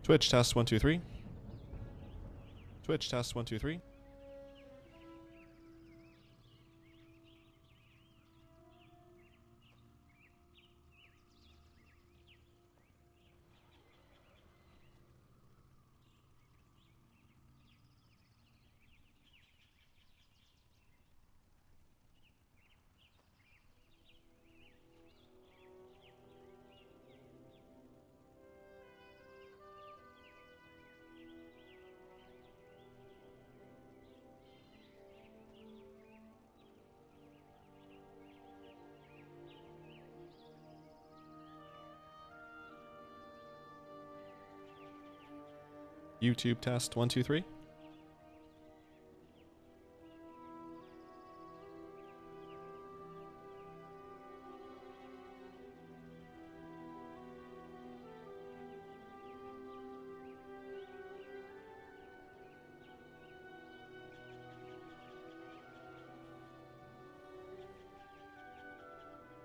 Twitch test 1 2 3. Twitch test 1 2 3. YouTube test 1 2 3.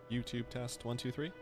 YouTube test 1 2 3.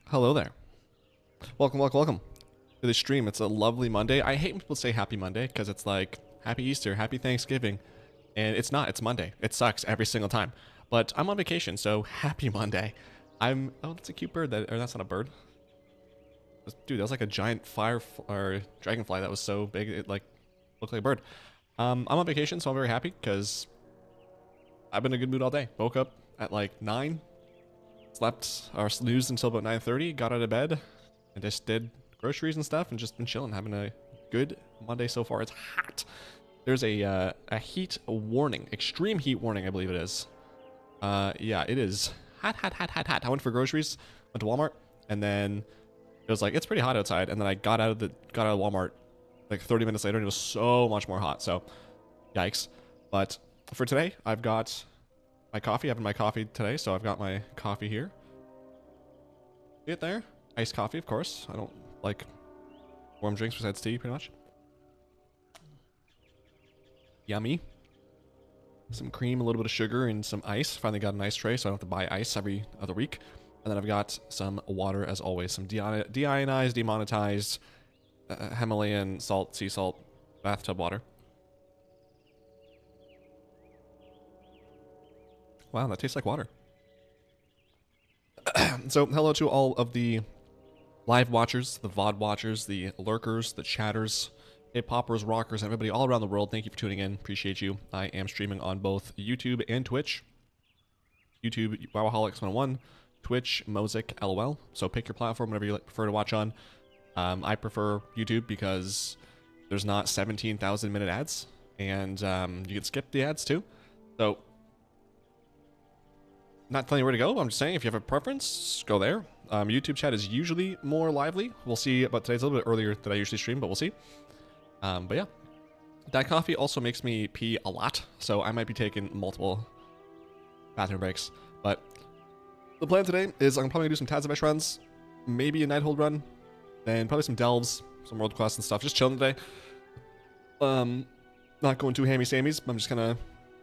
Hello there. Welcome to the stream. It's a lovely Monday. I hate when people say happy Monday because it's like happy Easter, happy Thanksgiving. And it's not, it's Monday. It sucks every single time. But I'm on vacation, so happy Monday. Oh, that's a cute bird. Or that's not a bird. Dude, that was like a giant or dragonfly that was so big it like looked like a bird. I'm on vacation, so I'm very happy because I've been in a good mood all day. Woke up at like 9, slept or snoozed until about 9:30, got out of bed, and just did groceries and stuff, and just been chilling, having a good Monday so far. It's hot. There's a heat warning, extreme heat warning, I believe it is. Yeah, it is hot. I went for groceries, went to Walmart, and then it was like, it's pretty hot outside, and then I got out of Walmart like 30 minutes later, and it was so much more hot. So, yikes. But for today, I've got my coffee. I'm having my coffee today, so I've got my coffee here. See it there? iced coffee, of course. I don't like warm drinks besides tea, pretty much. Yummy. Some cream, a little bit of sugar, and some ice. Finally got an ice tray, so I don't have to buy ice every other week. And then I've got some water, as always. Some deionized, demonetized, Himalayan salt, sea salt, bathtub water. Wow, that tastes like water. So, hello to all of the live watchers, the VOD watchers, the lurkers, the chatters, K-poppers, rockers, everybody all around the world. Thank you for tuning in. Appreciate you. I am streaming on both YouTube and Twitch. YouTube, Wowaholics101. Twitch, Mozik, LOL. So pick your platform, whatever you prefer to watch on. I prefer YouTube because there's not 17,000 minute ads, and you can skip the ads too. So, not telling you where to go. I'm just saying if you have a preference, go there. YouTube chat is usually more lively. We'll see, but today's a little bit earlier than I usually stream, but we'll see. But yeah, that coffee also makes me pee a lot, so I might be taking multiple bathroom breaks. But the plan today is I'm probably gonna do some Tazavesh runs, maybe a Nighthold run, and probably some delves, some world quests and stuff. Just chilling today. Not going too hammy-sammies. I'm just kind of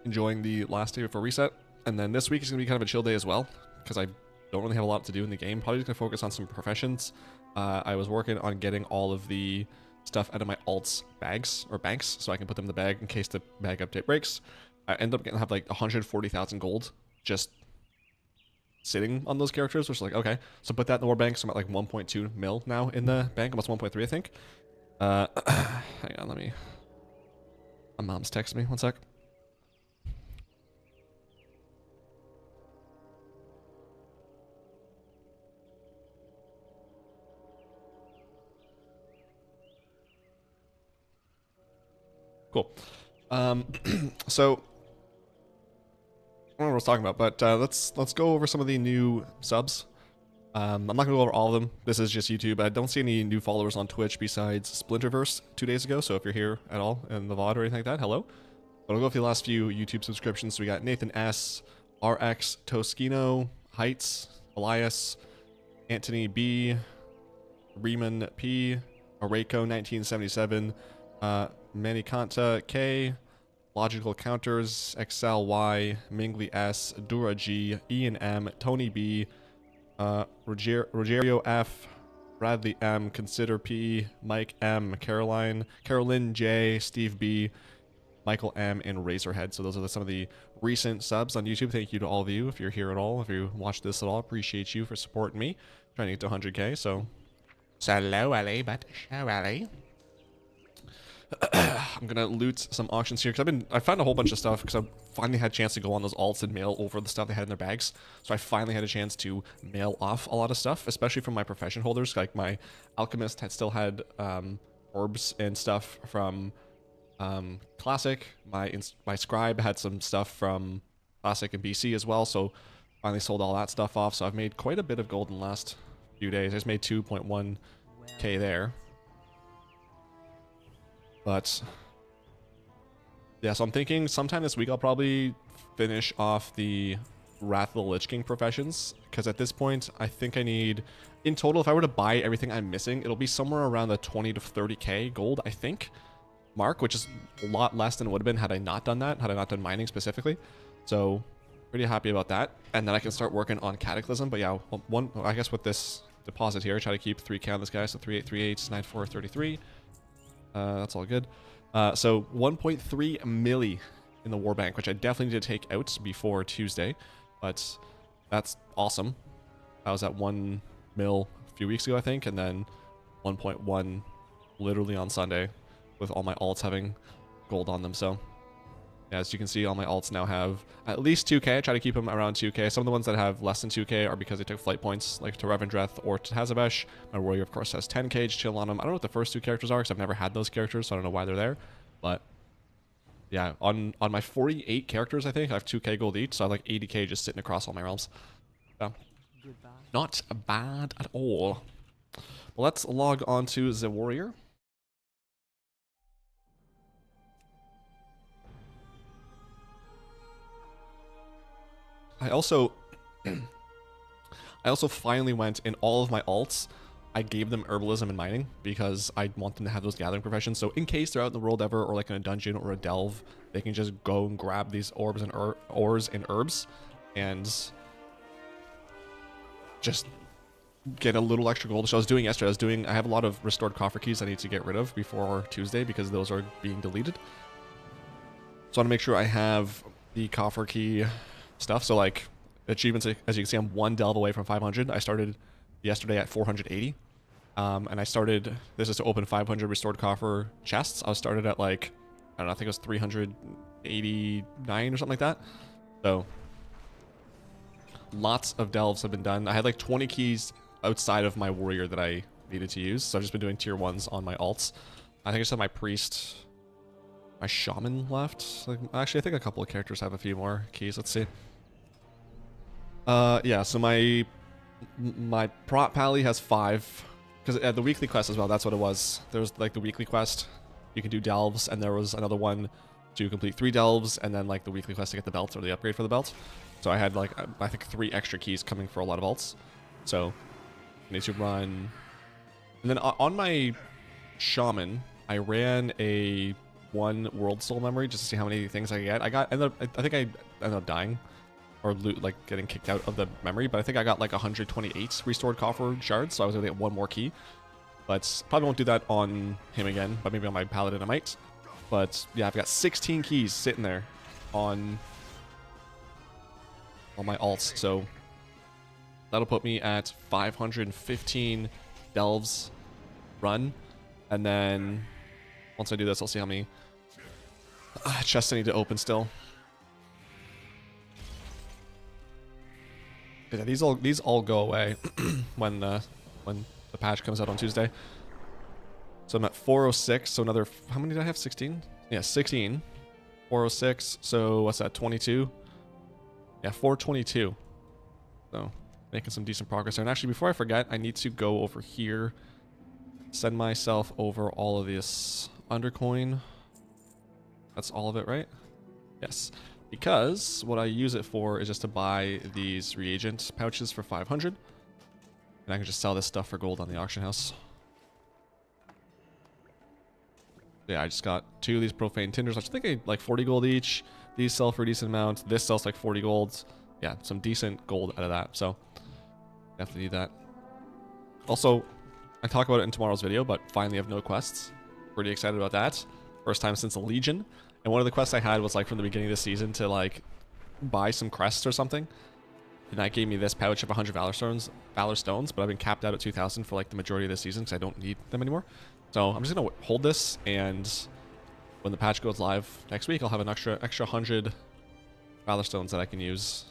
enjoying the last day before reset. And then this week is gonna be kind of a chill day as well, because I don't really have a lot to do in the game. Probably just gonna focus on some professions. I was working on getting all of the stuff out of my alts bags or banks so I can put them in the bag in case the bag update breaks. I end up getting have like 140,000 gold just sitting on those characters, which is like, okay, so put that in the war bank. So I'm at like 1.2 mil now in the bank, almost 1.3 I think. Hang on, my mom's texting me, one sec. Cool. So I don't know what I was talking about, but let's go over some of the new subs. I'm not gonna go over all of them. This is just YouTube. I don't see any new followers on Twitch besides Splinterverse 2 days ago. So if you're here at all in the VOD or anything like that, hello. But I'll go through the last few YouTube subscriptions. So we got Nathan S, RX Toskino, Heights, Elias, Anthony B, Riemann P, Areco 1977, Manikanta K, Logical Counters, Excel Y, Mingley S, Dura G, Ian M, Tony B, Rogerio F, Bradley M, Consider P, Mike M, Caroline J, Steve B, Michael M, and Razorhead. So those are some of the recent subs on YouTube. Thank you to all of you if you're here at all, if you watch this at all. Appreciate you for supporting me. Trying to get to 100k, so hello, Ali, but show Ali. I'm gonna loot some auctions here because I found a whole bunch of stuff because I finally had a chance to go on those alts and mail over the stuff they had in their bags. So I finally had a chance to mail off a lot of stuff, especially from my profession holders. Like my alchemist had still had orbs and stuff from classic. My scribe had some stuff from classic and BC as well. So finally sold all that stuff off. So I've made quite a bit of gold in the last few days. I just made 2.1k there. But yeah, so I'm thinking sometime this week I'll probably finish off the Wrath of the Lich King professions, because at this point I think I need, in total, if I were to buy everything I'm missing, it'll be somewhere around the 20 to 30k gold, I think, mark, which is a lot less than it would have been had I not done that, had I not done mining specifically. So pretty happy about that, and then I can start working on Cataclysm. But yeah, I guess with this deposit here, I try to keep 3k on this guy, so 3838, 9433. That's all good. So 1.3 milli in the war bank, which I definitely need to take out before Tuesday, but that's awesome. I was at 1 mil a few weeks ago, I think, and then 1.1 literally on Sunday with all my alts having gold on them. So as you can see, all my alts now have at least 2k. I try to keep them around 2k. Some of the ones that have less than 2k are because they took flight points, like to Revendreth or to Tazavesh. My warrior, of course, has 10k to chill on them. I don't know what the first two characters are because I've never had those characters, so I don't know why they're there. But yeah, on my 48 characters, I think, I have 2k gold each, so I have like 80k just sitting across all my realms. So, not bad at all. Well, let's log on to the warrior. I also finally went in all of my alts, I gave them herbalism and mining because I want them to have those gathering professions. So in case they're out in the world ever, or like in a dungeon or a delve, they can just go and grab these orbs and ores and herbs and just get a little extra gold. So I was doing yesterday, I have a lot of restored coffer keys I need to get rid of before Tuesday because those are being deleted. So I want to make sure I have the coffer key stuff. So like achievements, as you can see, I'm one delve away from 500. I started yesterday at 480. And I started, this is to open 500 restored coffer chests. I started at like, I don't know, I think it was 389 or something like that. So lots of delves have been done. I had like 20 keys outside of my warrior that I needed to use. So I've just been doing tier 1s on my alts. I think I just have my priest, my shaman left. Like, actually, I think a couple of characters have a few more keys. Let's see. Yeah, so my prop pally has 5. Because the weekly quest as well, that's what it was. There was like the weekly quest, you can do delves, and there was another one to complete 3 delves, and then like the weekly quest to get the belt or the upgrade for the belt. So I had like, I think 3 extra keys coming for a lot of alts. So I need to run. And then on my shaman, I ran a 1 world soul memory just to see how many things I get. I think I ended up dying. Or like getting kicked out of the memory, but I think I got like 128 restored coffer shards, so I was able to get 1 more key. But probably won't do that on him again, but maybe on my paladin I might. But yeah, I've got 16 keys sitting there on my alts, so that'll put me at 515 delves run, and then once I do this, I'll see how many chests I need to open still. Yeah, these all go away when the patch comes out on Tuesday. So I'm at 406. So another, how many did I have? 16? Yeah, 16. 406. So what's that? 22. Yeah, 422. So making some decent progress there. And actually, before I forget, I need to go over here, send myself over all of this undercoin. That's all of it, right? Yes. Because what I use it for is just to buy these reagent pouches for 500. And I can just sell this stuff for gold on the auction house. Yeah, I just got 2 of these profane tinders, which I think I like 40 gold each. These sell for a decent amount. This sells like 40 gold. Yeah, some decent gold out of that. So definitely need that. Also, I talk about it in tomorrow's video, but finally have no quests. Pretty excited about that. First time since the Legion. And one of the quests I had was like from the beginning of the season to like buy some crests or something. And that gave me this pouch of 100 Valor Stones, but I've been capped out at 2,000 for like the majority of the season because I don't need them anymore. So I'm just going to hold this, and when the patch goes live next week, I'll have an extra 100 Valor Stones that I can use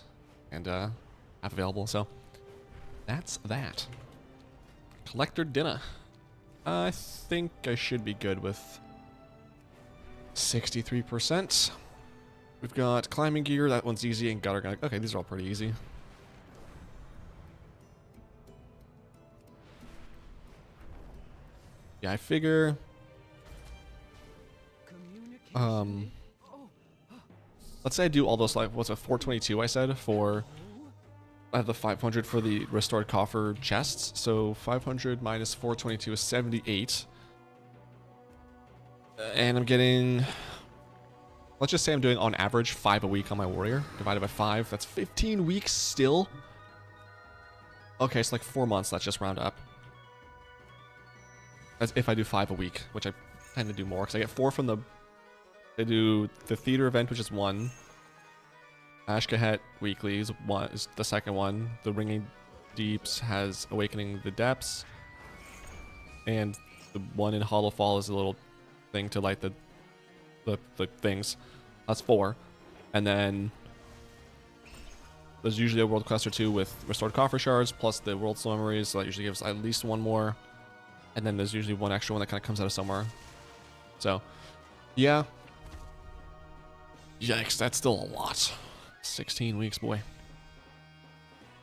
and have available. So that's that. Collector dinner. I think I should be good with 63%. We've got climbing gear, that one's easy, and gutter gun. Okay, these are all pretty easy. Yeah, I figure let's say I do all those, like, what's a 422 I said for, I have the 500 for the restored coffer chests, so 500 minus 422 is 78. And I'm getting, let's just say I'm doing on average 5 a week on my warrior, divided by 5, that's 15 weeks still. Okay, so like 4 months, let's just round up. That's if I do 5 a week, which I tend to do more, because I get 4 from the, they do the theater event, which is 1. Ashkahet weekly is the second one. The Ringing Deeps has Awakening the Depths. And the one in Hollow Fall is a little thing to light the things. That's 4. And then there's usually a world quest or 2 with restored coffer shards plus the world soul memories, so that usually gives at least 1 more. And then there's usually 1 extra one that kind of comes out of somewhere. So yeah, yikes, that's still a lot. 16 weeks, boy.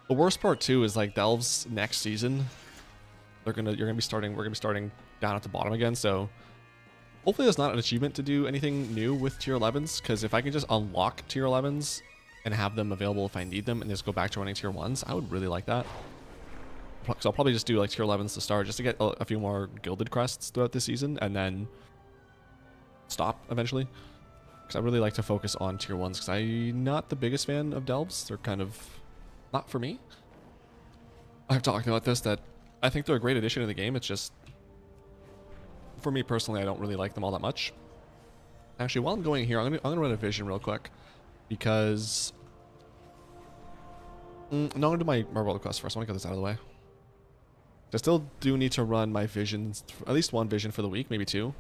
The worst part too is like delves next season, we're gonna be starting down at the bottom again, so hopefully there's not an achievement to do anything new with tier 11s, because if I can just unlock tier 11s and have them available if I need them and just go back to running tier 1s, I would really like that. So I'll probably just do like tier 11s to start, just to get a few more gilded crests throughout the season, and then stop eventually. Because I really like to focus on tier 1s, because I'm not the biggest fan of delves. They're kind of not for me. I've talked about this, that I think they're a great addition to the game. It's just, for me personally, I don't really like them all that much. Actually, while I'm going here, I'm gonna run a vision real quick, because no, I'm gonna do my roller quest first. I want to get this out of the way. I still do need to run my visions, at least one vision for the week, maybe two.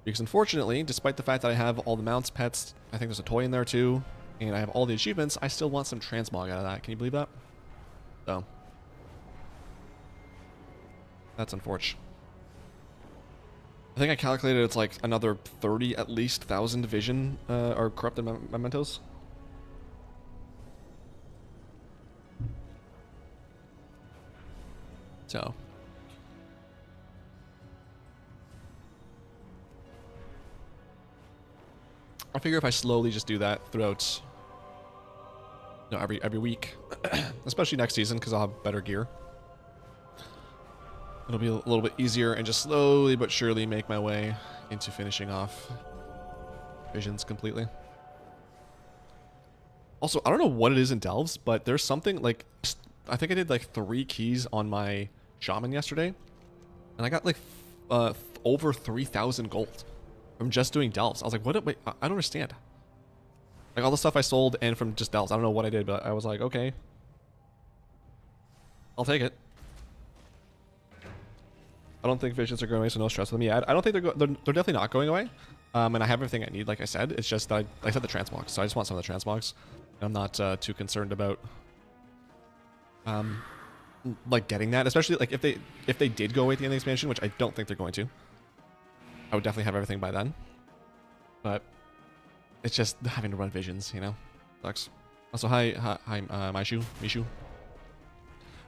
Because unfortunately, despite the fact that I have all the mounts, pets, I think there's a toy in there too, and I have all the achievements, I still want some transmog out of that. Can you believe that? So, that's unfortunate. I think I calculated it's like another 30 at least thousand vision or corrupted mementos. So I figure if I slowly just do that throughout, you know, every week, especially next season, because I'll have better gear, it'll be a little bit easier, and just slowly but surely make my way into finishing off visions completely. Also, I don't know what it is in delves, but there's something like, I think I did like 3 keys on my shaman yesterday, and I got like over 3,000 gold from just doing delves. I was like, what? Wait, I don't understand. Like all the stuff I sold and from just delves. I don't know what I did, but I was like, okay, I'll take it. I don't think visions are going away, so no stress with me. I don't think they're definitely not going away. And I have everything I need, like I said. It's just that I said the transmogs, so I just want some of the transmogs. I'm not too concerned about like getting that, especially like if they did go away at the end of the expansion, which I don't think they're going to. I would definitely have everything by then, but it's just having to run visions, you know, sucks. Also, hi, Mishu.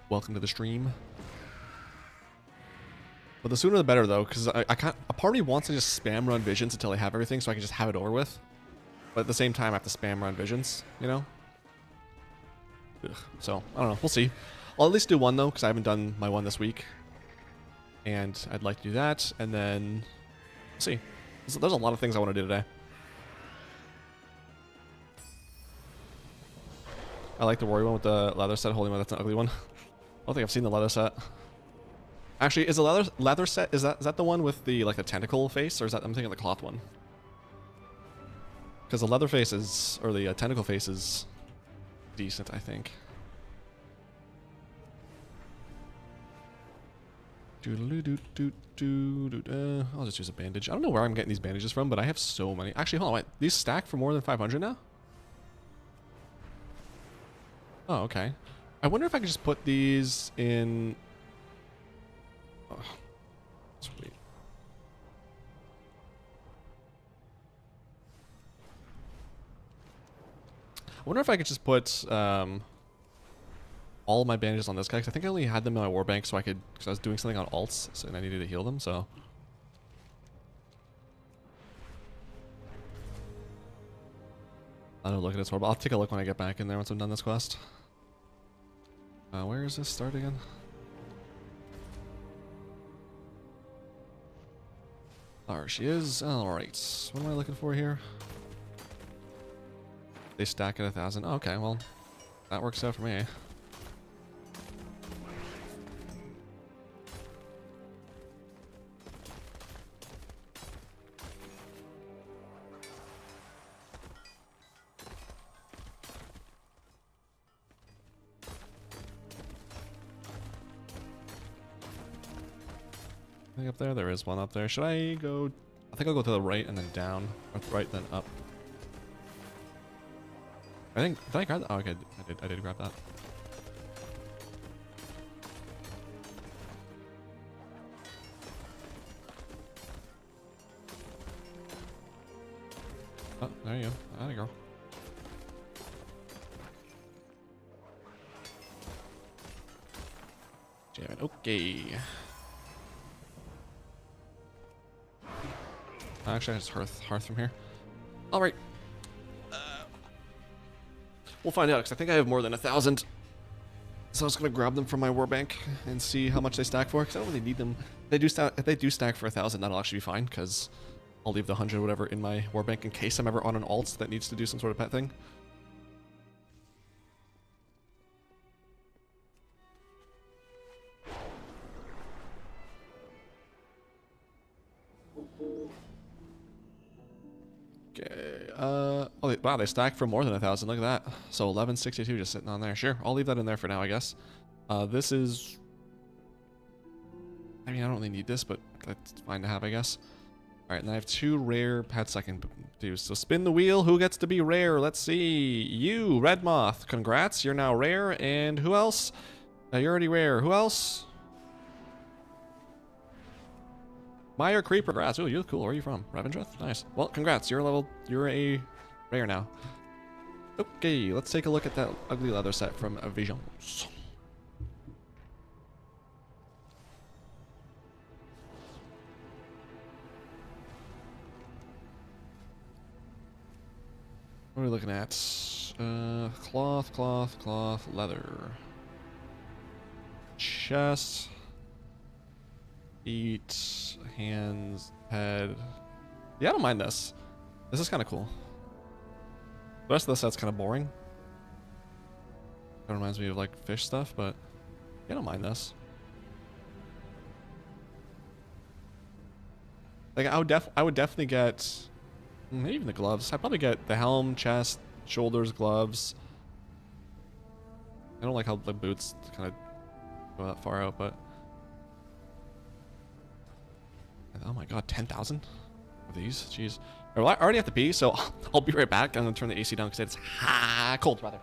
Welcome to the stream. But the sooner the better, though, because I can't. A part of me wants to just spam run visions until I have everything, so I can just have it over with. But at the same time, I have to spam run visions, you know. Ugh. So I don't know. We'll see. I'll at least do one though, because I haven't done my one this week, and I'd like to do that, and then. See, there's a lot of things I want to do today. I like the warrior one with the leather set. Holy moly, that's an ugly one. I don't think I've seen the leather set. Actually, is the leather set, is that the one with the like the tentacle face, or is that, I'm thinking of the cloth one? Because the leather face is, or the tentacle face is decent, I think. I'll just use a bandage. I don't know where I'm getting these bandages from, but I have so many. Actually, hold on, wait. These stack for more than 500 now? Oh, okay. I wonder if I could just put these in... Oh, sweet. I wonder if I could just put all of my bandages on this guy, because I think I only had them in my war bank, so I could, because I was doing something on alts, so, and I needed to heal them, so. I don't look at this horrible. I'll take a look when I get back in there once I'm done this quest. Where is this start again? There she is. Alright. What am I looking for here? They stack at 1,000. Oh, okay, well, that works out for me. Up there? There is one up there. Should I go? I think I'll go to the right and then down. Or right then up. I think, did I grab that? Oh, okay, I did grab that. Oh, there you go. There you go. Damn it. Okay. Actually, I just hearth from here. All right. We'll find out, because I think I have more than 1,000 So I was gonna grab them from my warbank and see how much they stack for, because I don't really need them. If they do stack for 1,000, that'll actually be fine, because I'll leave the 100 whatever in my warbank in case I'm ever on an alt that needs to do some sort of pet thing. Okay, oh, wow, they stack for more than 1,000, look at that. So 1162 just sitting on there. Sure, I'll leave that in there for now, I guess. This is... I mean, I don't really need this, but that's fine to have, I guess. Alright, and I have 2 rare pets I can do. So spin the wheel, who gets to be rare? Let's see. You, Red Moth, congrats, you're now rare. And who else? You're already rare. Who else? Meyer Creeper. Congrats. Ooh, you look cool. Where are you from? Revendreth? Nice. Well, congrats. You're a rare now. Okay, let's take a look at that ugly leather set from Visions. What are we looking at? Cloth, leather. Chest. Feet, hands, head. Yeah, I don't mind this. This is kind of cool. The rest of the set's kind of boring. That reminds me of like fish stuff, but yeah, I don't mind this. Like I would definitely get maybe even the gloves. I'd probably get the helm, chest, shoulders, gloves. I don't like how the boots kind of go that far out, but oh my god, 10,000 of these? Jeez. Well, I already have to pee, so I'll be right back. I'm gonna turn the AC down because it's cold, brother.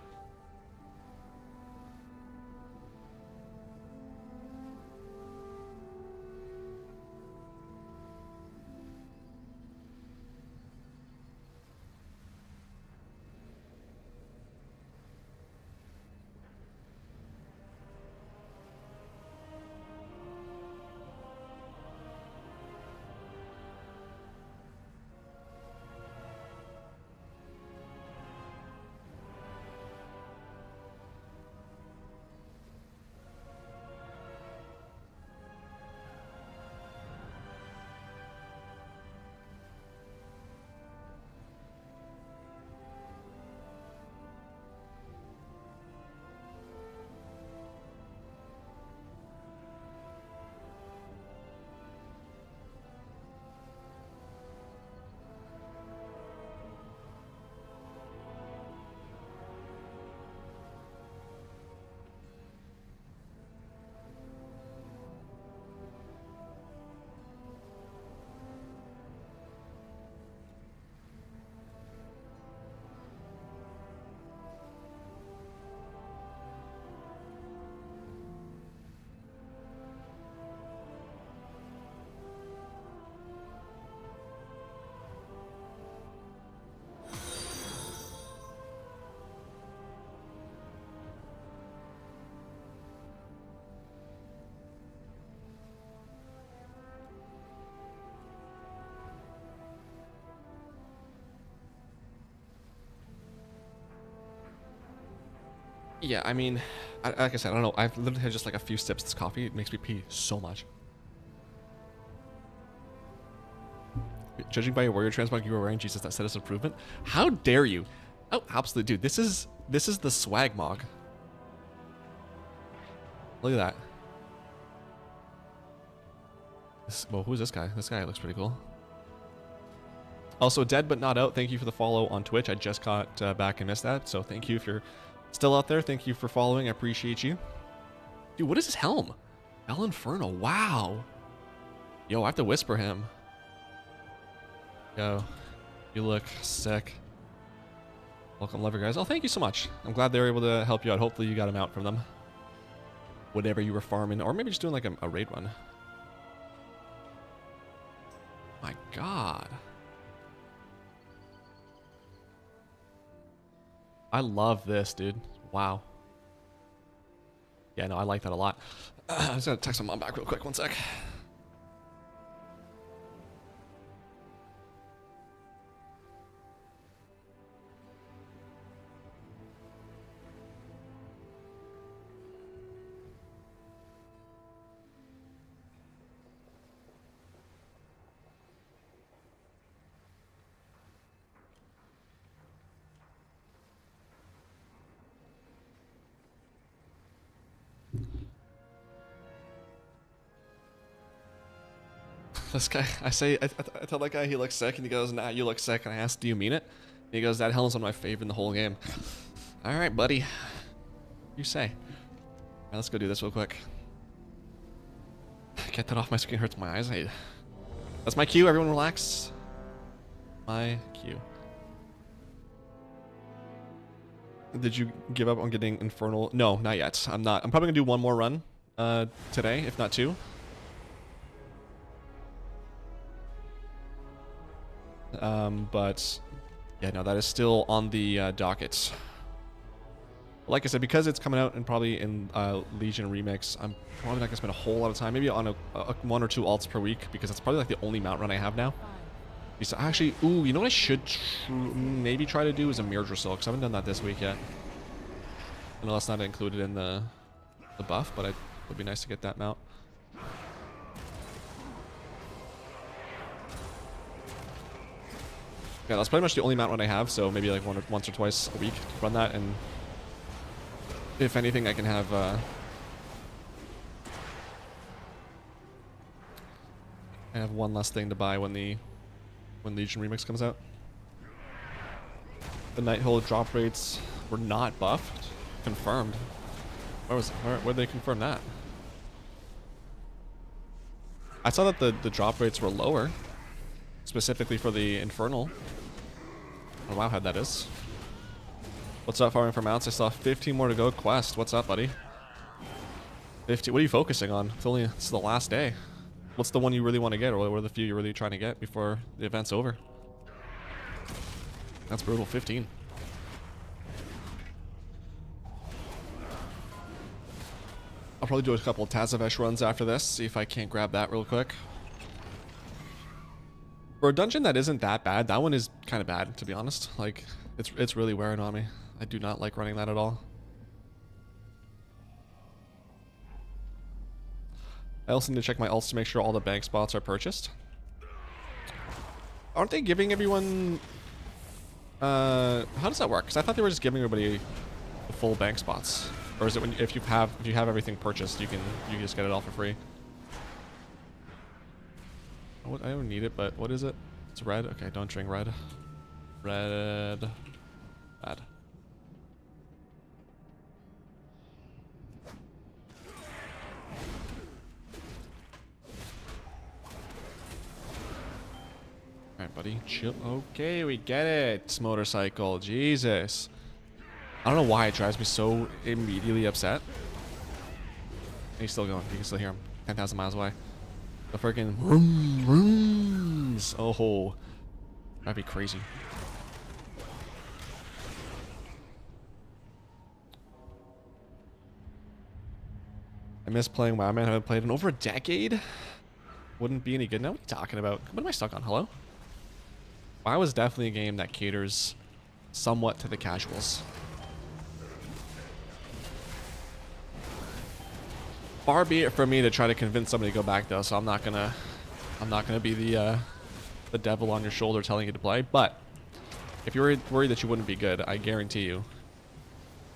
Yeah, I mean, like I said, I don't know. I've literally had just like a few sips of this coffee. It makes me pee so much. Judging by your warrior transmog you were wearing, Jesus, that status improvement. How dare you? Oh, absolutely, dude. This is the swag mog. Look at that. Well, who's this guy? This guy looks pretty cool. Also, Dead But Not Out, thank you for the follow on Twitch. I just got back and missed that, so thank you if you're still out there. Thank you for following. I appreciate you. Dude, what is his helm? El Inferno. Wow. Yo, I have to whisper him. Yo, you look sick. Welcome, lover guys. Oh, thank you so much. I'm glad they were able to help you out. Hopefully you got him out from them. Whatever you were farming, or maybe just doing like a raid run. My god. I love this, dude. Wow. Yeah, no, I like that a lot. I'm just gonna text my mom back real quick. One sec. This guy, I tell that guy he looks sick, and he goes, nah, you look sick. And I ask, do you mean it? And he goes, that helmet's one of my favorite in the whole game. All right, buddy. You say. All right, let's go do this real quick. Get that off my screen, hurts my eyes. Hey, that's my cue. Everyone relax. My cue. Did you give up on getting Infernal? No, not yet. I'm not. I'm probably gonna do one more run today, if not two. But yeah, no, that is still on the docket. Like I said, because it's coming out and probably in Legion Remix, I'm probably not gonna spend a whole lot of time, maybe on a 1 or 2 alts per week, because that's probably like the only mount run I have now. So actually, ooh, you know what I should maybe try to do is a Mirror Silk, because I haven't done that this week yet. I know that's not included in the buff, but it would be nice to get that mount. Yeah, that's pretty much the only mount run I have, so maybe like once or twice a week run that, and if anything, I can have one less thing to buy when Legion Remix comes out. The Nighthold drop rates were not buffed. Confirmed. Where'd they confirm that? I saw that the drop rates were lower, specifically for the Infernal. Oh wow, how that is. What's up, farming for mounts? I saw 15 more to go. Quest, what's up, buddy? 50. What are you focusing on? It's the last day. What's the one you really want to get, or what are the few you're really trying to get before the event's over? That's brutal. 15. I'll probably do a couple of Tazavesh runs after this, see if I can't grab that real quick. For a dungeon that isn't that bad, that one is kind of bad, to be honest. Like, it's really wearing on me. I do not like running that at all. I also need to check my alts to make sure all the bank spots are purchased. Aren't they giving everyone... how does that work? Because I thought they were just giving everybody the full bank spots. Or is it when if you have everything purchased, you can just get it all for free? I don't need it, but what is it? It's red. Okay, don't drink red. Red. Bad. Alright, buddy. Chill. Okay, we get it. Motorcycle. Jesus. I don't know why it drives me so immediately upset. He's still going. You can still hear him. 10,000 miles away. The freaking vroom, vrooms. Oh, that'd be crazy. I miss playing WoW, man. I haven't played in over a decade. Wouldn't be any good now. What are you talking about? What am I stuck on? Hello? WoW is definitely a game that caters somewhat to the casuals. Far be it from me to try to convince somebody to go back though, so I'm not gonna be the devil on your shoulder telling you to play. But if you're worried that you wouldn't be good, I guarantee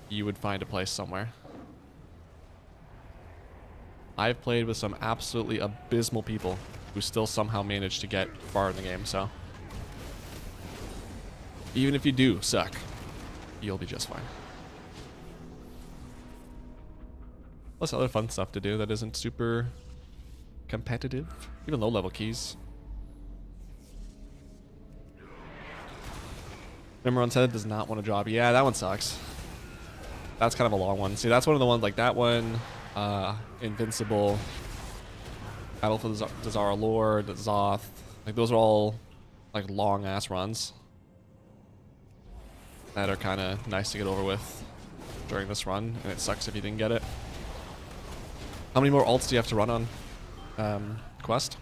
you would find a place somewhere. I've played with some absolutely abysmal people who still somehow manage to get far in the game, so even if you do suck, you'll be just fine. Plus other fun stuff to do that isn't super competitive. Even low level keys. Remember on said does not want to drop. Yeah, that one sucks. That's kind of a long one. See, that's one of the ones like that one. Invincible. Battle for the Zara Lord, Zoth. Like those are all like long ass runs that are kind of nice to get over with during this run, and it sucks if you didn't get it. How many more alts do you have to run on Quest?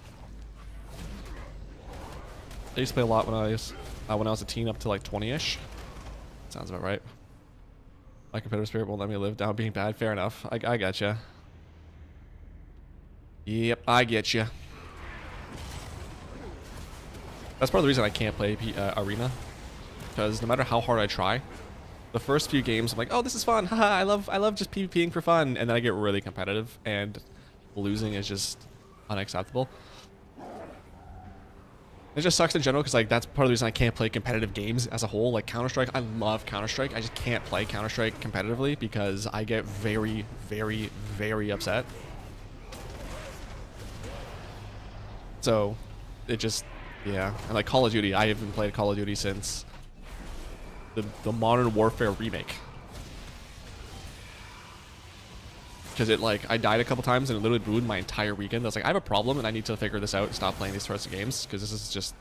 I used to play a lot when I was a teen, up to like 20-ish. Sounds about right. My competitive spirit won't let me live down being bad. Fair enough. I getcha. Yep, I getcha. That's part of the reason I can't play Arena. Because no matter how hard I try, the first few games I'm like, oh, this is fun. Haha, I love just PvPing for fun. And then I get really competitive, and losing is just unacceptable. It just sucks in general because like that's part of the reason I can't play competitive games as a whole. Like Counter-Strike, I love Counter-Strike. I just can't play Counter-Strike competitively because I get very, very, very upset. So it just, yeah. And like Call of Duty, I haven't played Call of Duty since the Modern Warfare remake. Because it like, I died a couple times and it literally ruined my entire weekend. I was like, I have a problem and I need to figure this out and stop playing these sorts of games because this is just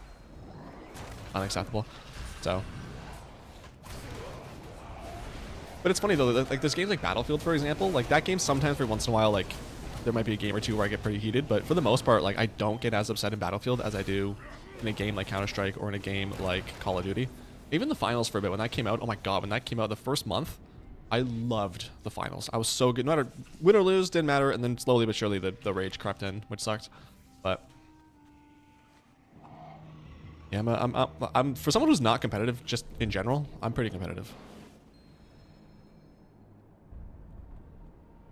unacceptable. So. But it's funny though, like there's games like Battlefield, for example, like that game sometimes every once in a while, like there might be a game or two where I get pretty heated, but for the most part, like I don't get as upset in Battlefield as I do in a game like Counter-Strike or in a game like Call of Duty. Even the finals for a bit, when that came out, oh my god, when that came out the first month, I loved the finals. I was so good. No matter win or lose, didn't matter. And then slowly but surely the rage crept in, which sucked. But yeah, I'm for someone who's not competitive, just in general, I'm pretty competitive.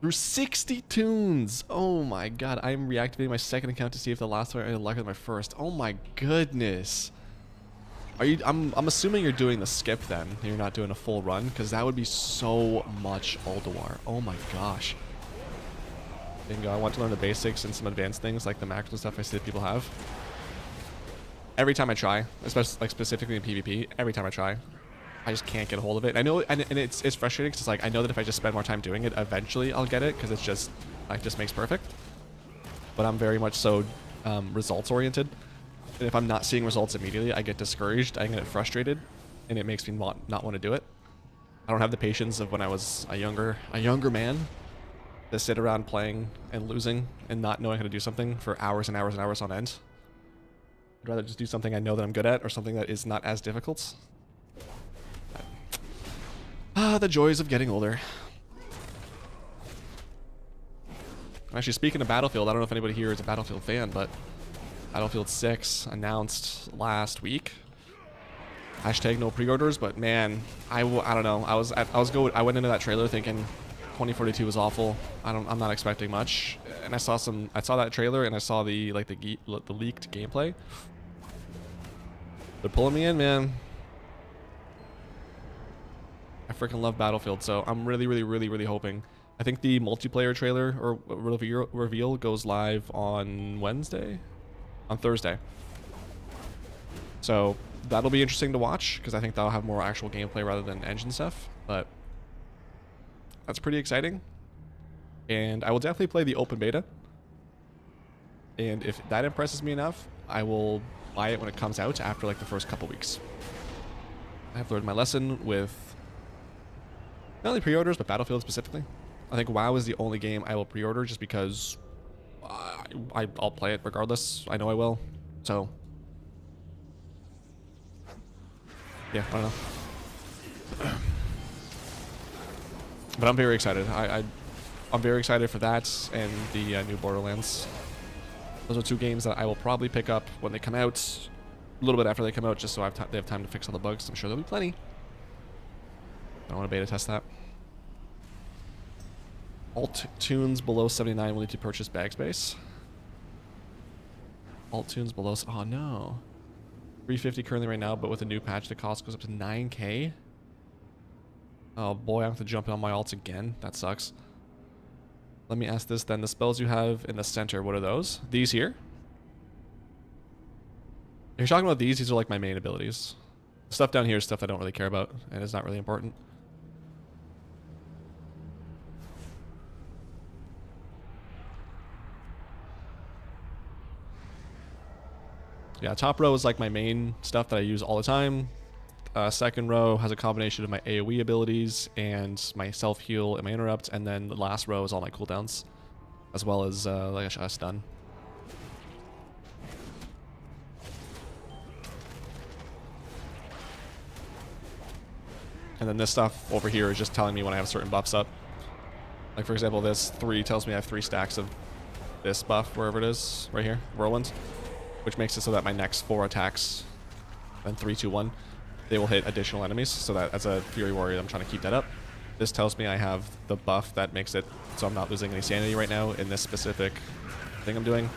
Through 60 tunes. Oh my god, I'm reactivating my second account to see if the last one I luck with my first. Oh my goodness. Are you? I'm assuming you're doing the skip then. You're not doing a full run because that would be so much Ulduar. Oh my gosh. Bingo. I want to learn the basics and some advanced things like the macros and stuff I see that people have. Every time I try, especially like specifically in PvP, every time I try, I just can't get a hold of it. I know, and it's frustrating because it's like I know that if I just spend more time doing it, eventually I'll get it because it's just like just makes perfect. But I'm very much so results oriented. And if I'm not seeing results immediately, I get discouraged, I get frustrated, and it makes me not want to do it. I don't have the patience of when I was a younger man to sit around playing and losing and not knowing how to do something for hours and hours and hours on end. I'd rather just do something I know that I'm good at or something that is not as difficult. The joys of getting older. Actually, speaking of Battlefield, I don't know if anybody here is a Battlefield fan, but Battlefield 6 announced last week. Hashtag no pre-orders, but man, I don't know. I went into that trailer thinking 2042 was awful. I'm not expecting much. And I saw that trailer and I saw the leaked gameplay. They're pulling me in, man. I freaking love Battlefield, so I'm really hoping. I think the multiplayer trailer or reveal goes live on Wednesday? On Thursday. So that'll be interesting to watch because I think that'll have more actual gameplay rather than engine stuff, but that's pretty exciting. And I will definitely play the open beta. And if that impresses me enough, I will buy it when it comes out after like the first couple weeks. I have learned my lesson with not only pre-orders, but Battlefield specifically. I think WoW is the only game I will pre-order just because I'll play it regardless. I know I will. So, yeah, I don't know. But I'm very excited. I'm very excited for that and the new Borderlands. Those are two games that I will probably pick up when they come out, a little bit after they come out, just so they have time to fix all the bugs. I'm sure there'll be plenty. I want to beta test that. Alt tunes below 79 will need to purchase bag space. Alt tunes below... Oh, no. 350 currently right now, but with a new patch, the cost goes up to 9K. Oh, boy, I have to jump in on my alts again. That sucks. Let me ask this then. The spells you have in the center, what are those? These here? If you're talking about these are like my main abilities. The stuff down here is stuff I don't really care about, and it's not really important. Yeah, top row is like my main stuff that I use all the time. Second row has a combination of my AoE abilities and my self-heal and my interrupt, and then the last row is all my cooldowns, as well as like a stun. And then this stuff over here is just telling me when I have certain buffs up. Like for example, this 3 tells me I have 3 stacks of this buff, wherever it is, right here, Whirlwind, which makes it so that my next 4 attacks, then 3, 2, 1, they will hit additional enemies, so that as a Fury Warrior, I'm trying to keep that up. This tells me I have the buff that makes it so I'm not losing any sanity right now in this specific thing I'm doing.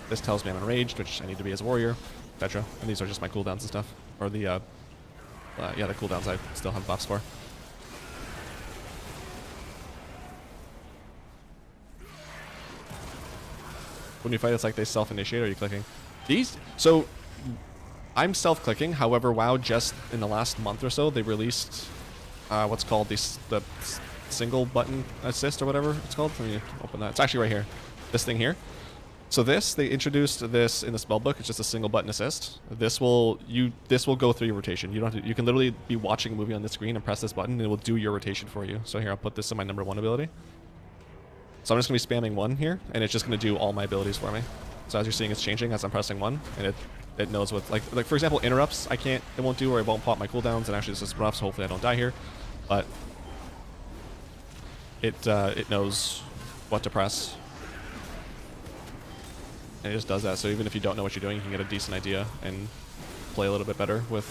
This tells me I'm enraged, which I need to be as a warrior. Petra. And these are just my cooldowns and stuff. Or the, yeah, the cooldowns I still have buffs for. When you fight, it's like they self-initiate, or are you clicking? So, I'm self-clicking. However, WoW just in the last month or so, they released what's called the single button assist or whatever it's called. Let me open that. It's actually right here. This thing here. So they introduced this in the spellbook. It's just a single button assist. This will go through your rotation. You don't have to, you can literally be watching a movie on the screen and press this button and it will do your rotation for you. So here, I'll put this in my number 1 ability. So I'm just going to be spamming 1 here, and it's just going to do all my abilities for me. So as you're seeing, it's changing as I'm pressing 1, and it knows what, like for example, interrupts, it won't do, or it won't pop my cooldowns, and actually this is rough, so hopefully I don't die here. But it knows what to press. And it just does that, so even if you don't know what you're doing, you can get a decent idea and play a little bit better with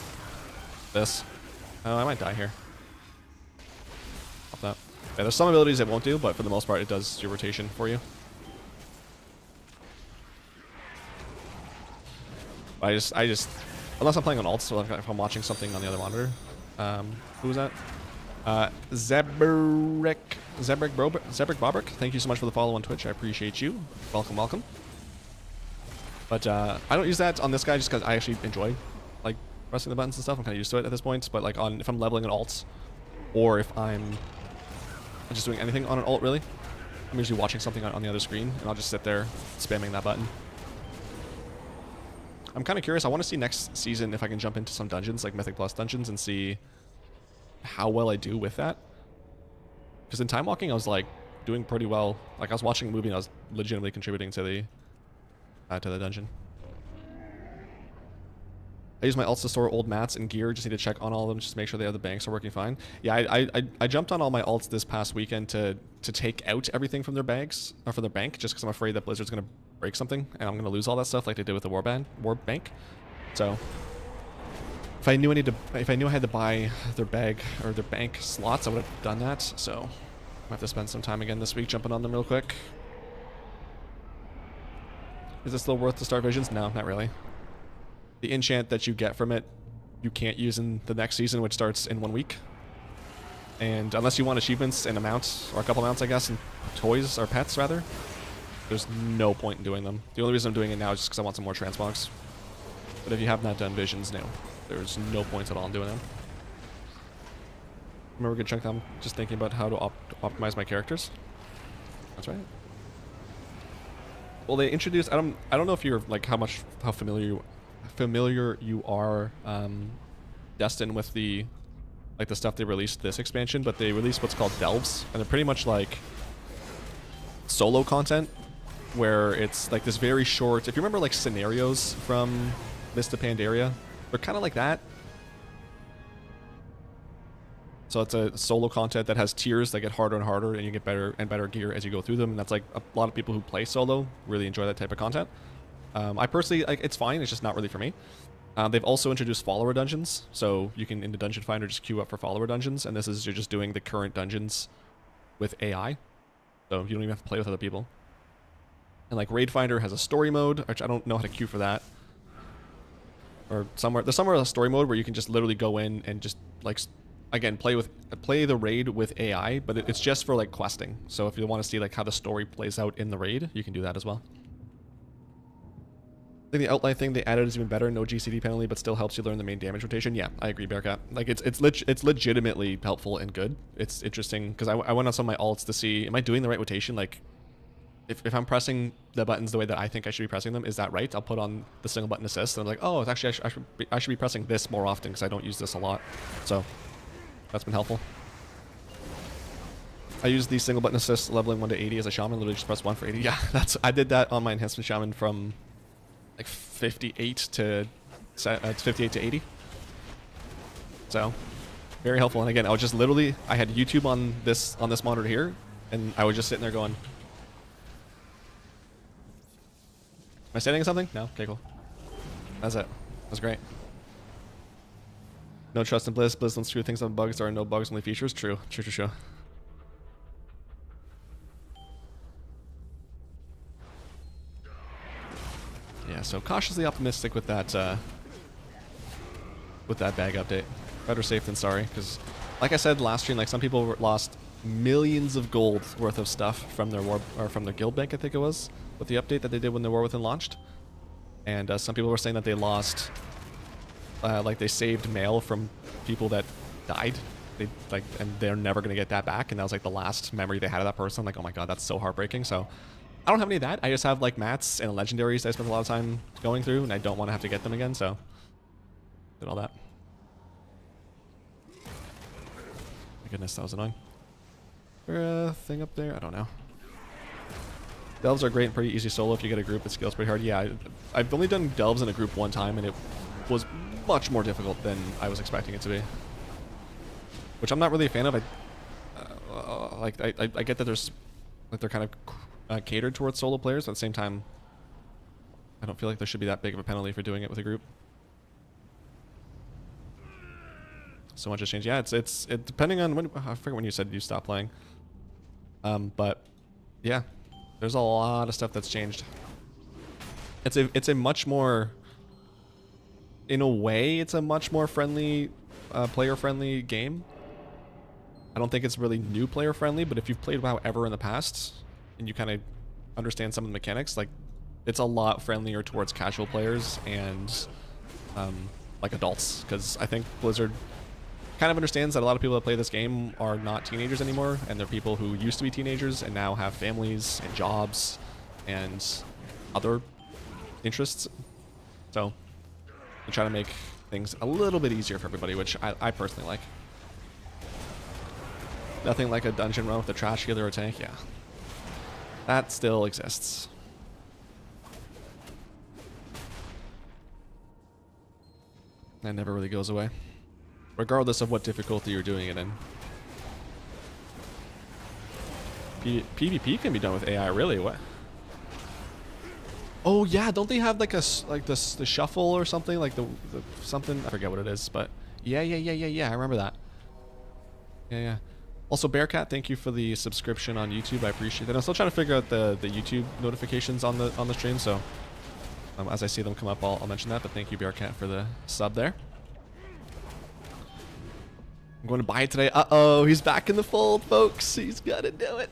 this. Oh, I might die here. Off that. Yeah, there's some abilities it won't do, but for the most part, it does your rotation for you. I just, unless I'm playing on alt, so if I'm watching something on the other monitor. Who was that? Zebrick Bobrick. Thank you so much for the follow on Twitch. I appreciate you. Welcome, welcome. But I don't use that on this guy just because I actually enjoy like pressing the buttons and stuff. I'm kind of used to it at this point. But like if I'm leveling an alt, or if I'm just doing anything on an alt, really, I'm usually watching something on the other screen, and I'll just sit there spamming that button. I'm kind of curious. I want to see next season if I can jump into some dungeons, like Mythic Plus dungeons, and see how well I do with that. Because in Time Walking, I was like doing pretty well. Like I was watching a movie and I was legitimately contributing to the dungeon. I use my alts to store old mats and gear. Just need to check on all of them just to make sure the banks are working fine. Yeah, I jumped on all my alts this past weekend to take out everything from their bags, or from their bank, just because I'm afraid that Blizzard's going to break something and I'm going to lose all that stuff like they did with the war bank. So if I knew I had to buy their bag or their bank slots, I would have done that. So I have to spend some time again this week jumping on them real quick. Is it still worth to start Visions? No, not really. The enchant that you get from it, you can't use in the next season, which starts in 1 week. And unless you want achievements and a mount, or a couple mounts, I guess, and toys, or pets, rather, there's no point in doing them. The only reason I'm doing it now is just because I want some more transmogs. But if you have not done Visions, no. There's no point at all in doing them. Remember a good chunk I'm just thinking about how to optimize my characters. That's right. Well, they introduced, I don't know if you're like how familiar you are Destin with the stuff they released this expansion, but they released what's called delves, and they're pretty much like solo content where it's like this very short, if you remember like scenarios from Mists of Pandaria, they're kind of like that. So it's a solo content that has tiers that get harder and harder, and you get better and better gear as you go through them, and that's like a lot of people who play solo really enjoy that type of content. I personally, like, it's fine, it's just not really for me. They've also introduced follower dungeons, so you can, in the Dungeon Finder, just queue up for follower dungeons, and this is, you're just doing the current dungeons with AI, so you don't even have to play with other people. And like Raid Finder has a story mode, which I don't know how to queue for that. Or there's somewhere a story mode where you can just literally go in and just like, again, play the raid with AI, but it's just for like questing. So if you want to see like how the story plays out in the raid, you can do that as well. I think the outline thing they added is even better. No GCD penalty, but still helps you learn the main damage rotation. Yeah, I agree, Bearcat. Like it's legitimately helpful and good. It's interesting because I went on some of my alts to see, am I doing the right rotation? Like if I'm pressing the buttons the way that I think I should be pressing them, is that right? I'll put on the single button assist, and I'm like, oh, it's actually I should be pressing this more often because I don't use this a lot. So that's been helpful. I use the single button assist leveling 1 to 80 as a shaman. Literally just press 1 for 80. Yeah, I did that on my enhancement shaman from like 58 to 80. So very helpful. And again, I was just literally, I had YouTube on this monitor here, and I was just sitting there going, am I saying something? No? Okay, cool. That's it. That's great. No trust in Blizz. Blizz don't screw things on bugs. There are no bugs, only features. True. True, true, true. Yeah, so cautiously optimistic with that bag update. Better safe than sorry, because like I said last stream, like some people lost millions of gold worth of stuff from their from their guild bank, I think it was, with the update that they did when the War Within launched. And some people were saying that they lost, like they saved mail from people that died. And they're never gonna get that back. And that was like the last memory they had of that person. Like, oh my god, that's so heartbreaking. So I don't have any of that. I just have like mats and legendaries that I spent a lot of time going through, and I don't want to have to get them again. So did all that. My goodness, that was annoying. Is there a thing up there? I don't know. Delves are great and pretty easy solo if you get a group. It scales pretty hard. Yeah, I've only done delves in a group one time, and it was much more difficult than I was expecting it to be. Which I'm not really a fan of. I get that there's, like, they're kind of catered towards solo players, but at the same time, I don't feel like there should be that big of a penalty for doing it with a group. So much has changed. Yeah, it's depending on when. I forget when you said you stopped playing. But yeah, there's a lot of stuff that's changed. It's a much more, in a way, it's a much more friendly, player-friendly game. I don't think it's really new player-friendly, but if you've played WoW ever in the past and you kind of understand some of the mechanics, like, it's a lot friendlier towards casual players and like adults, because I think Blizzard kind of understands that a lot of people that play this game are not teenagers anymore, and they're people who used to be teenagers and now have families and jobs and other interests. So they try to make things a little bit easier for everybody, which I personally like. Nothing like a dungeon run with a trash healer or tank, yeah. That still exists. That never really goes away, regardless of what difficulty you're doing it in. PvP can be done with AI, really? What? Oh yeah, don't they have like the shuffle or something, like the something? I forget what it is, but yeah. I remember that. Yeah. Also, Bearcat, thank you for the subscription on YouTube. I appreciate it. I'm still trying to figure out the YouTube notifications on the stream, so as I see them come up, I'll mention that. But thank you, Bearcat, for the sub there. I'm going to buy it today. Uh-oh, he's back in the fold, folks. He's got to do it.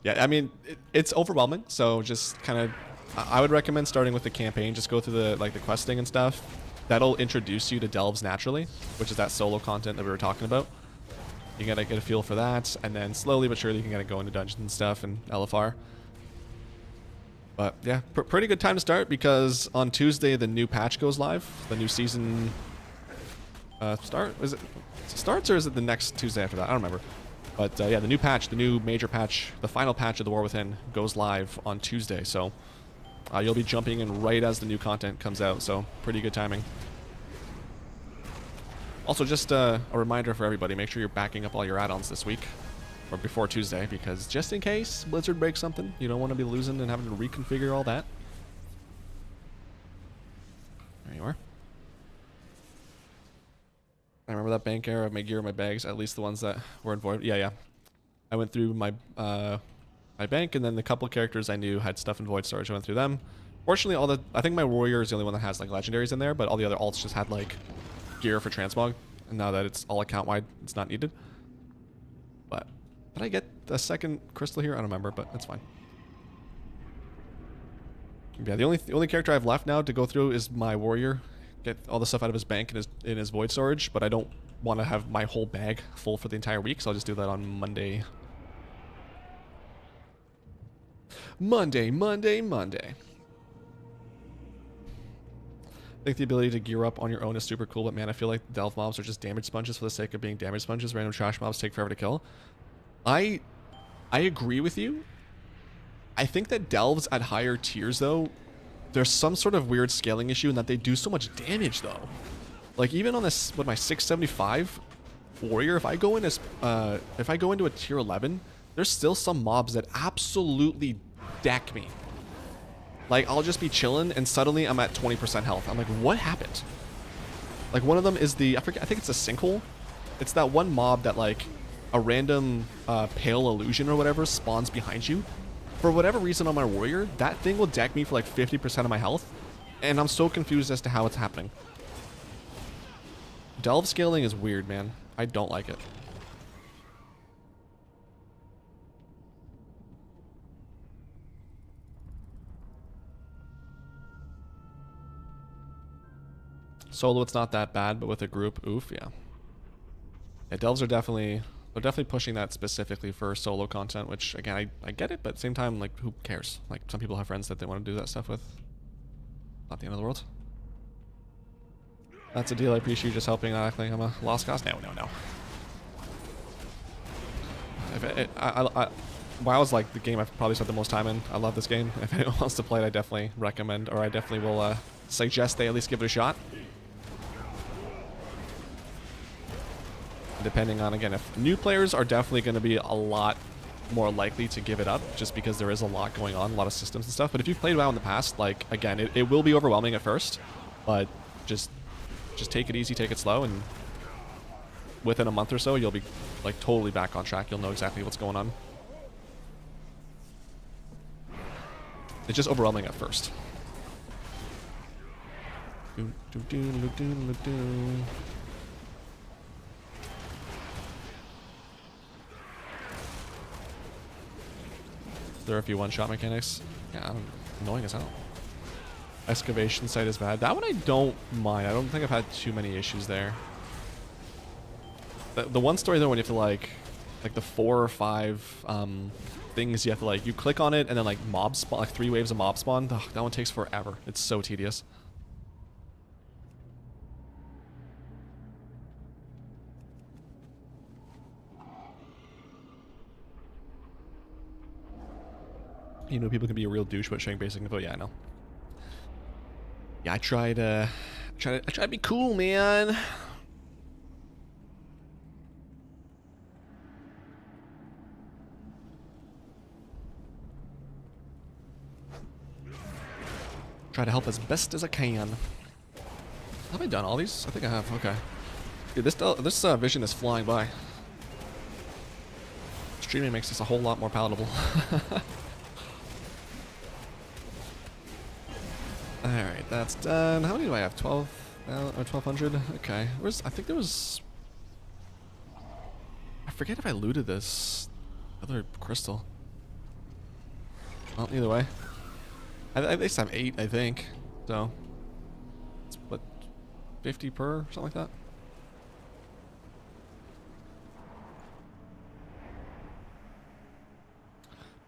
Yeah, I mean, it's overwhelming, so just kind of, I would recommend starting with the campaign. Just go through the questing and stuff. That'll introduce you to delves naturally, which is that solo content that we were talking about. You gotta get a feel for that, and then slowly but surely you can go into dungeons and stuff and LFR. But yeah, pretty good time to start, because on Tuesday the new patch goes live. The new season starts, or is it the next Tuesday after that? I don't remember. But yeah, the new patch, the new major patch, the final patch of the War Within goes live on Tuesday. So you'll be jumping in right as the new content comes out, so pretty good timing. Also, just a reminder for everybody, make sure you're backing up all your add-ons this week, or before Tuesday, because just in case Blizzard breaks something, you don't want to be losing and having to reconfigure all that. There you are. I remember that bank error of my gear, my bags, at least the ones that were in void. Yeah. I went through my my bank, and then the couple characters I knew had stuff in void storage. I went through them. Fortunately, I think my warrior is the only one that has like legendaries in there, but all the other alts just had like gear for transmog, and now that it's all account wide, it's not needed. But did I get a second crystal here? I don't remember, but that's fine. Yeah, the only character I have left now to go through is my warrior. Get all the stuff out of his bank and in his void storage, but I don't want to have my whole bag full for the entire week, so I'll just do that on Monday. Monday. I think the ability to gear up on your own is super cool, but man, I feel like delve mobs are just damage sponges for the sake of being damage sponges. Random trash mobs take forever to kill. I agree with you. I think that delves at higher tiers, though, there's some sort of weird scaling issue in that they do so much damage, though. Like, even on this, what, my 675 warrior, if I go into a tier 11, there's still some mobs that absolutely deck me. Like, I'll just be chilling, and suddenly I'm at 20% health. I'm like, what happened? Like, one of them is I think it's a sinkhole. It's that one mob that, like, a random pale illusion or whatever spawns behind you. For whatever reason on my warrior, that thing will deck me for like 50% of my health, and I'm so confused as to how it's happening. Delve scaling is weird, man. I don't like it. Solo, it's not that bad, but with a group, oof, yeah. Yeah, delves are definitely, they're definitely pushing that specifically for solo content, which, again, I get it, but at the same time, like, who cares? Like, some people have friends that they want to do that stuff with. Not the end of the world. That's a deal. I appreciate you just helping, not acting I'm a lost cause. No. WoW's like the game I've probably spent the most time in. I love this game. If anyone wants to play it, I definitely recommend, or I definitely will suggest they at least give it a shot. Depending on, again, if new players are definitely going to be a lot more likely to give it up, just because there is a lot going on, a lot of systems and stuff. But if you've played WoW in the past, like, again, it will be overwhelming at first, but just take it easy, take it slow, and within a month or so, you'll be, like, totally back on track. You'll know exactly what's going on. It's just overwhelming at first. There are a few one-shot mechanics. Yeah, annoying as hell. Excavation site is bad. That one I don't mind. I don't think I've had too many issues there. The one story though, when you have to like the 4 or 5 things you have to like, you click on it and then like mob spawn, like 3 waves of mob spawn. Ugh, that one takes forever. It's so tedious. You know, people can be a real douche about sharing basic info. Yeah, I know. Yeah, I try to be cool, man. Try to help as best as I can. Have I done all these? I think I have. Okay. Dude, this vision is flying by. Streaming makes this a whole lot more palatable. Alright, that's done. How many do I have? 12? Or 1200? Okay. I think there was... I forget if I looted this other crystal. Well, either way. I at least have 8, I think. So... It's what? 50 per? Something like that?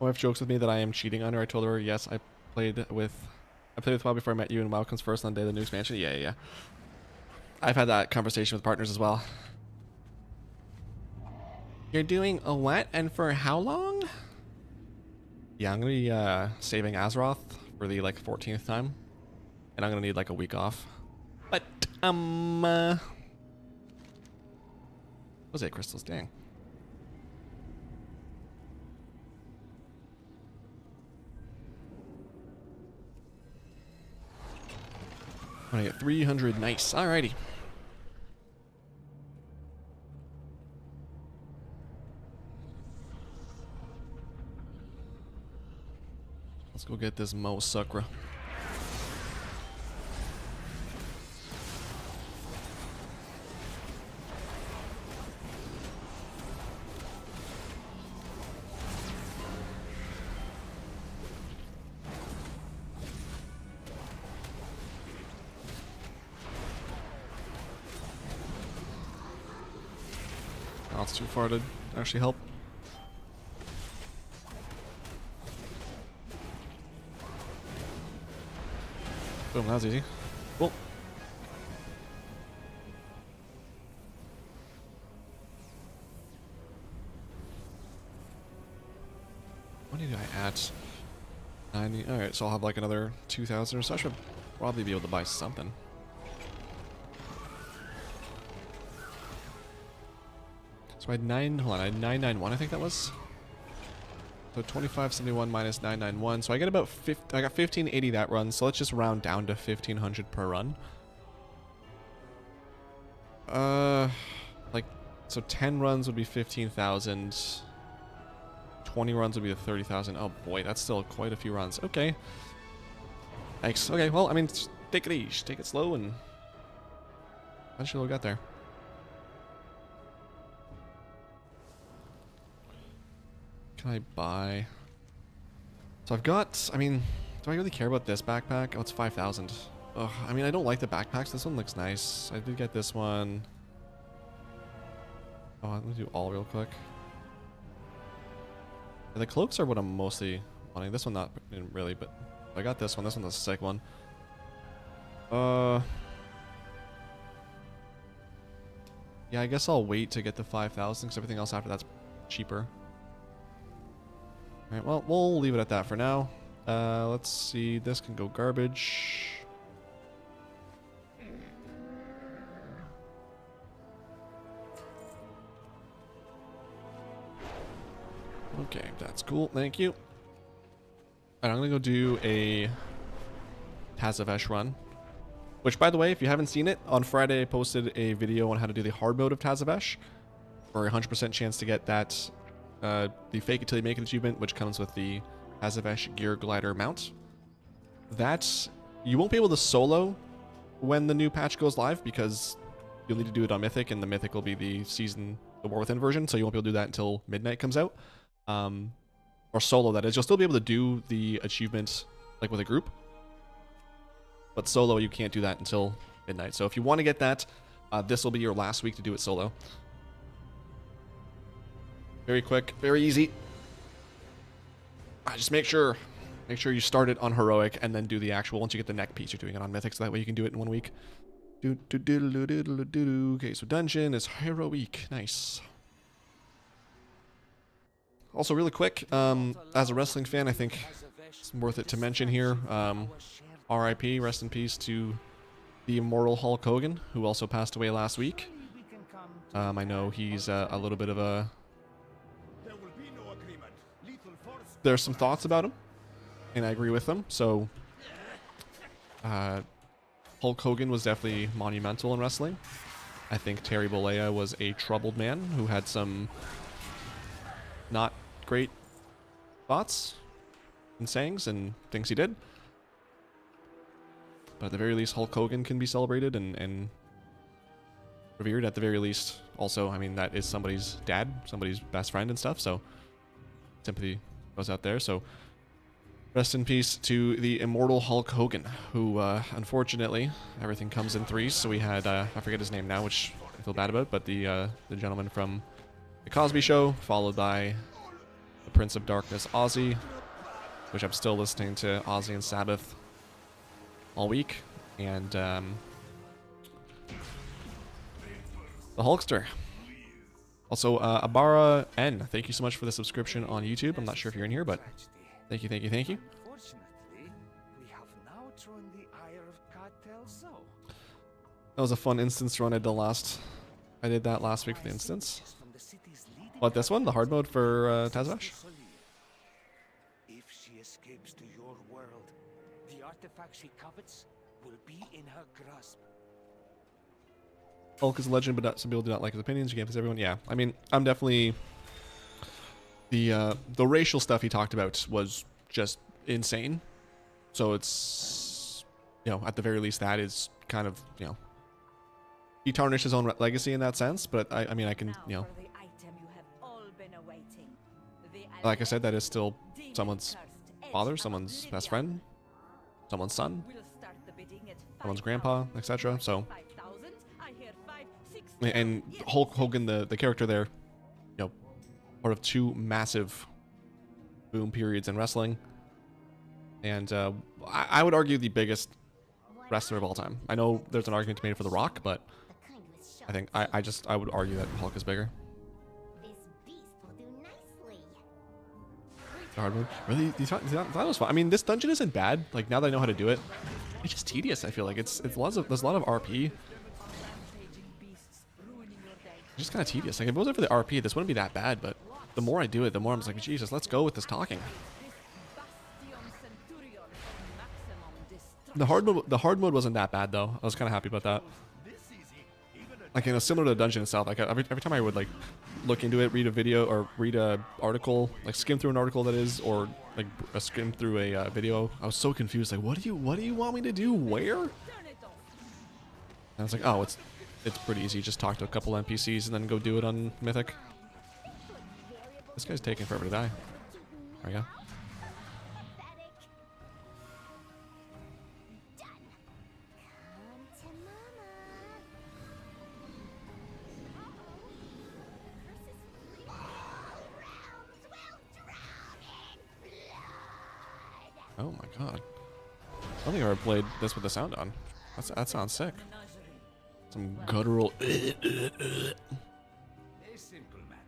My wife jokes with me that I am cheating on her. I told her, yes, I played with WoW before I met you, and WoW comes first on the day of the new expansion. Yeah. I've had that conversation with partners as well. You're doing a what, and for how long? Yeah, I'm gonna be saving Azeroth for the like 14th time, and I'm gonna need like a week off. But what's 8 crystals? Dang. I'm gonna get 300. Nice. Alrighty. Let's go get this Mo Sucra. Oh, it's too far to actually help. Boom, that was easy. Cool. What did I add? 90. Alright, so I'll have like another 2,000 or so. I should probably be able to buy something. So I had 991, I think that was. So 2571 minus 991. So I get about I got 1580 that run. So let's just round down to 1500 per run. Like, so 10 runs would be 15,000. 20 runs would be the 30,000. Oh boy, that's still quite a few runs. Okay. Thanks. Okay, well, I mean, take it easy. Take it slow and eventually we'll get there. Can I buy? So I've got, I mean, do I really care about this backpack? Oh, it's 5,000. Ugh, I mean, I don't like the backpacks. This one looks nice. I did get this one. Oh, I'm gonna do all real quick. The cloaks are what I'm mostly wanting. This one not really, but I got this one. This one's a sick one. Yeah, I guess I'll wait to get the 5,000 because everything else after that's cheaper. Alright, well, we'll leave it at that for now. Let's see. This can go garbage. Okay, that's cool. Thank you. Alright, I'm gonna go do a Tazavesh run. Which, by the way, if you haven't seen it, on Friday I posted a video on how to do the hard mode of Tazavesh for a 100% chance to get that, the fake it till you make it achievement, which comes with the Tazavesh Gear Glider mount. That, you won't be able to solo when the new patch goes live because you'll need to do it on Mythic, and the Mythic will be the War Within version, so you won't be able to do that until midnight comes out. Or solo, that is. You'll still be able to do the achievement like with a group, but solo you can't do that until midnight. So if you want to get that, this will be your last week to do it solo. Very quick, very easy. Just make sure you start it on heroic and then do the actual. Once you get the neck piece, you're doing it on mythic, so that way you can do it in 1 week. Okay, so dungeon is heroic. Nice. Also, really quick, as a wrestling fan, I think it's worth it to mention here. R.I.P. Rest in peace to the immortal Hulk Hogan, who also passed away last week. I know he's a little bit of a... There's some thoughts about him, and I agree with them. So, Hulk Hogan was definitely monumental in wrestling. I think Terry Bollea was a troubled man who had some not great thoughts and sayings and things he did. But at the very least, Hulk Hogan can be celebrated and revered at the very least. Also, I mean, that is somebody's dad, somebody's best friend and stuff, so sympathy goes out there. So rest in peace to the immortal Hulk Hogan, who unfortunately everything comes in threes. So we had I forget his name now, which I feel bad about, but the gentleman from the Cosby Show, followed by the Prince of Darkness, Ozzy, which I'm still listening to Ozzy and Sabbath all week, and the Hulkster. Also, Abara N, thank you so much for the subscription on YouTube. I'm not sure if you're in here, but thank you, thank you, thank you. That was a fun instance run I did that last week for the instance. What, this one? The hard mode for Tazavesh? If she escapes to your world, the artifact she covets will be in her grasp. Hulk is a legend, but some people do not like his opinions. You can't please everyone. Yeah, I mean, I'm definitely... The racial stuff he talked about was just insane. So it's, you know, at the very least, that is kind of, you know, he tarnished his own legacy in that sense. But I mean, I can, you know, like I said, that is still someone's father, someone's best friend, someone's son, someone's grandpa, etc. So, and Hulk Hogan, the character there, you know, part of two massive boom periods in wrestling, and I would argue the biggest wrestler of all time. I know there's an argument to be made for The Rock, but I think I would argue that Hulk is bigger. Hard mode. Really? You thought it was fun? I mean, this dungeon isn't bad. Like, now that I know how to do it, it's just tedious. I feel like there's a lot of RP. It's just kind of tedious. Like, if it wasn't for the RP, this wouldn't be that bad. But the more I do it, the more I'm just like, Jesus, let's go with this talking. The hard mode wasn't that bad though. I was kind of happy about that. like, you know, similar to the dungeon itself. Like every time I would like look into it, read a video or read a article, like skim through an article that is, or like skim through a video, I was so confused. Like, what do you want me to do? Where? And I was like, oh, it's pretty easy. Just talk to a couple NPCs and then go do it on Mythic. This guy's taking forever to die. There we go. Oh my god. I don't think I've ever played this with the sound on. That sounds sick. Some guttural.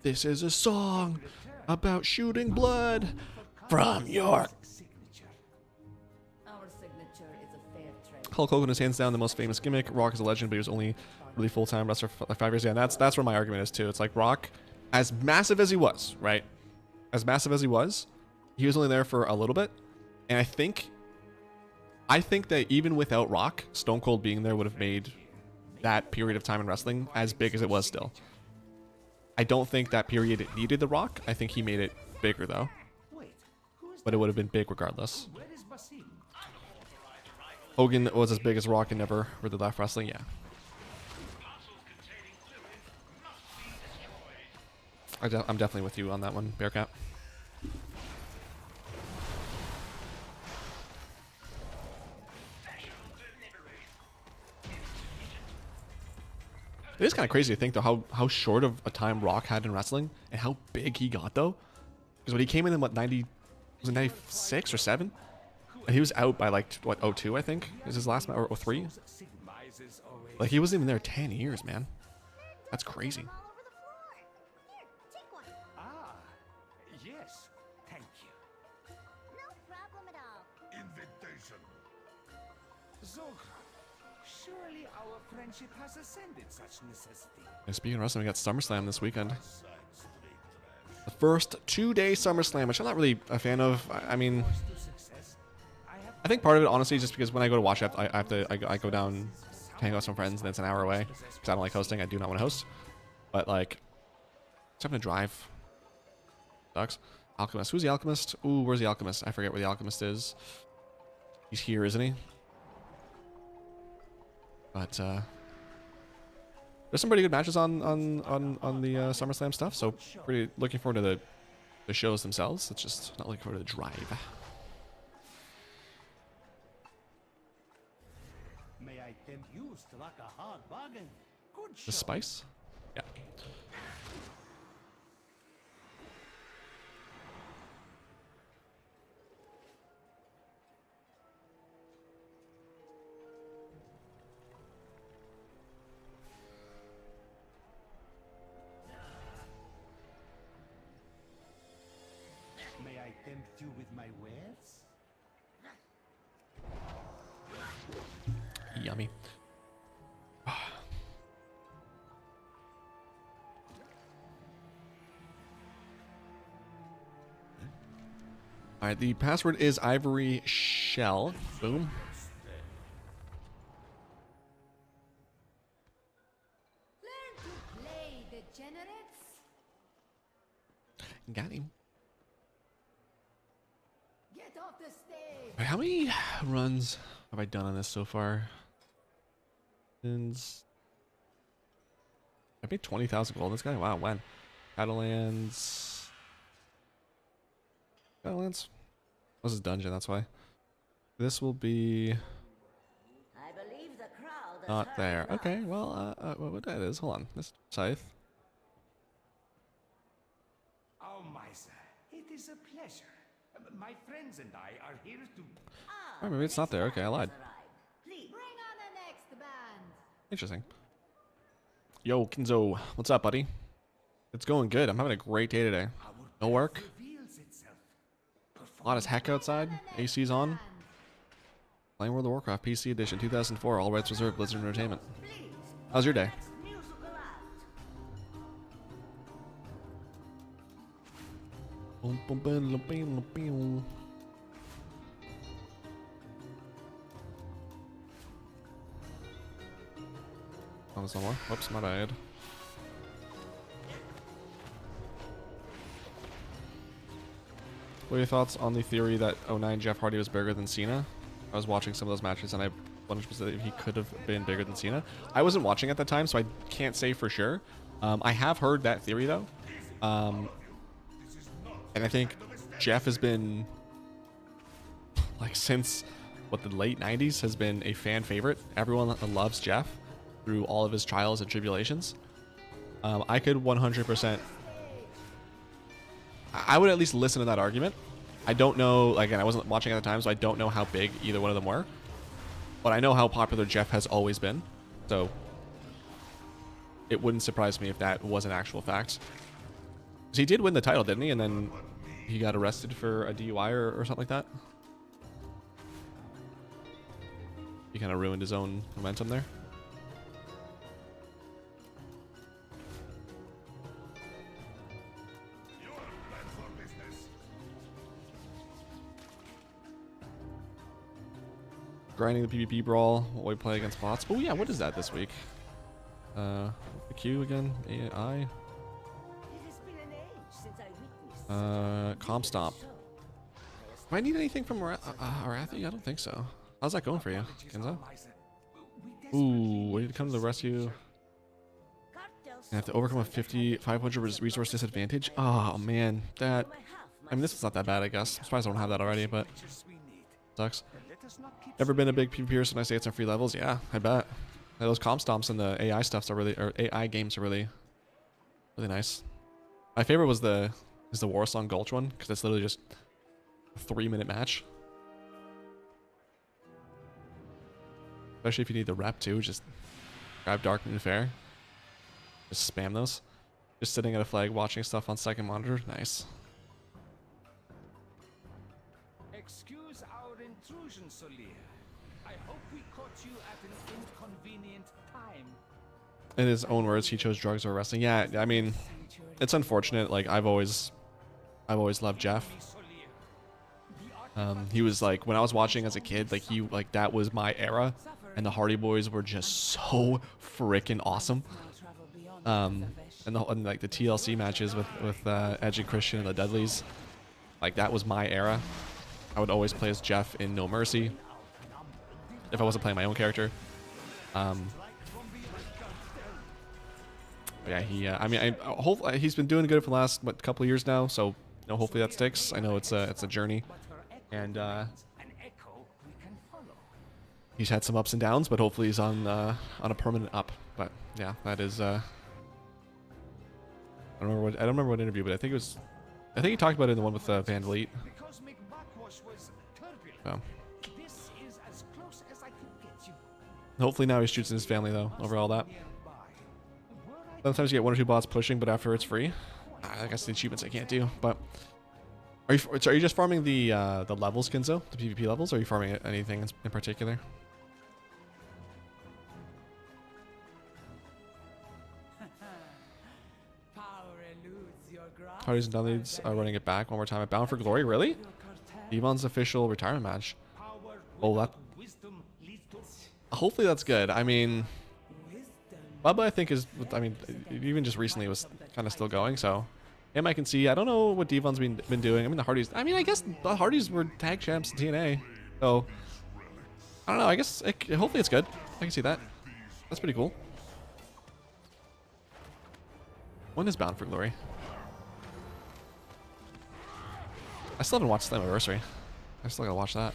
This is a song about shooting blood from your. Hulk Hogan is hands down the most famous gimmick. Rock is a legend, but he was only really full-time wrestler for like 5 years. Yeah, and that's where my argument is too. It's like Rock, as massive as he was, right? As massive as he was only there for a little bit. And I think that even without Rock, Stone Cold being there would have made that period of time in wrestling as big as it was still. I don't think that period needed The Rock. I think he made it bigger though. But it would have been big regardless. Hogan was as big as Rock and never really left wrestling, yeah. I'm definitely with you on that one, Bearcat. It is kind of crazy to think though how short of a time Rock had in wrestling and how big he got though. Because when he came in what 90, was it 96 or 7? And he was out by like what 02 I think is his last match, or 03. Like he wasn't even there 10 years, man. That's crazy. Ah, yes, thank you. No problem at all. Invitation. Zogra, surely our friendship has ascended such necessity. And speaking of wrestling, we got SummerSlam this weekend. The first 2-day SummerSlam, which I'm not really a fan of. I mean, I think part of it, honestly, is just because when I go to watch it, I go down, hang out with some friends, and it's an hour away. Because I don't like hosting. I do not want to host. But, like, just having to drive. Sucks. Alchemist. Who's the Alchemist? Ooh, where's the Alchemist? I forget where the Alchemist is. He's here, isn't he? But, there's some pretty good matches on the SummerSlam stuff. So, pretty looking forward to the shows themselves. It's just not looking forward to the drive. May I tempt you to strike a hard bargain? Good The spice? Yeah. May I tempt you with my wares? Yummy. Alright, the password is Ivory Shell. Boom. Learn to play, degenerates. Got him. Get off the stage. Alright, how many runs have I done on this so far? Since I made 20,000 gold. This guy, wow, when? Catalans. Catalans? This is dungeon, that's why. This will be I believe the crowd has not heard there. enough. Okay, well, what that is? Hold on. This scythe. Oh, Misa, it is a pleasure. My friends and I are here to... Oh, maybe it's not there. Okay, I lied. Please bring on the next band. Interesting. Yo, Kinzo, what's up, buddy? It's going good. I'm having a great day today. No work. reveals itself. Hot as heck outside. AC's on. Playing World of Warcraft PC Edition 2004. All rights reserved. Blizzard Entertainment. How's your day? Next musical act. Boom, boom, boom, boom, boom, boom. Oh, there's no more. Whoops, my bad. What are your thoughts on the theory that '09 Jeff Hardy was bigger than Cena? I was watching some of those matches and I 100% he could have been bigger than Cena. I wasn't watching at that time, so I can't say for sure. I have heard that theory though. And I think Jeff has been, like, since what, the late 90s, has been a fan favorite. Everyone loves Jeff through all of his trials and tribulations. I could 100%, I would at least listen to that argument. I don't know, like, again, I wasn't watching at the time, so I don't know how big either one of them were. But I know how popular Jeff has always been. So it wouldn't surprise me if that was an actual fact. 'Cause he did win the title, didn't he? And then he got arrested for a DUI or something like that. He kind of ruined his own momentum there. Grinding the PvP brawl while we play against bots. Oh yeah, what is that this week? The Q again? AI? Comp Stomp. Do I need anything from Arathi? I don't think so. How's that going for you, Kenzo? Ooh, we need to come to the rescue. I have to overcome a 500 resource disadvantage. Oh man, that. I mean, this is not that bad, I guess. I'm surprised I don't have that already, but sucks. Ever been a big PvPer when I say it's on free levels? Yeah, I bet. Yeah, those comp stomps and the AI stuffs are really, or AI games are really nice. My favorite was the Warsong Gulch one, because it's literally just a 3-minute match. Especially if you need the rep too, just grab Dark Moon Fair. Just spam those. Just sitting at a flag watching stuff on second monitor. Nice. Excuse our intrusion, Solir. I hope we caught you at an inconvenient time. In his own words, he chose drugs over wrestling. Yeah, I mean, it's unfortunate. Like, I've always loved Jeff. He was like, when I was watching as a kid, like that was my era, and the Hardy Boys were just so freaking awesome. And like the TLC matches with Edge and Christian and the Dudleys, like that was my era. I would always play as Jeff in No Mercy if I wasn't playing my own character. Yeah, he. I mean, hopefully he's been doing good for the last couple of years now. So, you know, hopefully that sticks. I know it's a journey, and he's had some ups and downs, but hopefully he's on a permanent up. But yeah, that is. I don't remember what interview, but I think he talked about it in the one with Van Vliet. So. Hopefully now he's choosing his family though over all that. Sometimes you get 1 or 2 bots pushing, but after it's free. I guess the achievements I can't do. But are you just farming the levels, Kinzo? The PvP levels? Or are you farming anything in particular? Parties and Dudleys are running it back one more time at Bound for Glory. Really? Devon's official retirement match. Oh, that. Hopefully that's good. I mean, Bubba, I think even just recently was kind of still going. So, him I can see. I don't know what Devon's been doing. I mean, the Hardys. I mean, I guess the Hardys were tag champs in TNA. So, I don't know. I guess hopefully it's good. I can see that. That's pretty cool. When is Bound for Glory? I still haven't watched Slammiversary. I still gotta watch that.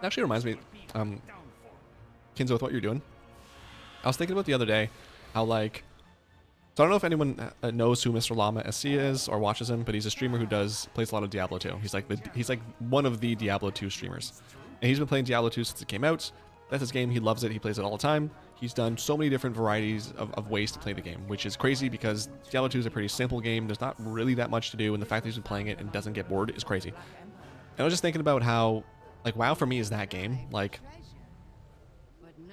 Actually reminds me, Kinzo, with what you're doing. I was thinking about the other day how, like, so I don't know if anyone knows who Mr. Llama SC is or watches him, but he's a streamer who plays a lot of Diablo 2. He's like one of the Diablo 2 streamers, and he's been playing Diablo 2 since it came out. That's his game. He loves it. He plays it all the time. He's done so many different varieties of ways to play the game, which is crazy because Diablo 2 is a pretty simple game. There's not really that much to do, and the fact that he's been playing it and doesn't get bored is crazy. And I was just thinking about how, like, WoW for me is that game. Like,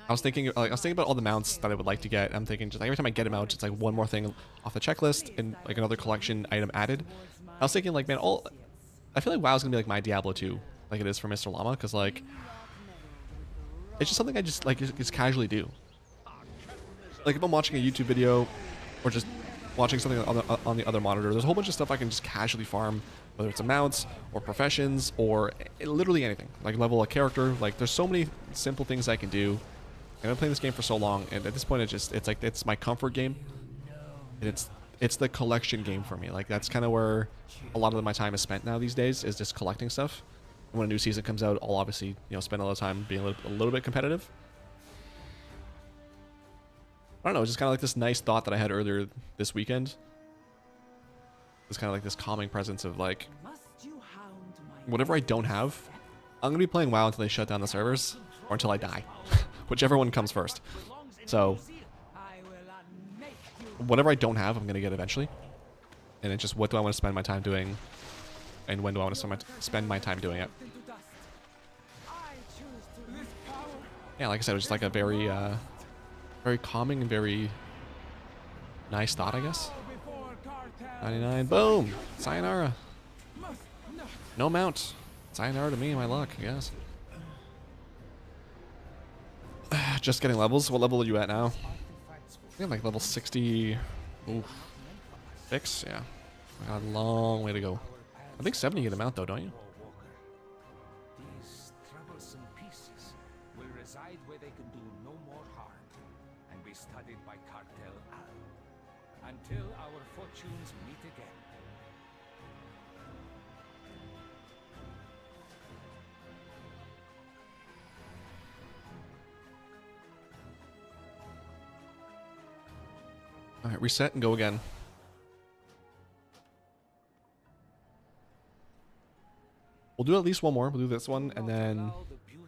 I was thinking about all the mounts that I would like to get. I'm thinking just like every time I get a mount, it's like one more thing off the checklist and like another collection item added. I was thinking, like, man, I feel like WoW's gonna be like my Diablo 2, like it is for Mr. Llama, because like it's just something I just like just casually do. Like if I'm watching a YouTube video or just watching something on the other monitor, there's a whole bunch of stuff I can just casually farm, whether it's amounts or professions or literally anything. Like level a character. Like there's so many simple things I can do. And I've been playing this game for so long, and at this point it's my comfort game. And it's the collection game for me. Like that's kind of where a lot of my time is spent now these days, is just collecting stuff. And when a new season comes out, I'll obviously, spend a lot of time being a little bit competitive. I don't know, it's just kind of like this nice thought that I had earlier this weekend. It's kind of like this calming presence of like, whatever I don't have, I'm going to be playing WoW until they shut down the servers, or until I die. Whichever one comes first. So, whatever I don't have, I'm going to get eventually. And it's just, what do I want to spend my time doing? And when do I want to spend my time doing it? Yeah, like I said, it was just like a very, very calming and very nice thought, I guess. 99, boom! Sayonara. No mount. Sayonara to me and my luck, I guess. Just getting levels. What level are you at now? I think I'm like level 60. Oof. 6? Yeah. I got a long way to go. I think 70 you get a mount though, don't you? These troublesome pieces will reside where they can do no more harm and be studied by Cartel Al until our fortunes meet again. Alright, reset and go again. We'll do at least one more. We'll do this one, and then...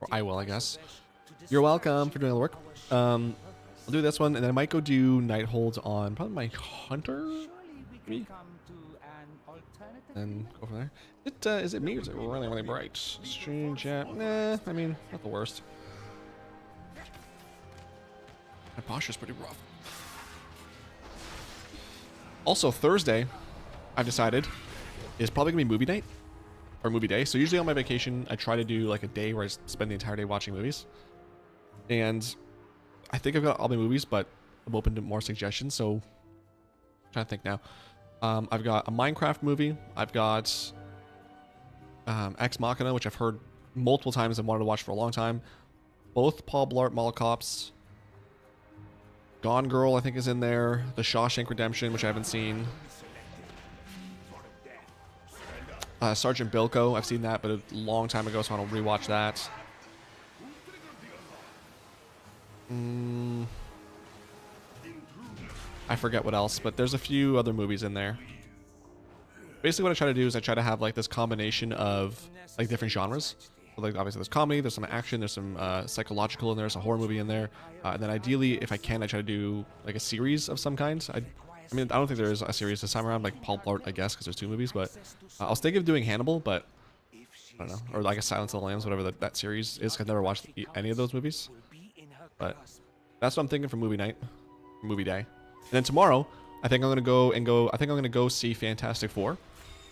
Or I will, I guess. You're welcome for doing all the work. I'll do this one, and then I might go do night holds on probably my hunter? Me? And go from there. Is it me or is it really, really bright? Stream chat? Nah, I mean, not the worst. My posture's pretty rough. Also, Thursday, I've decided, is probably going to be movie night. Or movie day. So usually on my vacation, I try to do like a day where I spend the entire day watching movies. And I think I've got all my movies, but I'm open to more suggestions. So I'm trying to think now. I've got a Minecraft movie. I've got Ex Machina, which I've heard multiple times and wanted to watch for a long time. Both Paul Blart Mall Cops. Gone Girl, I think, is in there. The Shawshank Redemption, which I haven't seen. Sergeant Bilko, I've seen that, but a long time ago, so I want to rewatch that. I forget what else, but there's a few other movies in there. Basically, what I try to do is I try to have like this combination of like different genres. So, like obviously, there's comedy, there's some action, there's some psychological in there, there's a horror movie in there, and then ideally, if I can, I try to do like a series of some kind. I mean, I don't think there is a series this time around, like Paul Blart, I guess, because there's 2 movies, but I'll stay of doing Hannibal, but I don't know, or like a Silence of the Lambs, whatever that series is. I've never watched any of those movies, but that's what I'm thinking for movie night, movie day. And then tomorrow, I think I'm gonna go see Fantastic Four.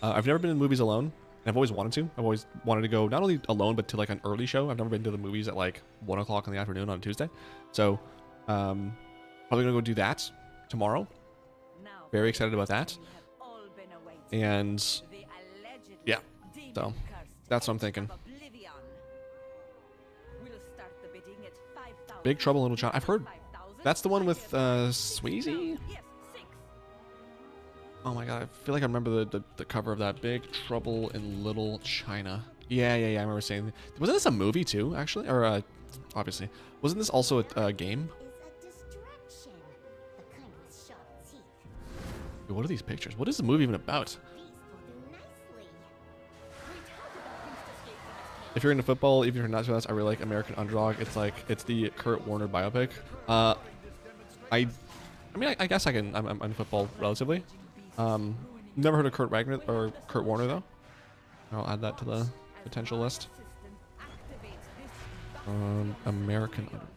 I've never been in movies alone, and I've always wanted to. I've always wanted to go not only alone, but to like an early show. I've never been to the movies at like 1 o'clock in the afternoon on a Tuesday, so probably gonna go do that tomorrow. Very excited about that. And yeah, so that's what I'm thinking. Big Trouble in Little China. I've heard that's the one with Swayze. Oh my god, I feel like I remember the cover of that. Big Trouble in Little China. Yeah. I remember saying. Wasn't this a movie too, actually? Or obviously, wasn't this also a game? What are these pictures? What is the movie even about? If you're into football, even if you're not to us, I really like American Underdog. It's the Kurt Warner biopic. I mean, I guess I'm into football relatively. Never heard of Kurt Warner though. I'll add that to the potential list. American Underdog.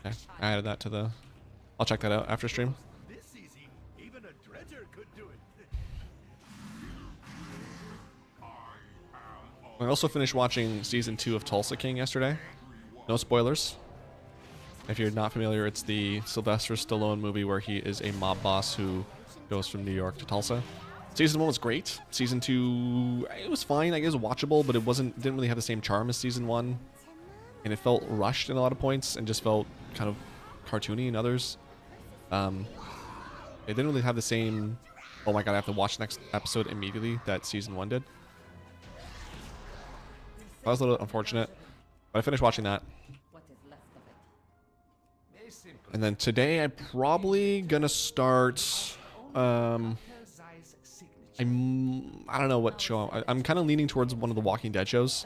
Okay, I added that to the. I'll check that out after stream. I also finished watching season 2 of Tulsa King yesterday. No spoilers. If you're not familiar, it's the Sylvester Stallone movie where he is a mob boss who goes from New York to Tulsa. Season 1 was great. Season 2, it was fine. I guess watchable, but it didn't really have the same charm as season 1. And it felt rushed in a lot of points and just felt kind of cartoony in others. It didn't really have the same, oh my god, I have to watch the next episode immediately that season 1 did. That was a little unfortunate, but I finished watching that. And then today I'm probably gonna start, I don't know what show, I'm kind of leaning towards one of the Walking Dead shows.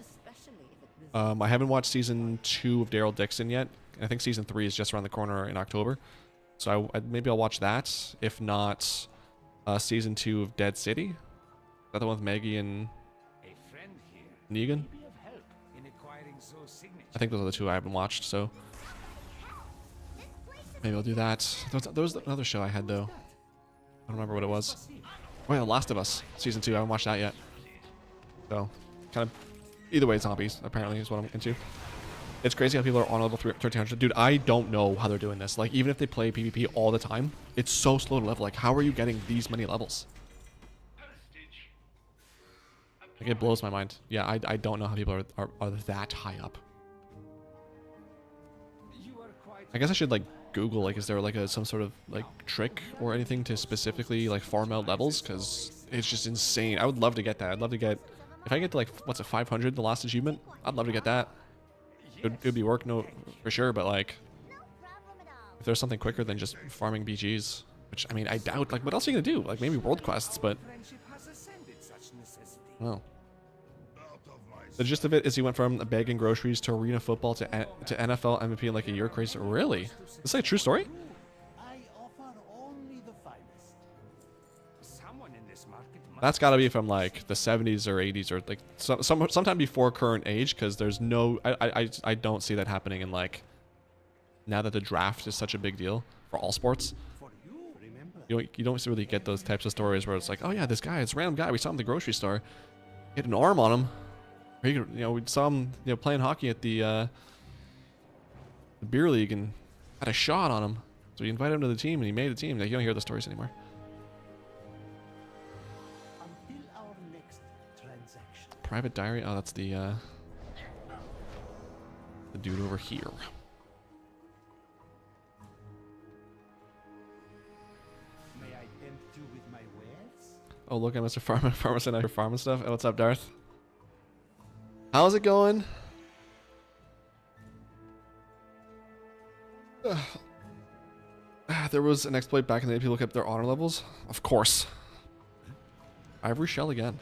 I haven't watched season 2 of Daryl Dixon yet. I think season 3 is just around the corner in October. So maybe I'll watch that. If not, season 2 of Dead City. Is that the one with Maggie and Negan? I think those are the two I haven't watched, so maybe I'll do that. There was another show I had, though. I don't remember what it was. Oh yeah, The Last of Us, season 2. I haven't watched that yet. So, kind of, either way, zombies, apparently, is what I'm into. It's crazy how people are on level 1300. Dude, I don't know how they're doing this. Like, even if they play PvP all the time, it's so slow to level. Like, how are you getting these many levels? Like, it blows my mind. Yeah, I don't know how people are that high up. I guess I should, like, Google, like, is there, like, some sort of, like, trick or anything to specifically, like, farm out levels? Because it's just insane. I would love to get that. I'd love to get, if I get to, like, what's it, 500, the last achievement? I'd love to get that. It'd be work, no, for sure, but, like, if there's something quicker than just farming BGs, which, I mean, I doubt, like, what else are you gonna do? Like, maybe world quests, but, oh. The gist of it is he went from begging groceries to arena football to NFL MVP in like a year. Crazy. Really? This is like a true story? That's got to be from like the 70s or 80s or like sometime before current age, because there's no I don't see that happening in like now that the draft is such a big deal for all sports. You don't really get those types of stories where it's like, oh yeah, this guy, it's a random guy, we saw him at the grocery store, he had an arm on him. Or you know, we saw him, you know, playing hockey at the beer league and had a shot on him. So you invited him to the team and he made the team. Like, you don't hear the stories anymore. Until our next transaction. Private diary. Oh, that's the dude over here. May I tempt you with my wares? Oh, look at Mr. Farmer said out here farming stuff. Oh, what's up, Darth? How's it going? There was an exploit back in the day. People kept their honor levels. Of course. Ivory Shell again.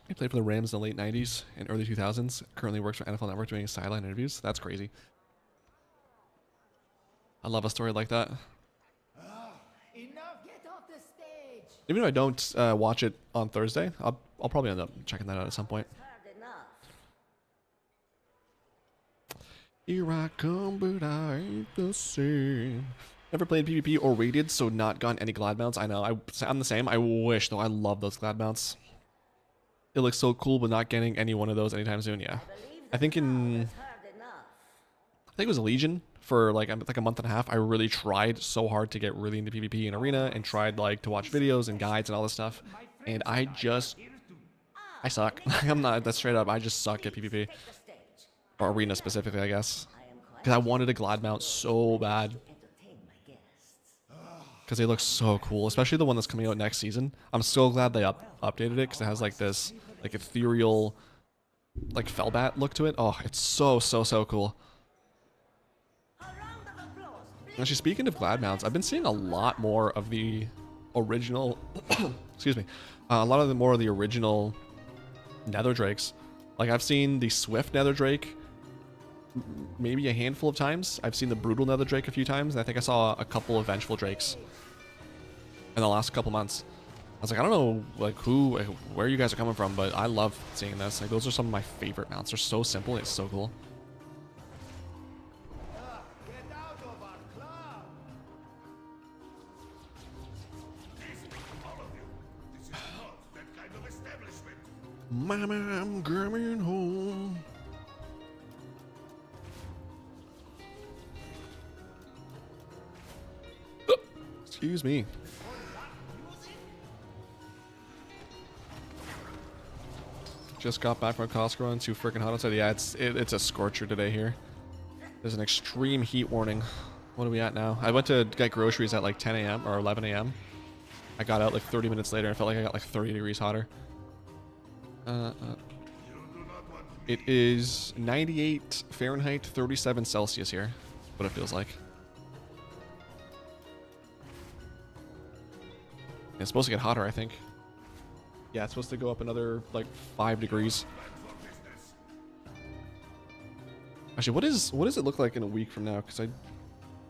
He played for the Rams in the late 90s and early 2000s. Currently works for NFL Network doing sideline interviews. That's crazy. I love a story like that. Even though I don't watch it on Thursday, I'll probably end up checking that out at some point. Here I come, but I ain't the same. Never played PvP or raided, so not gotten any glad mounts. I know, I'm the same. I wish, though. I love those glad mounts. It looks so cool, but not getting any one of those anytime soon. Yeah, I think it was a Legion for like a month and a half. I really tried so hard to get really into PvP and arena, and tried like to watch videos and guides and all this stuff. And I suck. I'm not. That's straight up. I just suck at PvP or arena specifically, I guess, because I wanted a glad mount so bad. Because they look so cool, especially the one that's coming out next season. I'm so glad they updated it, because it has like this like ethereal like Felbat look to it. Oh, it's so cool. Actually, speaking of glad mounts, I've been seeing a lot more of the original excuse me, a lot of the more of the original nether drakes. Like, I've seen the Swift nether drake maybe a handful of times. I've seen the brutal nether drake a few times, and I think I saw a couple of vengeful drakes in the last couple months. I was like, I don't know like where you guys are coming from, but I love seeing this. Like, those are some of my favorite mounts. They're so simple, it's so cool. Mama, I'm coming home. Excuse me. Just got back from Costco and too freaking hot outside. Yeah, it's a scorcher today here. There's an extreme heat warning. What are we at now? I went to get groceries at like 10 a.m. or 11 a.m. I got out like 30 minutes later and felt like I got like 30 degrees hotter. It is 98 Fahrenheit, 37 Celsius here. What it feels like. It's supposed to get hotter, I think. Yeah, it's supposed to go up another like 5 degrees. Actually, what does it look like in a week from now? Because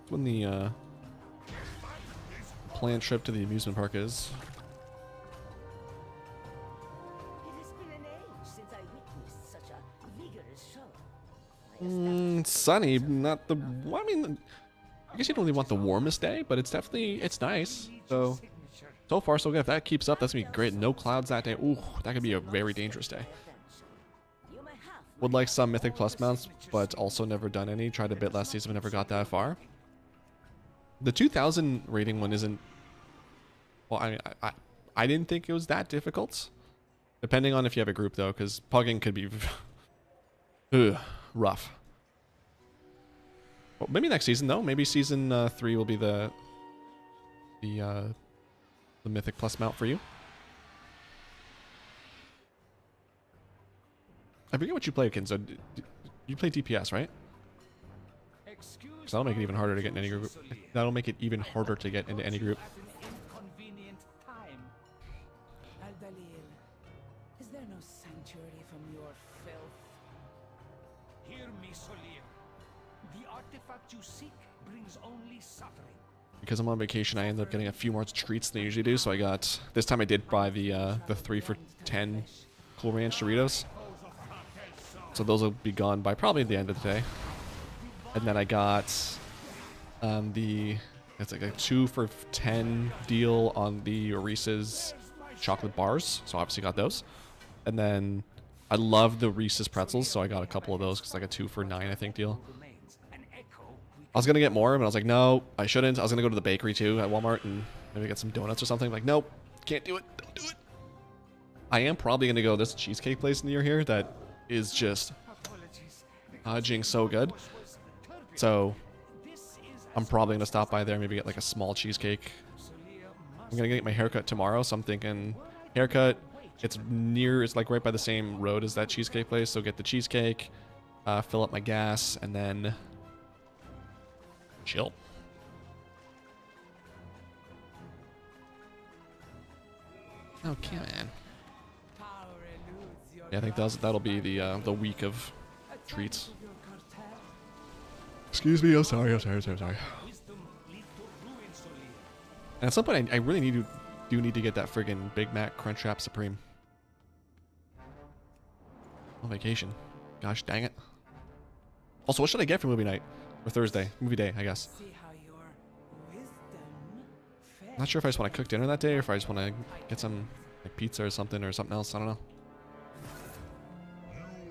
when the planned trip to the amusement park is. It has been an age since I witnessed such a vigorous show. Sunny, not the. Well, I mean, I guess you don't really want the warmest day, but it's nice. So far so good. If that keeps up, that's gonna be great. No clouds that day. Ooh, that could be a very dangerous day. Would like some Mythic Plus mounts, but also never done any. Tried a bit last season, but never got that far. The 2000 rating one isn't. Well, I didn't think it was that difficult. Depending on if you have a group though, because pugging could be rough. Well, maybe next season though. Maybe season 3 will be the Mythic Plus mount for you. I forget what you play, Kinzo. You play DPS, right? Because that'll make it even harder to get in any group. That'll make it even harder to get into any group. Is there no sanctuary from your filth? Hear me, Solir. The artifact you seek brings only suffering. Because I'm on vacation, I ended up getting a few more treats than I usually do. So I got this time I did buy the 3 for $10 Cool Ranch Doritos. So those will be gone by probably the end of the day. And then I got it's like a 2 for $10 deal on the Reese's chocolate bars. So obviously got those. And then I love the Reese's pretzels, so I got a couple of those because like a 2 for $9 I think deal. I was gonna get more, but I was like, no, I shouldn't. I was gonna go to the bakery too at Walmart and maybe get some donuts or something. Like, nope, can't do it. Don't do it. I am probably gonna go to this cheesecake place near here that is just dodging so good. So I'm probably gonna stop by there, maybe get like a small cheesecake. I'm gonna get my haircut tomorrow, so I'm thinking haircut. It's like right by the same road as that cheesecake place. So get the cheesecake, fill up my gas, and then chill. Okay, man. Yeah, I think that'll be the week of treats. Excuse me, I'm sorry. And at some point, I really need to get that friggin' Big Mac Crunchwrap Supreme. On vacation. Gosh dang it. Also, what should I get for movie night? Or Thursday? Movie day, I guess. Not sure if I just want to cook dinner that day or if I just want to get some like pizza or something else. I don't know.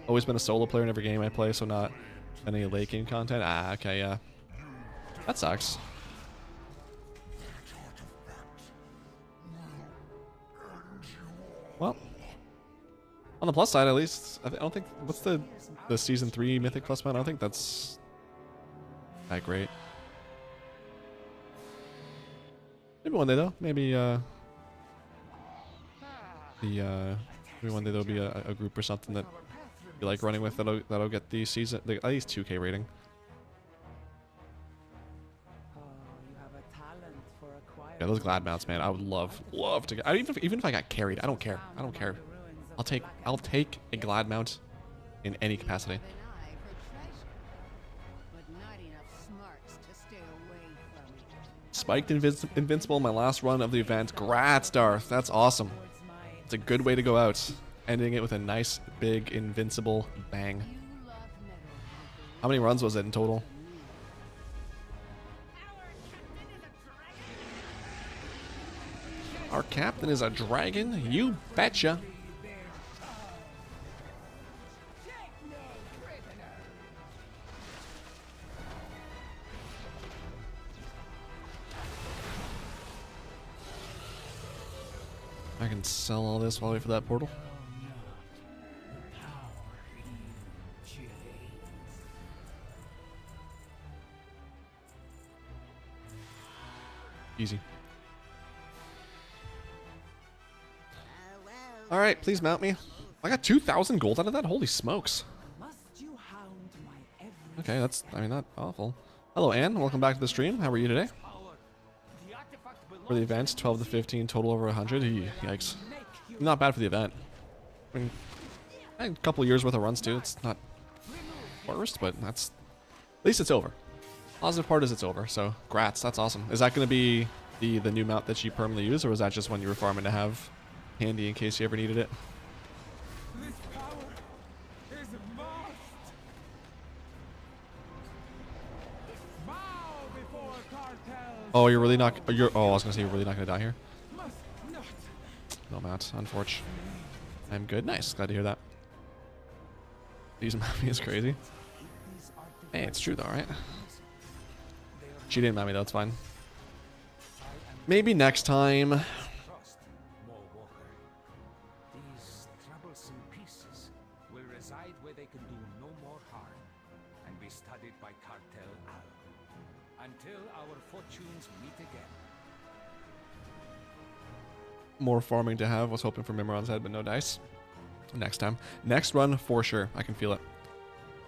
Always been a solo player in every game I play, so not any late game content. Ah, okay, yeah. That sucks. Well, on the plus side, at least, I don't think. What's the season 3 Mythic Plus mount? I don't think that's that great. Maybe one day though. Maybe maybe one day there'll be a group or something that you like running with that'll get the season at least 2K rating. Yeah, those glad mounts, man. I would love to get. Even if I got carried, I don't care. I'll take a glad mount in any capacity. Spiked Invincible, my last run of the event. Grats, Darth. That's awesome. It's a good way to go out. Ending it with a nice, big, Invincible bang. How many runs was it in total? Our captain is a dragon? You betcha. and sell all this while I wait for that portal. Easy. Alright, please mount me. I got 2,000 gold out of that? Holy smokes. Must you hound my every Okay, that's, I mean, not awful. Hello, Anne. Welcome back to the stream. How are you today? For the event, 12 to 15, total over 100. Yikes. Not bad for the event. I mean, a couple years worth of runs, too. It's not worst, but that's... At least it's over. Positive part is it's over, so grats. That's awesome. Is that going to be the new mount that you permanently use, or was that just one you were farming to have handy in case you ever needed it? This power is vast. Bow before cartels. Oh, you're really not... You're, oh, I was going to say you're really not going to die here. Must not. No, Matt. Unfortunate. I'm good. Nice. Glad to hear that. Using Mammy is crazy. Hey, it's true though, right? She didn't Mammy though, it's fine. Maybe next time. Trust, more Walker. These troublesome pieces will reside where they can do no more harm and be studied by Cartel Al until our fortunes meet again. More farming to have. Was hoping for Mimiron's head, but no dice. Next time. Next run for sure. I can feel it.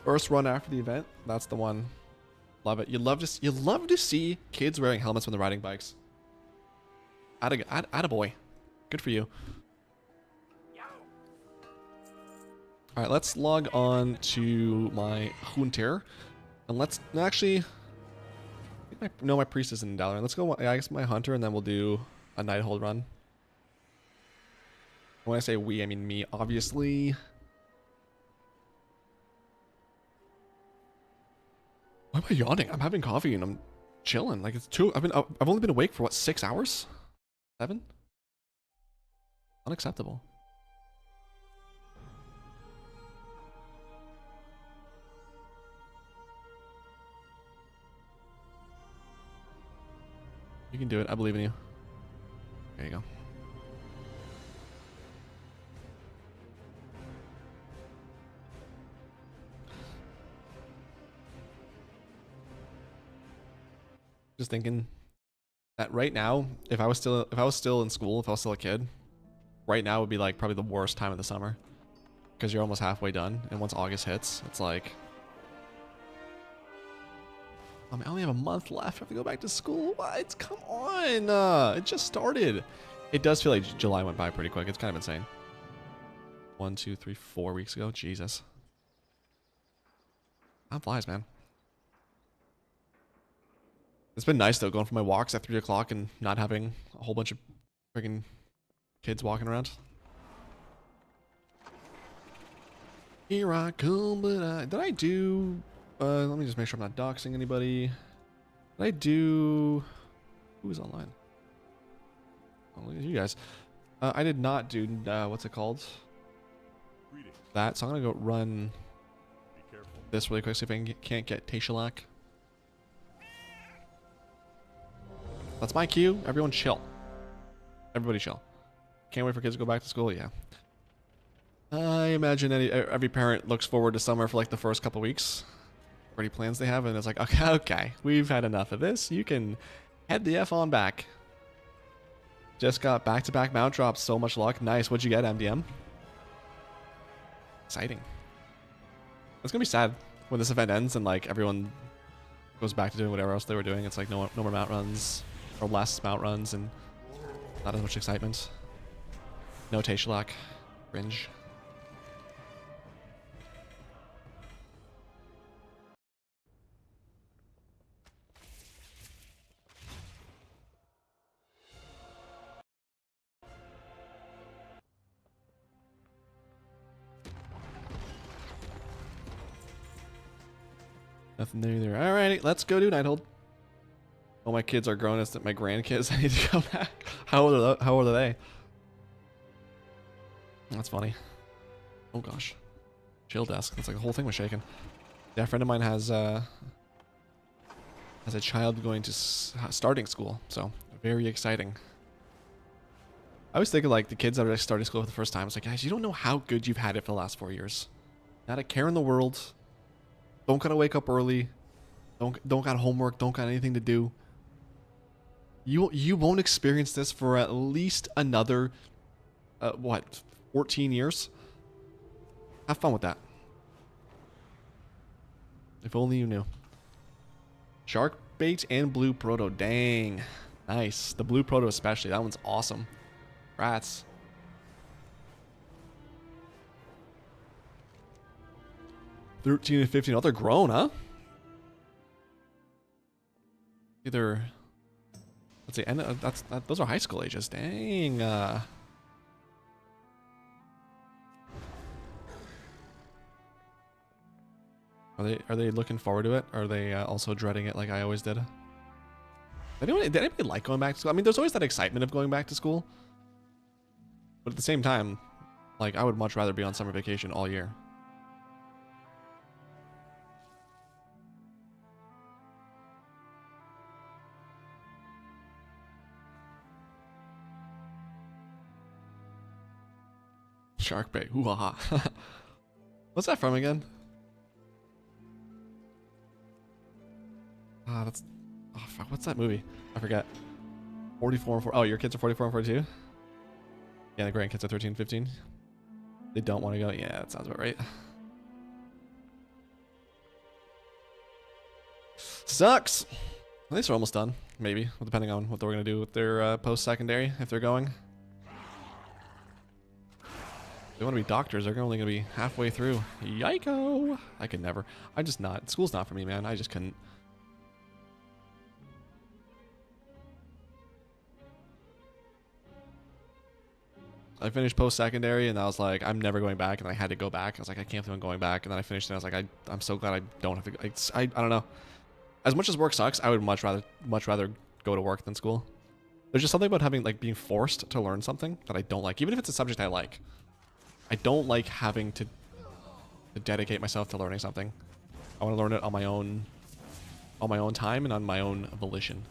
First run after the event. That's the one. Love it. You love to see kids wearing helmets when they're riding bikes. Attaboy. Good for you. Alright, let's log on to my Hunter. And let's actually... No, my priest is in Dalaran. Let's go, I guess, my Hunter, and then we'll do a Nighthold run. When I say we, I mean me, obviously. Why am I yawning? I'm having coffee and I'm chilling. Like it's I've only been awake for what, 6 hours? 7? Unacceptable. You can do it. I believe in you. There you go. Just thinking that right now, if I was still in school, if I was still a kid, right now would be like probably the worst time of the summer, because you're almost halfway done, and once August hits, it's like, I only have a month left. I have to go back to school. What? Come on! It just started. It does feel like July went by pretty quick. It's kind of insane. 1, 2, 3, 4 weeks ago. Jesus. Time flies, man. It's been nice though, going for my walks at 3 o'clock and not having a whole bunch of freaking kids walking around. Here I come, but did I do... let me just make sure I'm not doxing anybody. Did I do... Who was online? Oh, look at you guys. I did not do, what's it called? That, so I'm gonna go run this really quick, see if I can't get Tayshalak. That's my cue. Everyone chill. Everybody chill. Can't wait for kids to go back to school. Yeah. I imagine every parent looks forward to summer for like the first couple weeks. Already plans they have, and it's like, okay, we've had enough of this. You can head the F on back. Just got back-to-back mount drops. So much luck. Nice. What'd you get, MDM? Exciting. It's gonna be sad when this event ends and like everyone goes back to doing whatever else they were doing. It's like no more mount runs. Or less mount runs and not as much excitement. No Tayshalak. Cringe. Nothing there either. Alrighty, let's go do Nighthold. Oh, my kids are grown. It's my grandkids. I need to go back. How old are they? That's funny. Oh gosh. Chill desk. It's like the whole thing was shaking. Yeah, a friend of mine has a child going to starting school, so very exciting. I was thinking like the kids that are starting school for the first time. It's like, guys, you don't know how good you've had it for the last 4 years. Not a care in the world. Don't gotta wake up early. Don't got homework. Don't got anything to do. You won't experience this for at least another, what, 14 years? Have fun with that. If only you knew. Shark bait and blue proto. Dang. Nice. The blue proto especially. That one's awesome. Rats. $13 and $15. Oh, they're grown, huh? Either... Let's see. And those are high school ages. Dang. Are they looking forward to it? Or are they also dreading it like I always did? Did anybody like going back to school? I mean, there's always that excitement of going back to school. But at the same time, like, I would much rather be on summer vacation all year. Shark bait. Hoo-ha-ha. What's that from again? Ah, that's... Oh, fuck. What's that movie? I forget. 44 and 4. Oh, your kids are 44 and 42? Yeah, the grandkids are 13 and 15. They don't want to go. Yeah, that sounds about right. Sucks! At least they're almost done. Maybe. Well, depending on what they're going to do with their post-secondary, if they're going. If they want to be doctors, they're only going to be halfway through. Yiko! I could never. I just not. School's not for me, man. I just couldn't. I finished post-secondary and I was like, I'm never going back, and I had to go back. I was like, I can't believe I'm going back. And then I finished and I was like, I'm so glad I don't have to go. I don't know. As much as work sucks, I would much rather go to work than school. There's just something about having, like, being forced to learn something that I don't like. Even if it's a subject I like. I don't like having to dedicate myself to learning something. I want to learn it on my own time and on my own volition.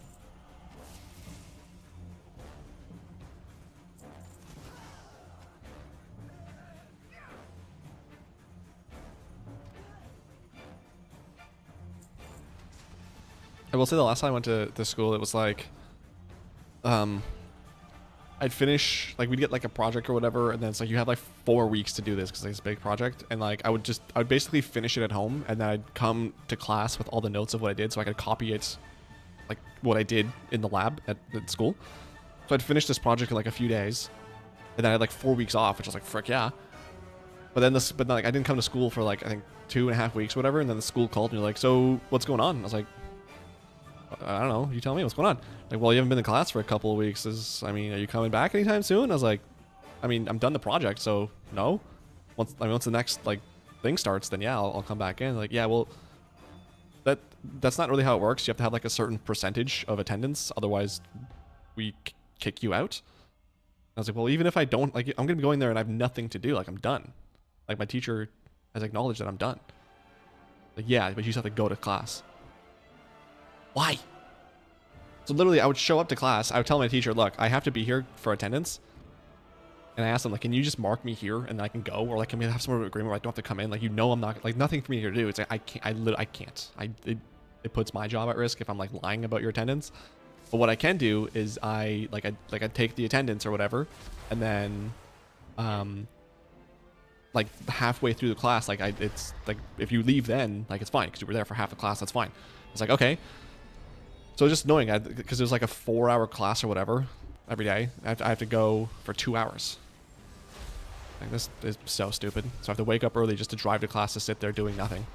I will say the last time I went to school, it was like, I'd finish, like, we'd get like a project or whatever, and then it's like you have like 4 weeks to do this because it's a big project, and like I would basically finish it at home, and then I'd come to class with all the notes of what I did so I could copy it, like what I did in the lab at school. So I'd finish this project in like a few days, and then I had like 4 weeks off, which was like, frick yeah. But then like I didn't come to school for like I think 2.5 weeks or whatever, and then the school called me like, so what's going on? I was like, I don't know. You tell me what's going on. Like, well, you haven't been in class for a couple of weeks. Are you coming back anytime soon? I was like, I mean, I'm done the project, so no. Once the next like thing starts, then yeah, I'll come back in. Like, yeah, well, that's not really how it works. You have to have like a certain percentage of attendance, otherwise we kick you out. I was like, well, even if I don't, like, I'm gonna be going there and I have nothing to do. Like, I'm done. Like, my teacher has acknowledged that I'm done. Like, yeah, but you just have to go to class. Why? So literally, I would show up to class. I would tell my teacher, look, I have to be here for attendance. And I asked them, like, can you just mark me here and I can go? Or like, can we have some sort of agreement where I don't have to come in? Like, I'm not, like, nothing for me here to do. It's like, I can't. It puts my job at risk if I'm like lying about your attendance. But what I can do is I take the attendance or whatever. And then, like halfway through the class, like it's like, if you leave then, like, it's fine. Cause you were there for half the class. That's fine. It's like, okay. So just knowing, because it was like a 4-hour class or whatever every day, I have to go for 2 hours. Like, this is so stupid. So I have to wake up early just to drive to class to sit there doing nothing.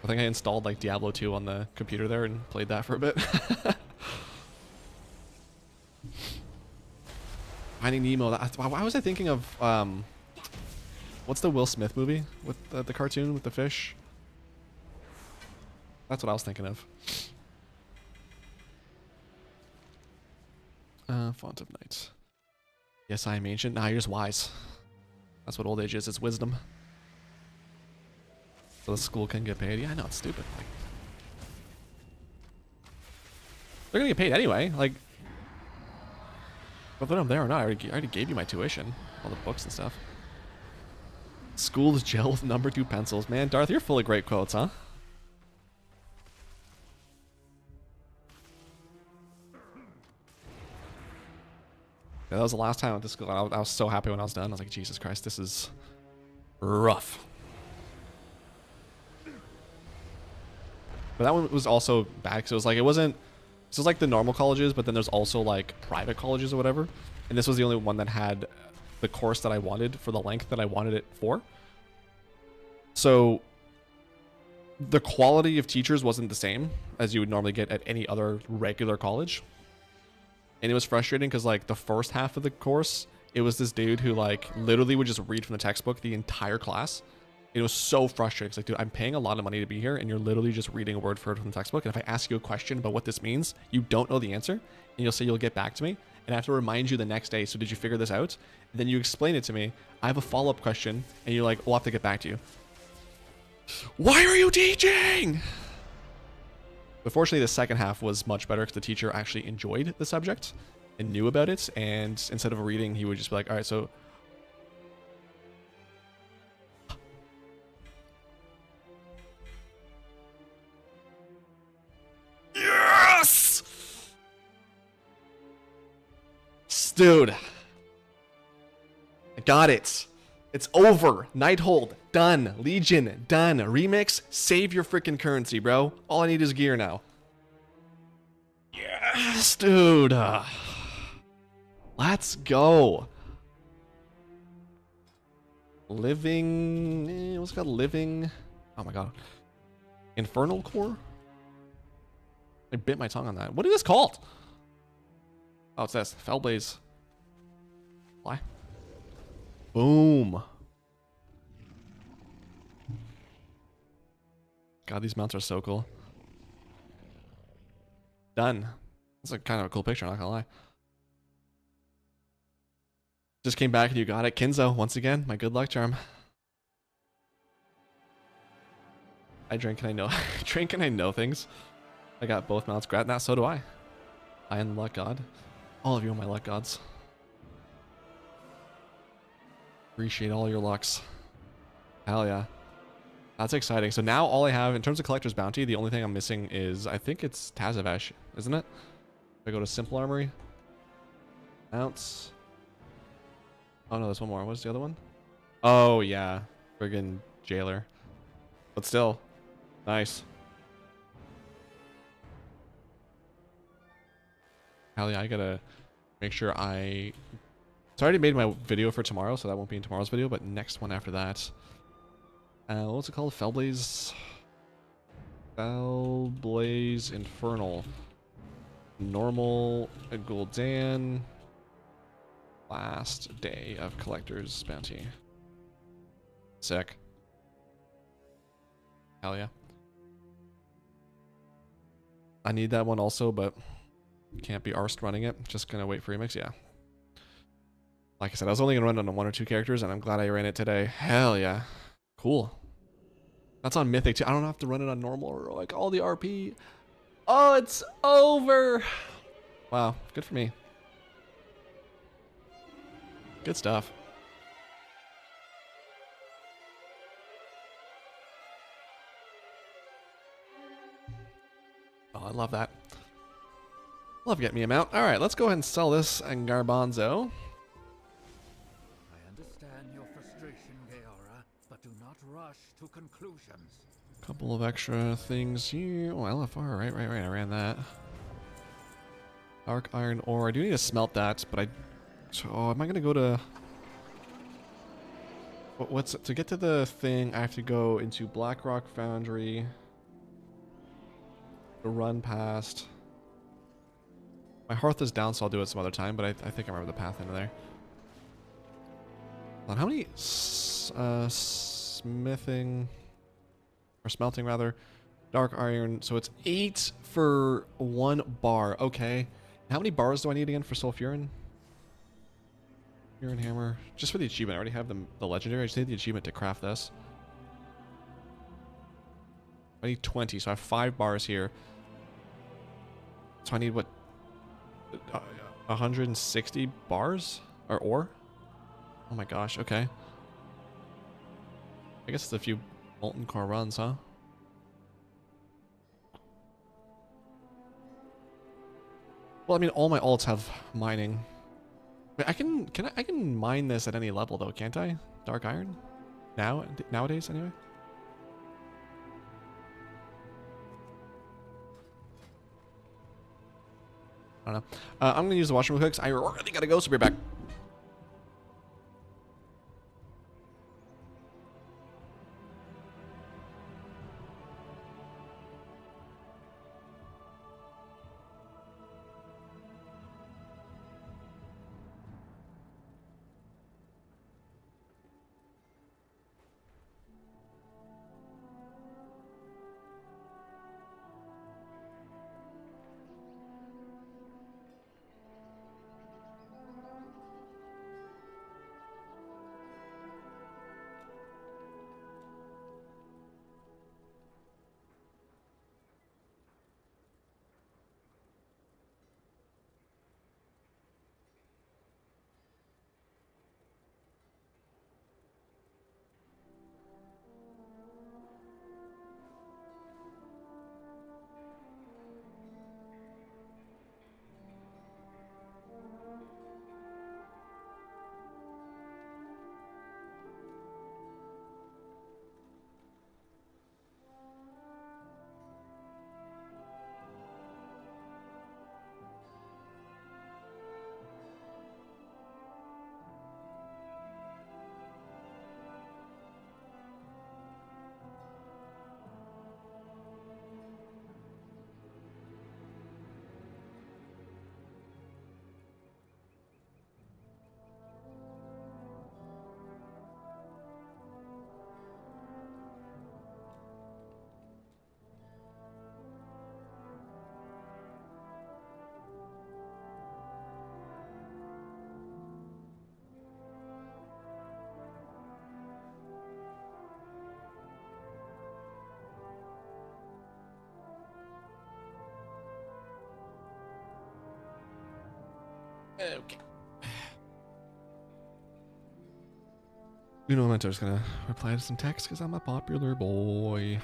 I think I installed like Diablo 2 on the computer there and played that for a bit. Finding Nemo. Why was I thinking of what's the Will Smith movie with the cartoon with the fish? That's what I was thinking of. Font of Night. Yes, I am ancient. Nah, you're just wise. That's what old age is. It's wisdom. So the school can get paid. Yeah, I know, it's stupid. Like, They're gonna get paid anyway. Like, whether I'm there or not, I already gave you my tuition, all the books and stuff. School's gel with #2 pencils. Man, Darth, you're full of great quotes, huh? Yeah, that was the last time I went to school. I was so happy when I was done. I was like, Jesus Christ, this is rough. But that one was also bad because it was like, this was like the normal colleges, but then there's also like private colleges or whatever. And this was the only one that had the course that I wanted for the length that I wanted it for. So the quality of teachers wasn't the same as you would normally get at any other regular college. And it was frustrating because like the first half of the course, it was this dude who like literally would just read from the textbook the entire class. It was so frustrating. It's like, dude, I'm paying a lot of money to be here, and you're literally just reading a word for word from the textbook. And if I ask you a question about what this means, you don't know the answer, and you'll say you'll get back to me. And I have to remind you the next day, so did you figure this out? And then you explain it to me. I have a follow-up question, and you're like, we'll have to get back to you. Why are you teaching? But fortunately, the second half was much better because the teacher actually enjoyed the subject and knew about it. And instead of reading, he would just be like, all right, so... Yes! Dude. I got it. It's over. Nighthold, done. Legion, done. Remix, save your freaking currency, bro. All I need is gear now. Yes, dude. Let's go. Living... what's it called? Living... oh my god. Infernal Core? I bit my tongue on that. What is this called? Oh, it's this. Fellblaze. Why? Boom. God, these mounts are so cool. Done. That's a kind of a cool picture, I'm not gonna lie. Just came back and you got it. Kinzo, once again, my good luck charm. I drink and I know. Drink and I know things. I got both mounts. Grab that, so do I. I am the luck god. All of you are my luck gods. Appreciate all your lucks. Hell yeah. That's exciting. So now all I have, in terms of Collector's Bounty, the only thing I'm missing is, I think it's Tazavesh, isn't it? If I go to Simple Armory. Mounts. Oh no, there's one more. What's the other one? Oh yeah. Friggin' Jailer. But still. Nice. Hell yeah, I gotta make sure I... so I already made my video for tomorrow, so that won't be in tomorrow's video, but next one after that. What's it called? Fellblaze? Fellblaze Infernal. Normal Gul'dan. Last day of Collector's Bounty. Sick. Hell yeah. I need that one also, but can't be arsed running it. Just gonna wait for remix, yeah. Like I said, I was only gonna run it on 1 or 2 characters, and I'm glad I ran it today. Hell yeah. Cool. That's on Mythic too. I don't have to run it on normal or like all the RP. Oh, it's over. Wow, good for me. Good stuff. Oh, I love that. Love getting me a mount. All right, let's go ahead and sell this and Garbanzo. I understand your frustration, Gaora, but do not rush to conclusions. Couple of extra things here. Oh, LFR, right. I ran that. Dark iron ore. I do need to smelt that, but oh, am I gonna go to? What's to get to the thing? I have to go into Blackrock Foundry. To run past. My hearth is down, so I'll do it some other time. But I think I remember the path into there. Hold on, how many smithing or smelting rather? Dark iron. So it's 8 for 1 bar. Okay. How many bars do I need again for sulfurin? Furin hammer. Just for the achievement. I already have the legendary. I just need the achievement to craft this. I need 20, so I have 5 bars here. So I need what? 160 bars or ore? Oh my gosh. Okay. I guess it's a few molten core runs, huh? Well, I mean, all my alts have mining. Wait, I can mine this at any level though, can't I? Dark iron? Nowadays anyway? I don't know. I'm gonna use the washroom real quick 'cause I really gotta go, so be right back. Okay. Uno Mentor's gonna reply to some text because I'm a popular boy.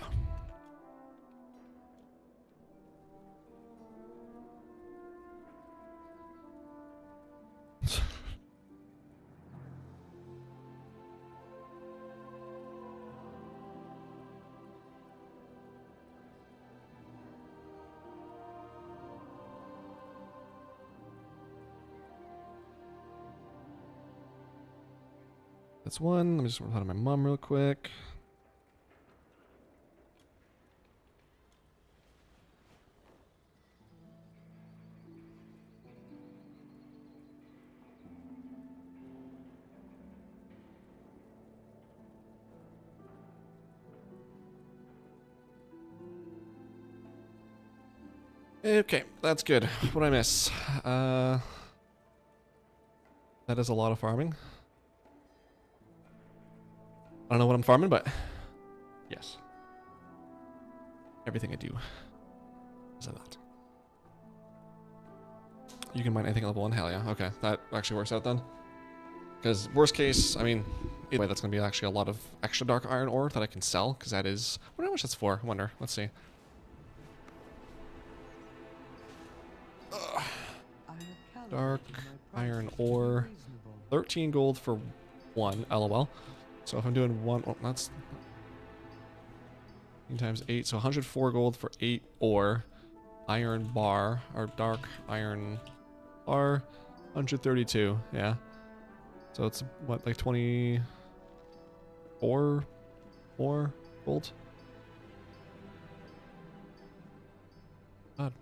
That's one. Let me just reply to my mom real quick. Okay, that's good. What did I miss? That is a lot of farming. I don't know what I'm farming, but yes. Everything I do is a lot. You can mine anything at level 1? Hell yeah. Okay, that actually works out then. Because worst case, I mean, either way, that's going to be actually a lot of extra dark iron ore that I can sell, because that is... I wonder how much that's for. I wonder. Let's see. Dark iron ore. 13 gold for 1, lol. So if I'm doing 1, oh, that's 10 times 8, so 104 gold for 8 ore. Iron bar, or dark iron bar, 132, yeah. So it's what, like 24 more gold? God.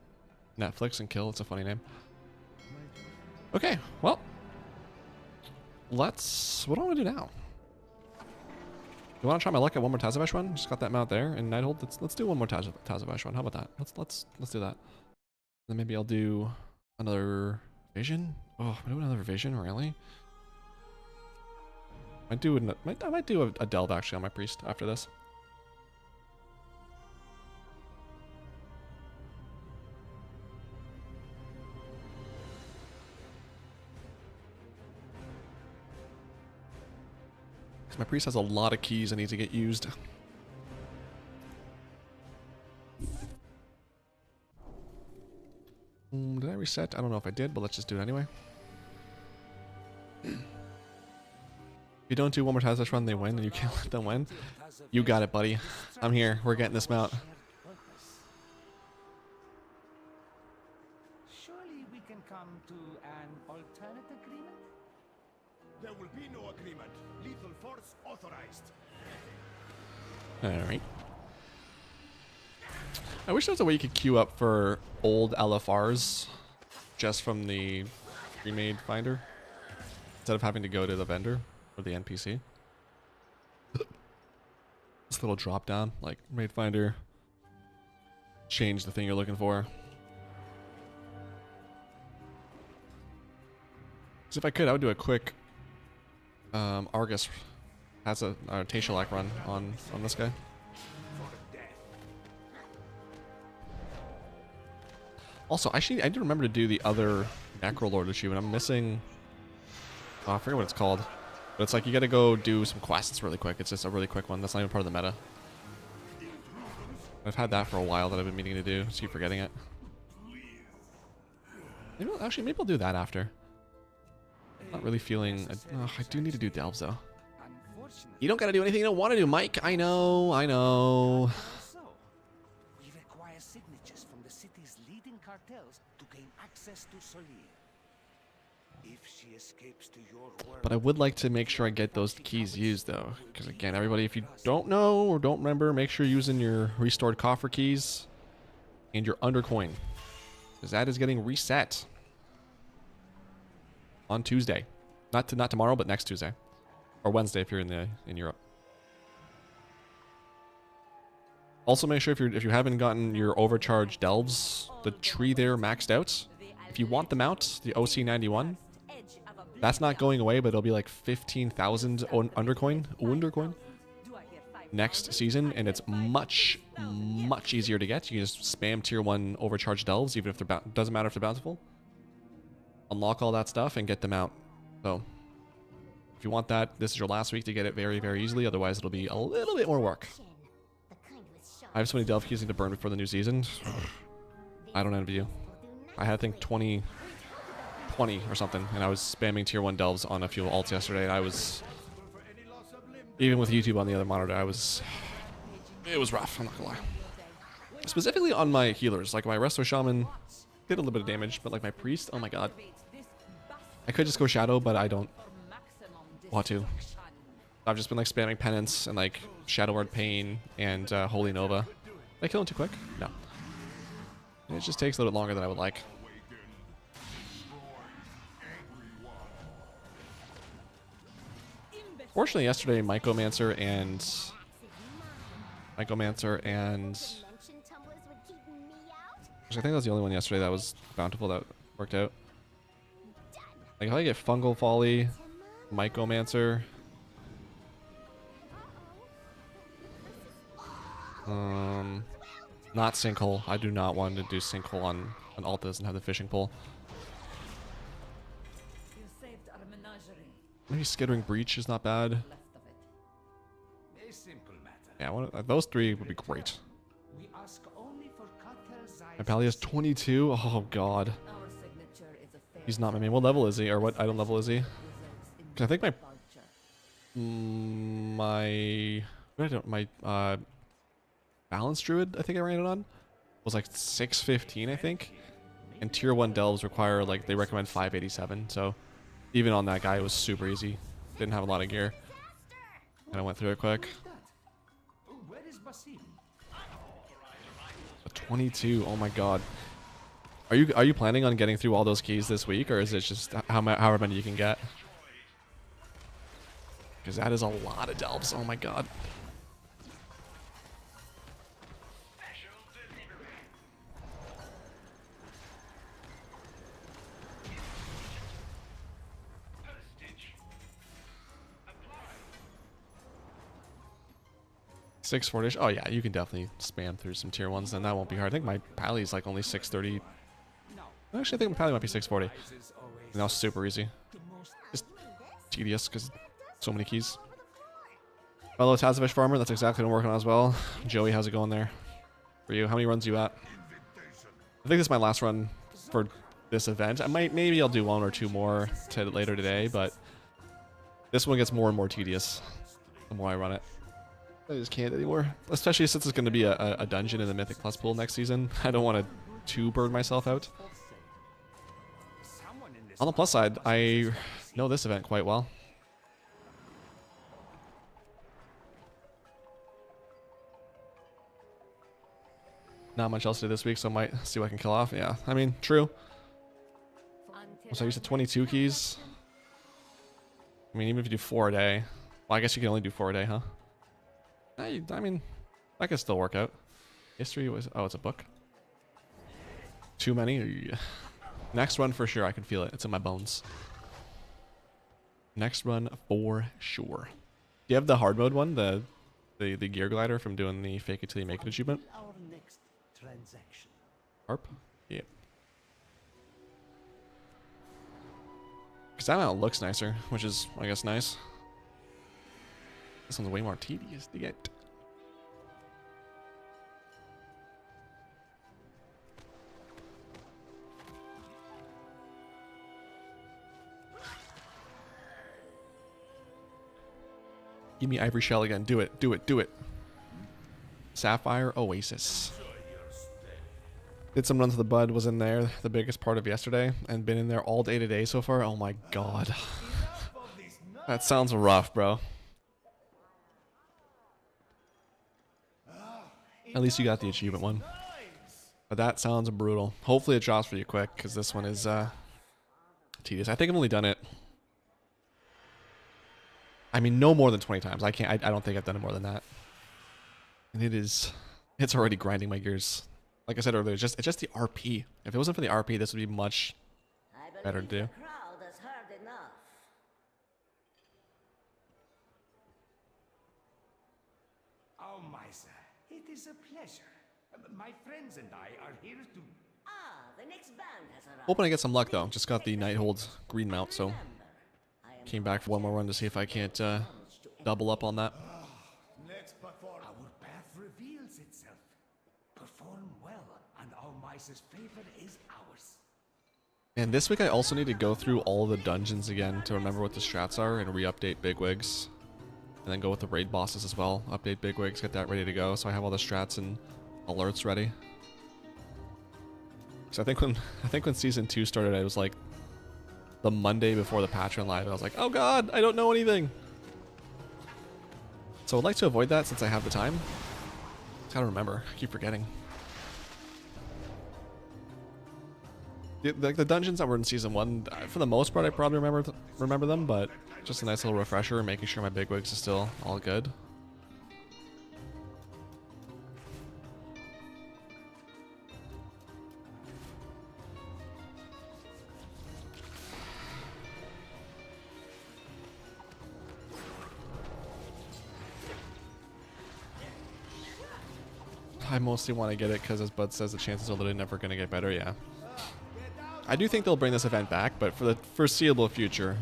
Netflix and Kill, it's a funny name. Okay, well. What do I want to do now? Do you want to try my luck at one more Tazavesh run? Just got that mount there and Nighthold. Let's do one more Tazavesh run. How about that? Let's do that. Then maybe I'll do another vision. Oh, I do another vision, really? I might do a delve actually on my priest after this. My priest has a lot of keys that need to get used. Did I reset? I don't know if I did, but let's just do it anyway. If you don't do one more Tazos run, they win, and you can't let them win. You got it, buddy. I'm here. We're getting this mount. Surely we can come to an alternate agreement? There will be no agreement. Lethal force authorized. Alright. I wish there was a way you could queue up for old LFRs just from the remade finder instead of having to go to the vendor or the NPC. This little drop down, like raid finder, change the thing you're looking for. Because if I could, I would do a quick Argus has a Tashalak run on this guy. Also, actually, I do remember to do the other Necrolord achievement. I'm missing... Oh, I forget what it's called. But it's like you gotta go do some quests really quick. It's just a really quick one. That's not even part of the meta. I've had that for a while that I've been meaning to do. Just keep forgetting it. Maybe maybe I'll do that after. Not really feeling... I do need to do Delves, though. You don't gotta do anything you don't want to do, Mike. I know, I know. So, we require signatures from the city's leading cartels to gain access to Solir. If she escapes to your world, But I would like to make sure I get those keys used, though. Because again, everybody, if you don't know or don't remember, make sure you're using your restored coffer keys and your undercoin. Because that is getting reset on Tuesday. Not tomorrow, but next Tuesday. Or Wednesday if you're in Europe. Also make sure if you haven't gotten your overcharged delves, the tree there maxed out. If you want them out, the OC91, that's not going away, but it'll be like 15,000 undercoin next season, and it's much easier to get. You can just spam tier 1 overcharged delves, even if they're doesn't matter if they're bountiful. Unlock all that stuff and get them out. So if you want that, this is your last week to get it very, very easily. Otherwise, it'll be a little bit more work. I have so many delve keys to burn before the new season. I don't envy you. I had, I think, 20 or something, and I was spamming tier 1 delves on a few alts yesterday, and I was... Even with YouTube on the other monitor, it was rough, I'm not gonna lie. Specifically on my healers, like my Resto Shaman did a little bit of damage, but like my Priest, oh my god. I could just go Shadow, but I don't want to. I've just been like spamming Penance and like Shadow Word Pain and Holy Nova. Did I kill him too quick? No. It just takes a little bit longer than I would like. Fortunately, yesterday, Mycomancer and I think that was the only one yesterday that was bountiful that worked out. Like, if I get Fungal Folly, Mycomancer, not Sinkhole. I do not want to do Sinkhole on an alt that doesn't have the fishing pole. Maybe Skittering Breach is not bad. a simple matter. Yeah, those three would be great. We ask only for cartel My Pally is 22. Oh god. He's not my main. What level is he? Or what item level is he? 'Cause I think my Balance Druid, I think I ran it on, was like 615, I think. And tier 1 delves require, like, they recommend 587. So even on that guy, it was super easy. Didn't have a lot of gear. And I went through it quick. Where is Basim? A 22. Oh my god. Are you planning on getting through all those keys this week, or is it just however many you can get? Because that is a lot of delves. Oh my god. $640. Oh yeah, you can definitely spam through some tier 1s, then that won't be hard. I think my Pally is like only 630. Actually, I think my Pally might be 640. And that was super easy. Just tedious because so many keys. Fellow Tazovish farmer, that's exactly what I'm working on as well. Joey, how's it going there for you? How many runs are you at? I think this is my last run for this event. Maybe I'll do one or two more later today, but this one gets more and more tedious the more I run it. I just can't anymore, especially since it's going to be a dungeon in the Mythic Plus pool next season. I don't want to burn myself out. On the plus side, I know this event quite well. Not much else to do this week, so I might see what I can kill off. Yeah, I mean, true. So I used to 22 keys. I mean, even if you do 4 a day. Well, I guess you can only do 4 a day, huh? I mean, that could still work out. History was... Oh, it's a book. Too many? Next run for sure. I can feel it. It's in my bones. Next run for sure. Do you have the hard mode one? The gear glider from doing the fake it till you make it achievement? Our next transaction. Harp? Yep. Because that mount looks nicer, which is, I guess, nice. This one's way more tedious to get. Give me Ivory Shell again. Do it, do it, do it. Sapphire Oasis. Did some runs of the Bud, was in there the biggest part of yesterday, and been in there all day today so far. Oh my god. That sounds rough, bro. At least you got the achievement one. But that sounds brutal. Hopefully it drops for you quick, because this one is tedious. I think I've only done it... I mean, no more than 20 times. I don't think I've done it more than that. And it's already grinding my gears. Like I said earlier, it's just the RP. If it wasn't for the RP, this would be much better to do. The crowd has heard enough. Oh, Misa, it is a pleasure. My friends and I are here to... Ah, the next band has arrived. Hoping I get some luck though. Just got the Nighthold green mount, so came back for one more run to see if I can't double up on that. Next perform. Our path reveals itself. Perform well, and our Misa's favor is ours. And this week I also need to go through all the dungeons again to remember what the strats are and re-update bigwigs. And then go with the raid bosses as well. Update bigwigs, get that ready to go, so I have all the strats and alerts ready. So I think when season 2 started, I was like the Monday before the patch went live. I was like, oh god, I don't know anything. So I'd like to avoid that since I have the time. Just gotta remember. I keep forgetting. The dungeons that were in season 1, for the most part, I probably remember them, but just a nice little refresher, making sure my bigwigs is still all good. I mostly want to get it because, as Bud says, the chances are literally never going to get better. Yeah. I do think they'll bring this event back, but for the foreseeable future,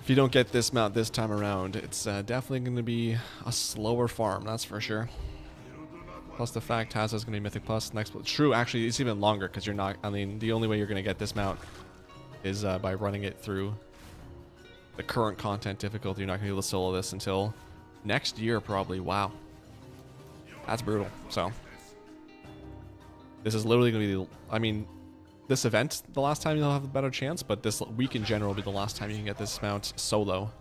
if you don't get this mount this time around, it's definitely going to be a slower farm, that's for sure. Plus the fact Taz is going to be Mythic Plus next. True, actually, it's even longer because you're not. I mean, the only way you're going to get this mount is by running it through the current content difficulty. You're not going to be able to solo this until next year, probably. Wow. That's brutal. So this is literally going to be I mean, this event, the last time you'll have a better chance, but this week in general will be the last time you can get this mount solo.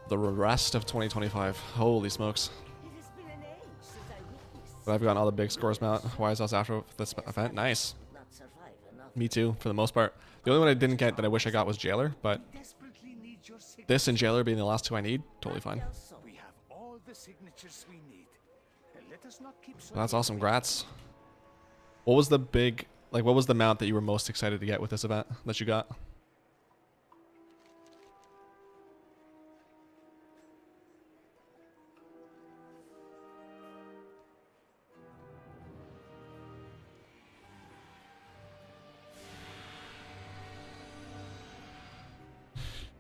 The rest of 2025. Holy smokes. It has been an age since I witnessed. But I've gotten all the big scores mount. Why is us after this event? Nice. Not survive enough. Me too, for the most part. The only one I didn't get that I wish I got was Jailer, but Desperately need your signature. this and Jailer being the last two I need, totally fine. We have all the signatures we need. Let us not keep That's awesome. Grats. What was the big, like, what was the mount that you were most excited to get with this event that you got?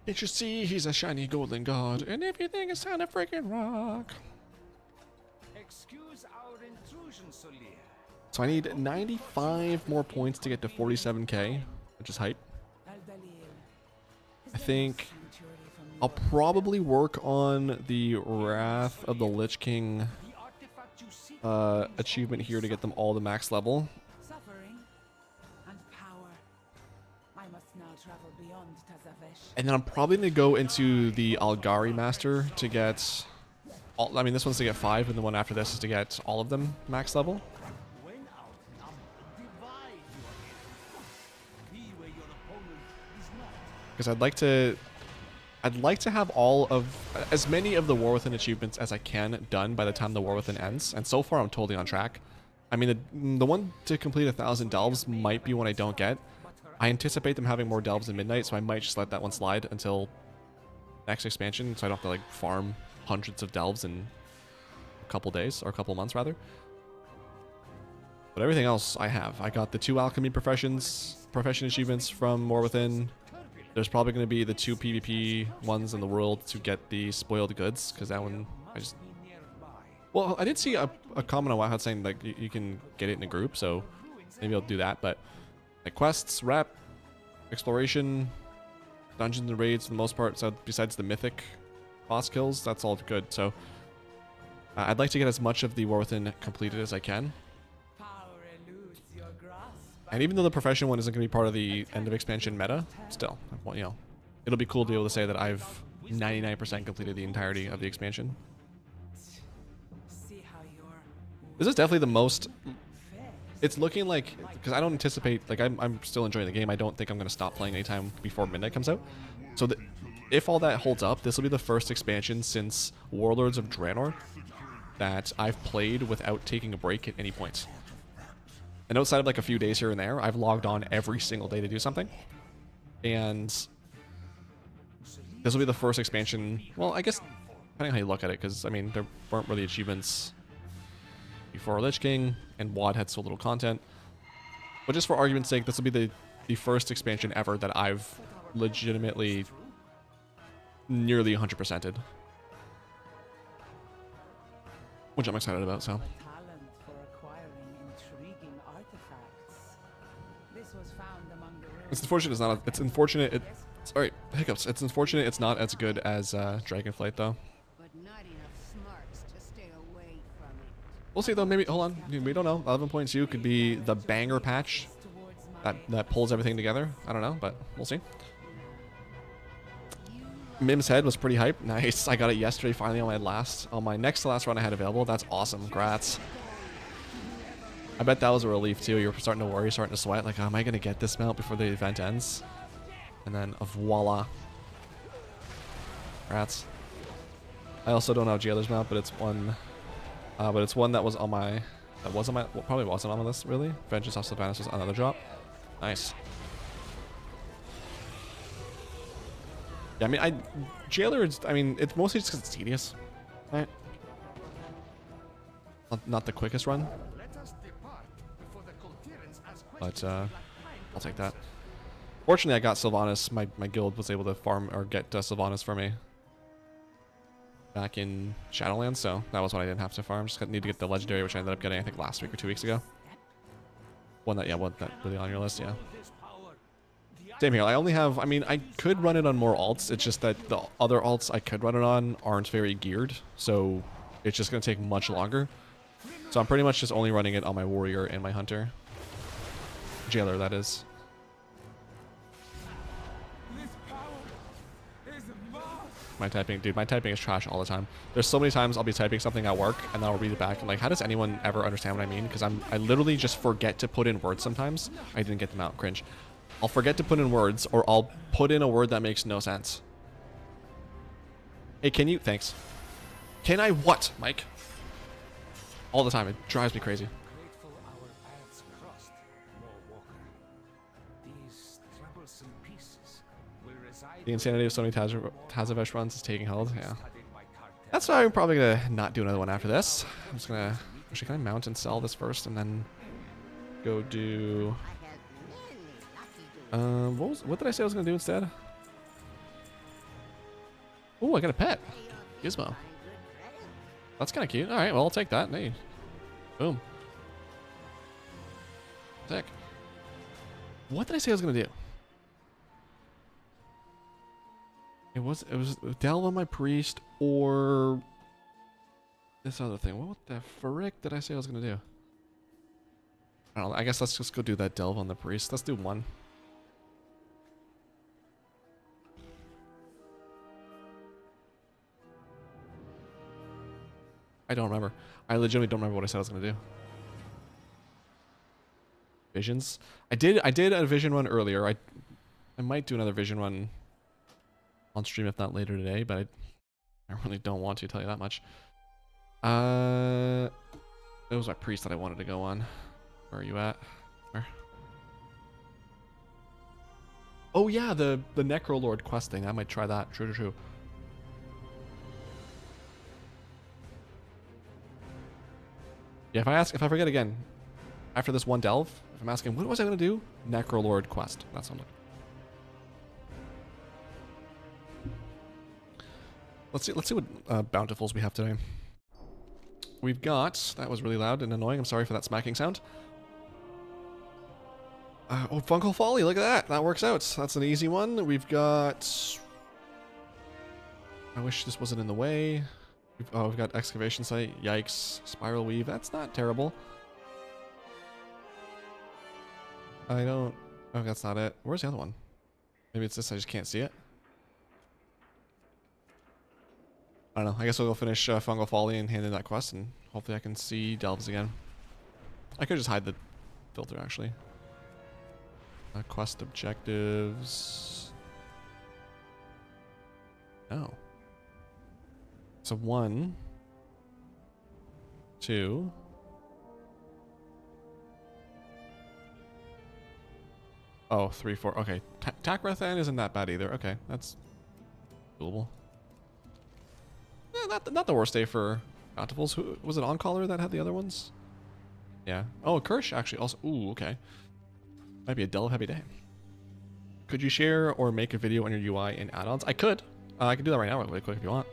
Can't you see he's a shiny golden god, and everything is kind of freaking rock. Excuse our intrusion, Solir. So I need 95 more points to get to 47k, which is hype. I think I'll probably work on the Wrath of the Lich King The artifact you seek achievement here to get them all to max level. Suffering and power. I must now travel beyond Tazavesh. And then I'm probably going to go into the Algari Master to get all, I mean, this one's to get 5, and the one after this is to get all of them max level. When outnumbered, divide your enemy. Be where your opponent is not. Because I'd like to have all of, as many of the War Within achievements as I can done by the time the War Within ends. And so far I'm totally on track. I mean, the one to complete 1,000 delves might be one I don't get. I anticipate them having more delves in Midnight, so I might just let that one slide until next expansion, so I don't have to like farm hundreds of delves in a couple days, or a couple months rather. But everything else I have. I got the 2 alchemy profession achievements from War Within. There's probably going to be the 2 PvP ones in the world to get the spoiled goods, because that one I just... Well, I did see a comment on WoW saying like you can get it in a group, so maybe I'll do that. But like quests, rep, exploration, dungeons and raids for the most part, so besides the mythic boss kills, that's all good. So I'd like to get as much of the War Within completed as I can. Power eludes your grasp. And even though the profession one isn't going to be part of the end of expansion meta, still, you know, it'll be cool to be able to say that I've 99% completed the entirety of the expansion. See how your This is definitely the most... It's looking like... Because I don't anticipate... Like, I'm still enjoying the game. I don't think I'm going to stop playing anytime before Midnight comes out. So if all that holds up, this will be the first expansion since Warlords of Draenor that I've played without taking a break at any point. And outside of like a few days here and there, I've logged on every single day to do something. And this will be the first expansion... Well, I guess... Depending on how you look at it, because, I mean, there weren't really achievements before Lich King, and WoD had so little content. But just for argument's sake, this will be the first expansion ever that I've legitimately nearly 100%ed. Which I'm excited about, so... talent for acquiring intriguing artifacts. This was found among the ruins. It's unfortunate it's not... It's unfortunate sorry, hiccups. It's unfortunate it's not as good as Dragonflight, though. But not enough smarts to stay away from it. We'll see, though. Maybe... Hold on. We don't know. 11.2 could be the banger patch that pulls everything together. I don't know, but we'll see. Mim's head was pretty hype. Nice. I got it yesterday finally on my next to last run I had available. That's awesome. Congrats. I bet that was a relief too. You're starting to worry, starting to sweat. Like, am I going to get this mount before the event ends? And then voila. Congrats. I also don't have Jailer's mount, but it's one that was on my... That wasn't my... Well, probably wasn't on my list, really. Vengeance of Sylvanas was another drop. Nice. Yeah, I mean, Jailer is, I mean, it's mostly just because it's tedious, right? Not the quickest run, but I'll take that. Fortunately, I got Sylvanas. My guild was able to farm or get Sylvanas for me back in Shadowlands, so that was what I didn't have to farm. Just need to get the legendary, which I ended up getting, I think, last week or 2 weeks ago. One that really on your list, yeah. Same here. I only have... I mean, I could run it on more alts. It's just that the other alts I could run it on aren't very geared. So it's just going to take much longer. So I'm pretty much just only running it on my warrior and my hunter. Jailer, that is. My typing... Dude, my typing is trash all the time. There's so many times I'll be typing something at work and then I'll read it back. I'm like, how does anyone ever understand what I mean? Because I literally just forget to put in words sometimes. I didn't get them out. Cringe. I'll forget to put in words, or I'll put in a word that makes no sense. Hey, can you... Thanks. Can I what, Mike? All the time. It drives me crazy. Grateful our paths crossed, Warwalker. These troublesome pieces will reside... The insanity of so many Tazavesh runs is taking hold. Yeah. studied by cartel. That's why I'm probably going to not do another one after this. I'm just going to... Actually, can I mount and sell this first, and then go do... What did I say I was going to do instead? Ooh, I got a pet. Gizmo. That's kind of cute. All right, well, I'll take that. Hey. Boom. Sick. What did I say I was going to do? It was delve on my priest or this other thing. What the frick did I say I was going to do? I don't know. I guess let's just go do that delve on the priest. Let's do one. I don't remember. I legitimately don't remember what I said I was going to do. Visions. I did a vision run earlier. I might do another vision run on stream if not later today, but I really don't want to tell you that much. It was my priest that I wanted to go on. Where are you at? Where? Oh yeah, the Necrolord quest thing. I might try that. True. Yeah, if I forget again, after this one delve, if I'm asking what was I gonna do? Necrolord quest. That's what I'm looking. Let's see what bountifuls we have today. We've got, that was really loud and annoying. I'm sorry for that smacking sound. Oh, Fungal Folly, look at that. That works out. That's an easy one. We've got, I wish this wasn't in the way. We've got Excavation Site. Yikes. Spiral Weave. That's not terrible. Oh, that's not it. Where's the other one? Maybe it's this. I just can't see it. I don't know. I guess I'll go finish Fungal Folly and hand in that quest, and hopefully I can see delves again. I could just hide the filter, actually. Quest objectives. No. So 1, 2. Oh, 3, 4. Okay. Takrathan isn't that bad either. Okay, that's doable. Not the worst day for bountifuls. Who was it? Oncaller that had the other ones? Yeah. Oh, Kirsch actually also. Ooh, okay. Might be a delve heavy day. Could you share or make a video on your UI and add-ons? I could. I can do that right now really quick if you want.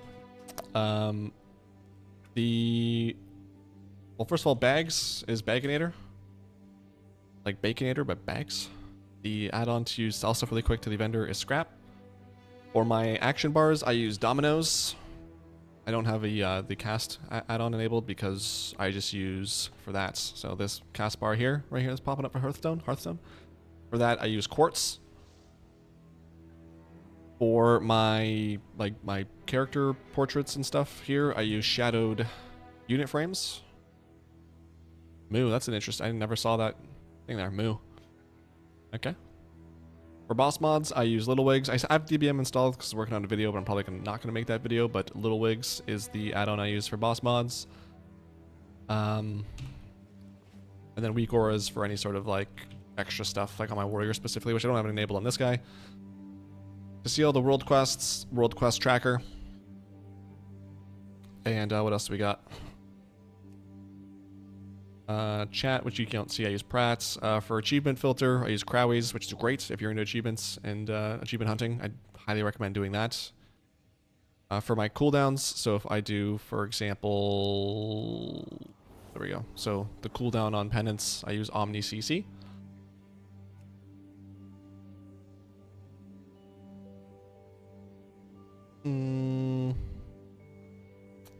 Well, first of all, bags is Baginator. Like Baconator, but bags. The add-on to use sell stuff really quick to the vendor is Scrap. For my action bars, I use Dominoes. I don't have the cast add-on enabled because I just use for that. So this cast bar here, right here, is popping up for Hearthstone. For that, I use Quartz. For my character portraits and stuff here, I use shadowed unit frames. Moo, that's an interest. I never saw that thing there. Moo. Okay. For boss mods, I use Little Wigs. I have DBM installed because I'm working on a video, but I'm probably not going to make that video. But Little Wigs is the add-on I use for boss mods. And then Weak Auras for any sort of like extra stuff, like on my warrior specifically, which I don't have it enabled on this guy. To see all the world quests, world quest tracker. And what else do we got? Chat, which you can't see, I use Pratt's. For achievement filter, I use Crowie's, which is great if you're into achievements and achievement hunting. I highly recommend doing that. For my cooldowns, so if I do, for example, there we go. So the cooldown on penance, I use Omni CC.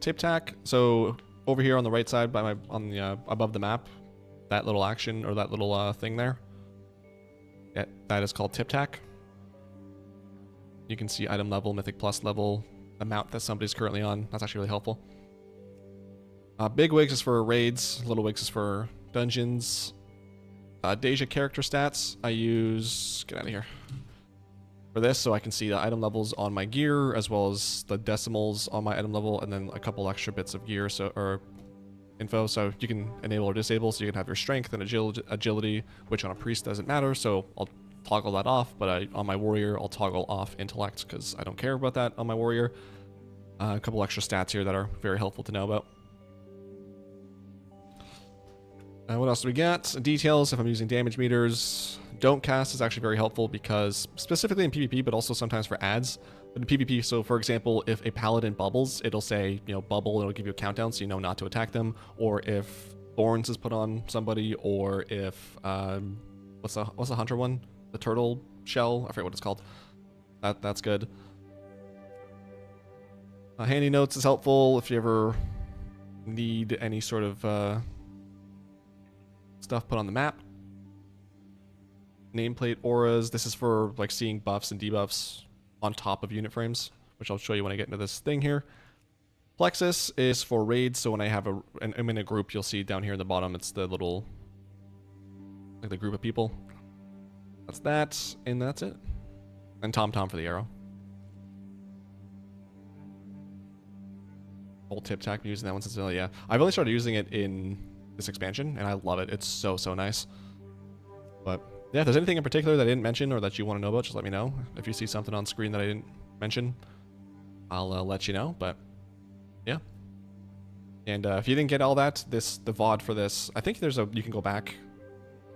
Tip tack. So over here on the right side, by above the map, that little action or that little thing there. Yeah, that is called tip tack. You can see item level, mythic plus level, amount that somebody's currently on. That's actually really helpful. Big wigs is for raids. Little wigs is for dungeons. Deja character stats. I use, get out of here, for this, so I can see the item levels on my gear as well as the decimals on my item level, and then a couple extra bits of gear or info. So you can enable or disable, so you can have your strength and agility, which on a priest doesn't matter. So I'll toggle that off, but on my warrior, I'll toggle off intellect because I don't care about that on my warrior. A couple extra stats here that are very helpful to know about. What else do we got? Details, if I'm using damage meters. Don't cast is actually very helpful because specifically in PvP, but also sometimes for ads, in PvP, so for example, if a paladin bubbles, it'll say, you know, bubble, it'll give you a countdown so you know not to attack them, or if thorns is put on somebody, or if, what's the hunter one? The turtle shell? I forget what it's called. That's good. Handy notes is helpful if you ever need any sort of stuff put on the map. Nameplate auras, this is for like seeing buffs and debuffs on top of unit frames, which I'll show you when I get into this thing here. Plexus is for raids, so when I have I'm in a group, you'll see down here in the bottom, it's the little, like the group of people. That's that, and that's it. And TomTom for the arrow. Old tip tack, been using that one since, yeah. I've only started using it in this expansion, and I love it. It's so, so nice. But yeah, if there's anything in particular that I didn't mention or that you want to know about, just let me know. If you see something on screen that I didn't mention, I'll let you know. But yeah. And if you didn't get all that, the VOD for this, I think you can go back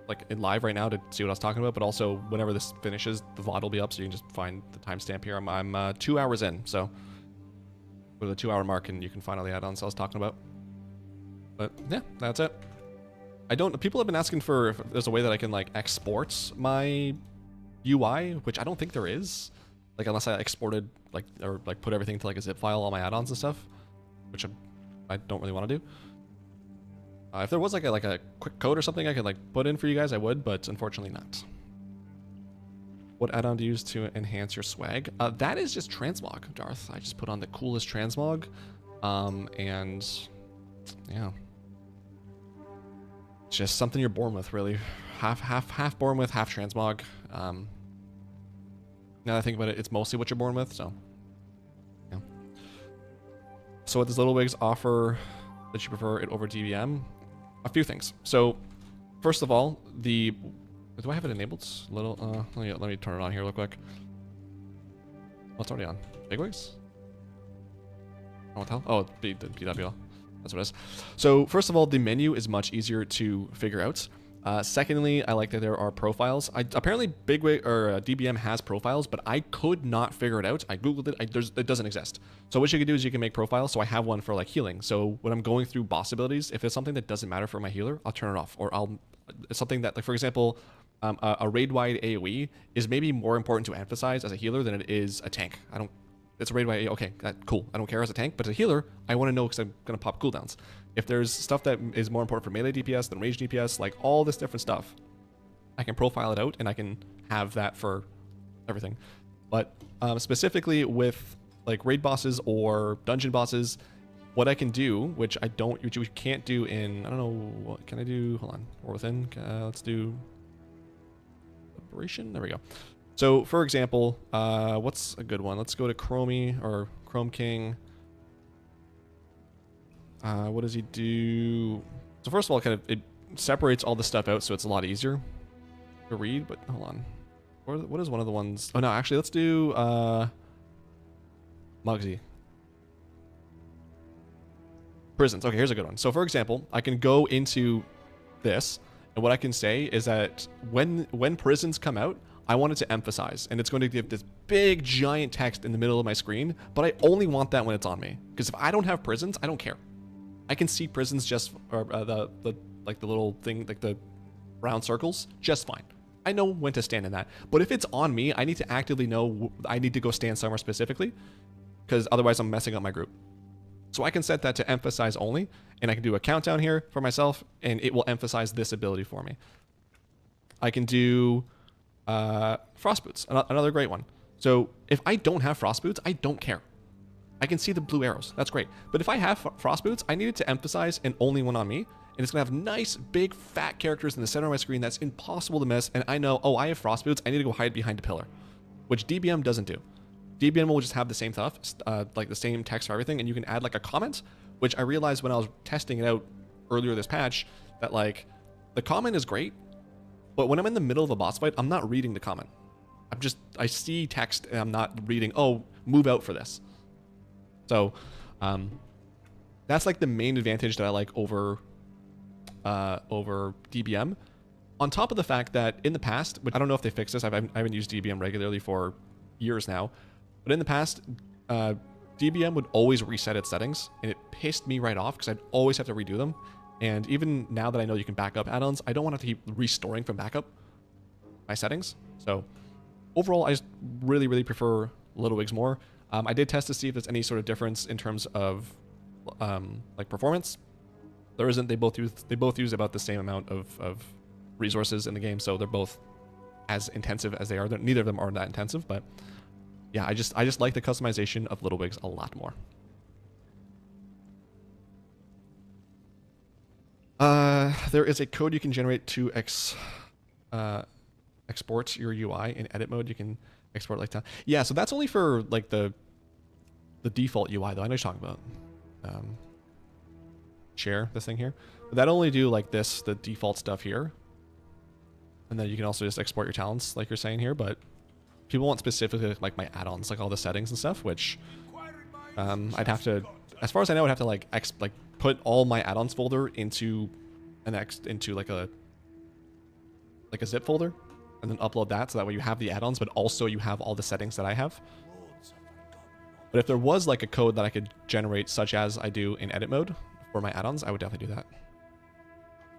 like in live right now to see what I was talking about, but also whenever this finishes, the VOD will be up, so you can just find the timestamp here. I'm 2 hours in, so go to the 2 hour mark and you can find all the add-ons I was talking about. But yeah, that's it. People have been asking for if there's a way that I can like export my UI, which I don't think there is. Like unless I exported or put everything to like a zip file, all my add-ons and stuff, which I don't really want to do. If there was like a quick code or something I could like put in for you guys, I would, but unfortunately not. What add-on to use to enhance your swag? That is just transmog, Darth. I just put on the coolest transmog, and yeah. It's just something you're born with, really. Half born with, half transmog. Now that I think about it, it's mostly what you're born with, so yeah. So what does Little Wigs offer that you prefer it over DBM? A few things. So first of all, do I have it enabled? Let me turn it on here real quick. Oh, it's already on. Big Wigs? Oh, what the hell? Oh, the PWL. That's what it is. So first of all, the menu is much easier to figure out. Secondly, I like that there are profiles. Apparently Bigwig or DBM has profiles, but I could not figure it out. I googled it. It doesn't exist. So what you can do is you can make profiles. So I have one for like healing. So when I'm going through boss abilities, if it's something that doesn't matter for my healer, I'll turn it off. Or it's something that, like for example, a raid-wide AoE is maybe more important to emphasize as a healer than it is a tank. It's a raid-wide AoE. Okay, cool. I don't care as a tank, but as a healer, I want to know because I'm going to pop cooldowns. If there's stuff that is more important for melee DPS than range DPS, like all this different stuff, I can profile it out and I can have that for everything. But specifically with like raid bosses or dungeon bosses, what I can do, which you can't do in, I don't know, what can I do? Hold on, or within, let's do Liberation. There we go. So for example, what's a good one? Let's go to Chromie or Chrome King. What does he do? So first of all, it separates all the stuff out, so it's a lot easier to read. But hold on, what is one of the ones? Oh no, actually, let's do Muggsy. Prisons. Okay, here's a good one. So for example, I can go into this, and what I can say is that when prisons come out, I want it to emphasize, and it's going to give this big giant text in the middle of my screen, but I only want that when it's on me. Because if I don't have prisons, I don't care. I can see prisons just, or the little thing, like the round circles, just fine. I know when to stand in that. But if it's on me, I need to actively know I need to go stand somewhere specifically, because otherwise I'm messing up my group. So I can set that to emphasize only, and I can do a countdown here for myself, and it will emphasize this ability for me. I can do Frost Boots, another great one. So if I don't have Frost Boots, I don't care. I can see the blue arrows. That's great. But if I have Frost Boots, I need it to emphasize and only one on me. And it's going to have nice, big, fat characters in the center of my screen that's impossible to miss. And I know, oh, I have Frost Boots. I need to go hide behind a pillar, which DBM doesn't do. DBM will just have the same stuff, like the same text for everything. And you can add like a comment, which I realized when I was testing it out earlier this patch, that like the comment is great. But when I'm in the middle of a boss fight, I'm not reading the comment. I see text and I'm not reading, oh, move out for this. So that's like the main advantage that I like over DBM. On top of the fact that in the past, which I don't know if they fixed this, I haven't used DBM regularly for years now, But in the past, DBM would always reset its settings, and it pissed me right off because I'd always have to redo them. And even now that I know you can back up add-ons, I don't want to keep restoring from backup my settings. So overall, I just really, really prefer Little Wigs more. I did test to see if there's any sort of difference in terms of like performance. There isn't. They both use about the same amount of resources in the game, so they're both as intensive as they are. Neither of them are that intensive, but yeah, I just like the customization of Little Wigs a lot more. There is a code you can generate to export your UI in edit mode. You can export like that. Yeah, so that's only for like the default UI though. I know you're talking about share this thing here. But that only do like this, the default stuff here. And then you can also just export your talents like you're saying here, but people want specifically like my add-ons, like all the settings and stuff, which I'd have to, as far as I know, I'd have to like put all my add-ons folder into like a zip folder and then upload that, so that way you have the add-ons, but also you have all the settings that I have. But if there was like a code that I could generate, such as I do in edit mode for my add-ons, I would definitely do that.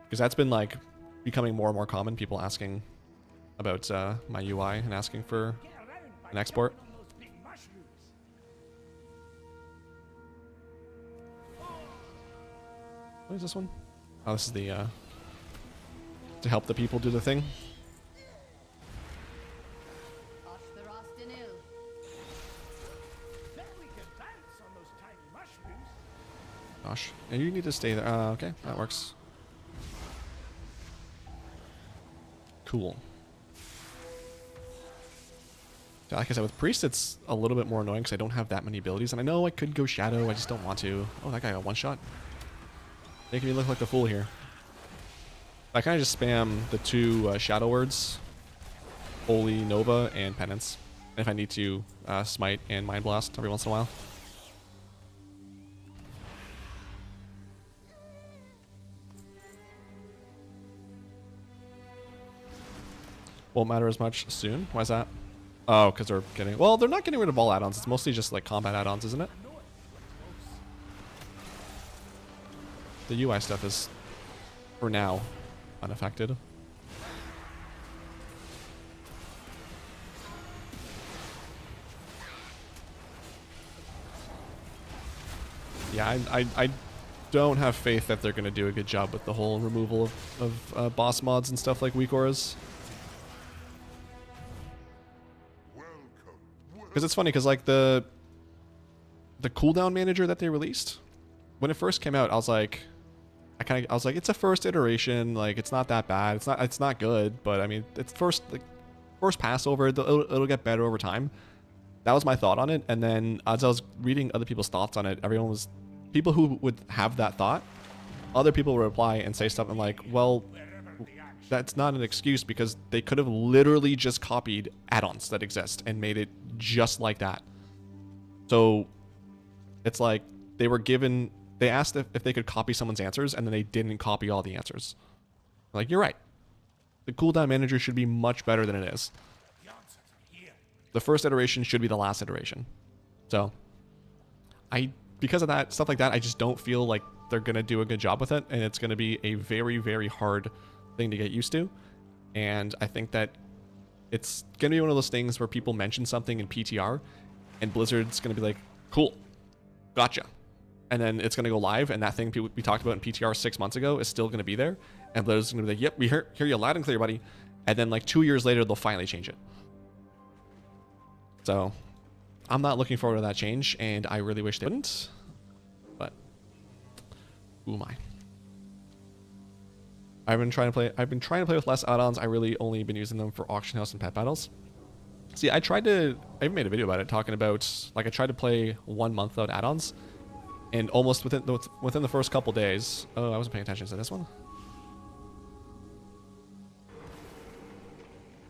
Because that's been like becoming more and more common, people asking about my UI and asking for an export. What is this one? Oh, this is the to help the people do the thing. Gosh, and you need to stay there. Okay, that works. Cool. Yeah, like I said, with Priest, it's a little bit more annoying because I don't have that many abilities. And I know I could go Shadow, I just don't want to. Oh, that guy got one shot. Making me look like the fool here. I kind of just spam the two Shadow words. Holy Nova and Penance. And if I need to, Smite and Mind Blast every once in a while. Won't matter as much soon. Why is that? Oh, because they're getting... Well, they're not getting rid of all add-ons. It's mostly just like combat add-ons, isn't it? The UI stuff is, for now, unaffected. Yeah, I don't have faith that they're going to do a good job with the whole removal of boss mods and stuff like weak auras. Because it's funny, because like the cooldown manager that they released, when it first came out, I was like, it's a first iteration, like it's not that bad, it's not good, but I mean it's first pass over, it'll get better over time. That was my thought on it, and then as I was reading other people's thoughts on it, people who would have that thought, other people would reply and say something like, well, that's not an excuse because they could have literally just copied add-ons that exist and made it just like that. So it's like they asked if they could copy someone's answers and then they didn't copy all the answers. Like, you're right. The cooldown manager should be much better than it is. The first iteration should be the last iteration. So because of that, stuff like that, I just don't feel like they're going to do a good job with it, and it's going to be a very, very hard thing to get used to. And I think that it's going to be one of those things where people mention something in PTR and Blizzard's going to be like, cool, gotcha. And then it's going to go live, and that thing we talked about in PTR 6 months ago is still going to be there. And Blizzard's going to be like, yep, we hear you loud and clear, buddy. And then like 2 years later, they'll finally change it. So I'm not looking forward to that change, and I really wish they wouldn't. But who am I? I've been trying to play with less add-ons. I really only been using them for auction house and pet battles. See, I even made a video about it, talking about, like, I tried to play 1 month without add-ons, and almost within the first couple days. Oh, I wasn't paying attention to this one.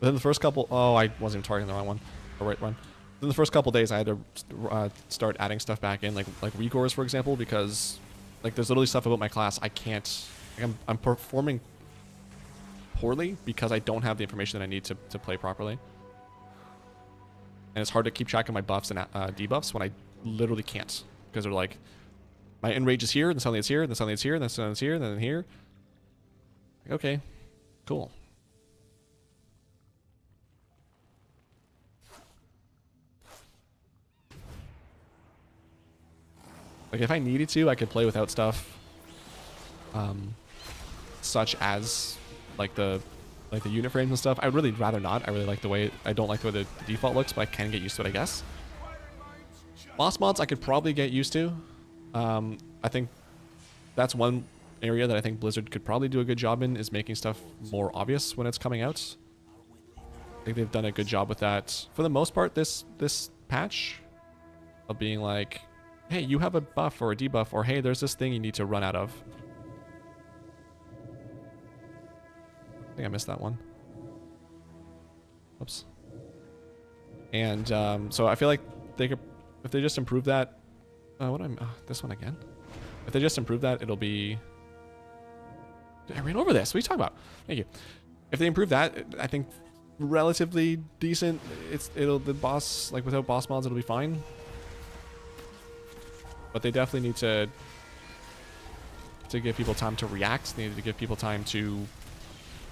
Within the first couple, oh, I wasn't even targeting the wrong one, the right one. Within the first couple days, I had to start adding stuff back in, like weak auras, for example, because like there's literally stuff about my class I can't. Like, I'm performing poorly because I don't have the information that I need to play properly. And it's hard to keep track of my buffs and debuffs when I literally can't. Because they're like, my enrage is here, then suddenly it's here, then suddenly it's here, then suddenly it's here, then here. Like, okay, cool. Like if I needed to, I could play without stuff, such as like the unit frames and stuff. I'd really rather not. I really like the way I don't like the way the default looks, but I can get used to it, I guess. Boss mods I could probably get used to. I think that's one area that I think Blizzard could probably do a good job in, is making stuff more obvious when it's coming out. I think they've done a good job with that for the most part this patch, of being like, hey, you have a buff or a debuff, or hey, there's this thing you need to run out of. I think I missed that one. Oops. And so I feel like they could, if they just improve that. This one again? If they just improve that, it'll be. I ran over this. What are you talking about? Thank you. If they improve that, I think relatively decent. The boss, like without boss mods, it'll be fine. But they definitely need to give people time to react. They need to give people time to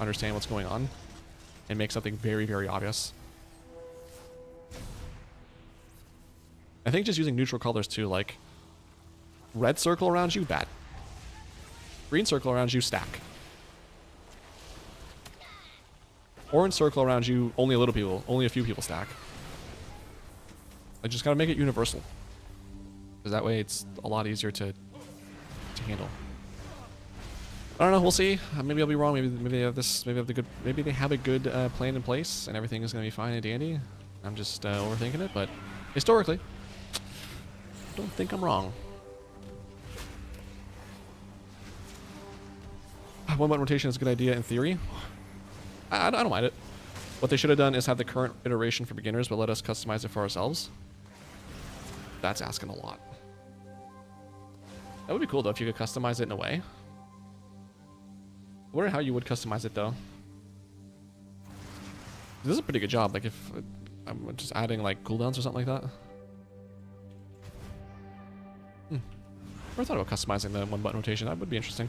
understand what's going on and make something very, very obvious. I think just using neutral colors too, like red circle around you, bad. Green circle around you, stack. Orange circle around you, only a few people stack. I just gotta make it universal. Because that way it's a lot easier to handle. I don't know, we'll see. Maybe I'll be wrong. Maybe they have this. Maybe they have a good plan in place and everything is gonna be fine and dandy. I'm just overthinking it, but historically, don't think I'm wrong. One button rotation is a good idea in theory. I don't mind it. What they should have done is have the current iteration for beginners, but let us customize it for ourselves. That's asking a lot. That would be cool though if you could customize it in a way. I wonder how you would customize it though. This is a pretty good job. Like if I'm just adding like cooldowns or something like that. Never thought about customizing the one button rotation. That would be interesting.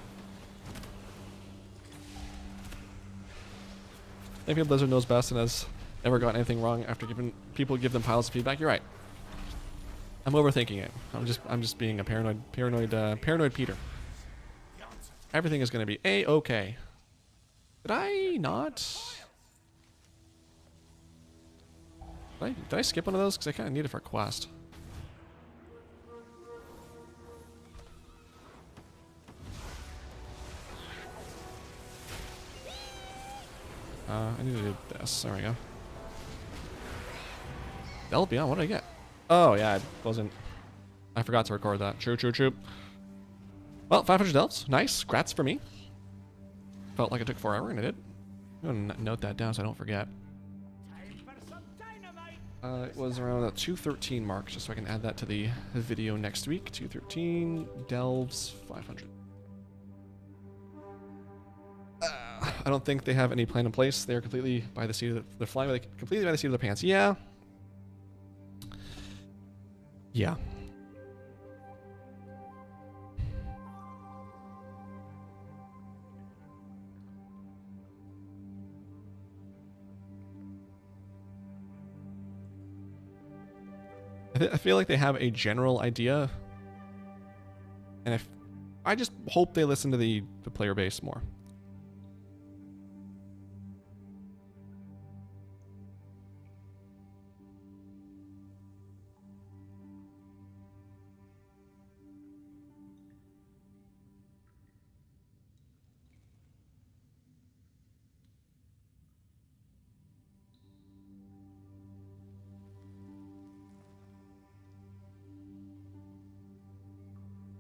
Maybe Blizzard knows best and has never gotten anything wrong after giving people give them piles of feedback. You're right. I'm overthinking it. I'm just being a paranoid Peter. Everything is going to be A-okay. Did I not? Did I skip one of those? Because I kind of need it for a quest. I need to do this. There we go. Delve Beyond. What did I get? Oh, yeah. I forgot to record that. True. Well, 500 delves. Nice. Grats for me. Felt like it took forever, and it did. I'm going to note that down so I don't forget. It was around the 213 mark, just so I can add that to the video next week. 213 delves 500. I don't think they have any plan in place. They're completely by the seat of they're flying completely by the seat of their pants. Yeah. Yeah. I feel like they have a general idea, and I just hope they listen to the player base more.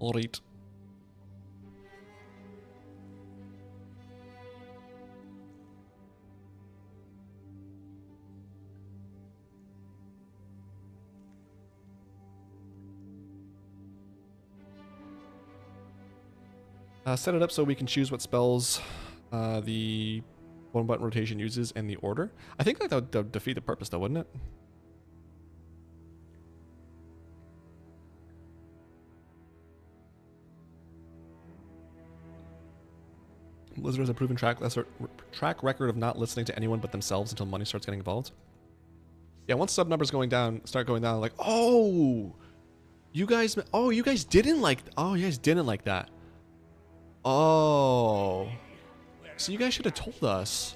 All right. Set it up so we can choose what spells the one button rotation uses and the order. I think that would defeat the purpose though, wouldn't it? Blizzard has a proven track record of not listening to anyone but themselves until money starts getting involved. Yeah, once sub numbers start going down, like, oh, you guys didn't like that. Oh, so you guys should have told us.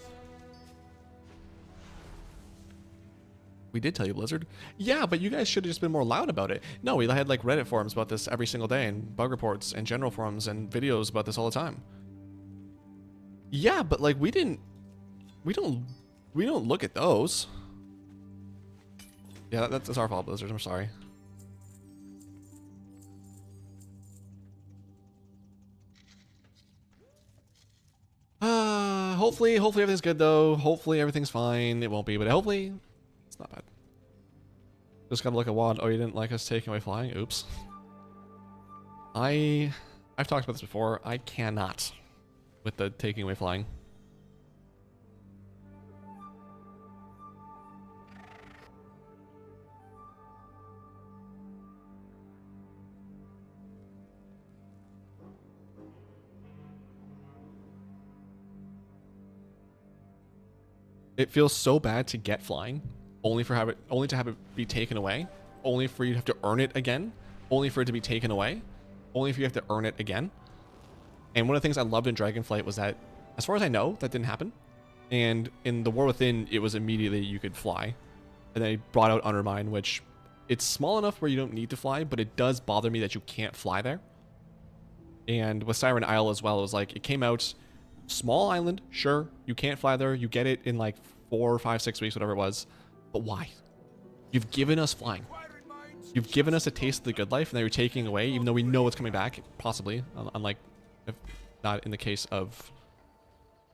We did tell you, Blizzard. Yeah, but you guys should have just been more loud about it. No, we had like Reddit forums about this every single day, and bug reports and general forums and videos about this all the time. Yeah, but like we don't look at those. Yeah, that's our fault, Blizzard. I'm sorry. Hopefully everything's good though. Hopefully everything's fine. It won't be, but hopefully it's not bad. Just gotta look at WAD. Oh, you didn't like us taking away flying? Oops. I've talked about this before. I cannot with the taking away flying. It feels so bad to get flying, only to have it be taken away, only for you to have to earn it again, only for it to be taken away, only for you to have to earn it again. And one of the things I loved in Dragonflight was that, as far as I know, that didn't happen. And in the War Within, it was immediately you could fly. And they brought out Undermine, which it's small enough where you don't need to fly, but it does bother me that you can't fly there. And with Siren Isle as well, it was like, it came out, small island, sure, you can't fly there, you get it in like 4 or 5, 6 weeks, whatever it was, but why? You've given us flying. You've given us a taste of the good life, and now you're taking away, even though we know it's coming back, possibly, unlike, if not in the case of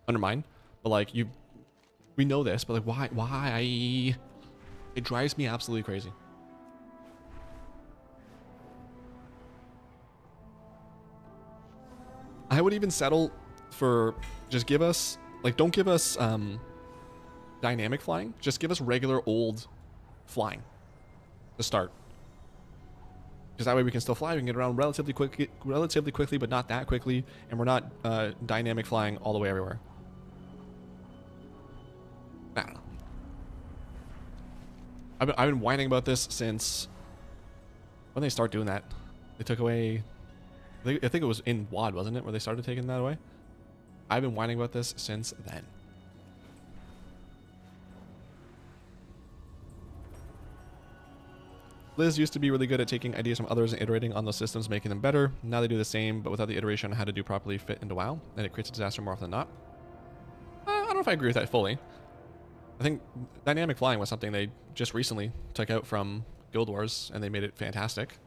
Undermine, but like, we know this, but like, why? It drives me absolutely crazy. I would even settle for just give us, like, don't give us dynamic flying, just give us regular old flying to start, because that way we can still fly, we can get around relatively quickly, but not that quickly, and we're not dynamic flying all the way everywhere. I don't know. I've been whining about this since when they start doing that. They took away, I think it was in WAD, wasn't it, where they started taking that away? I've been whining about this since then. Liz used to be really good at taking ideas from others and iterating on those systems, making them better. Now they do the same, but without the iteration on how to do properly fit into WoW, and it creates a disaster more often than not. I don't know if I agree with that fully. I think dynamic flying was something they just recently took out from Guild Wars, and they made it fantastic.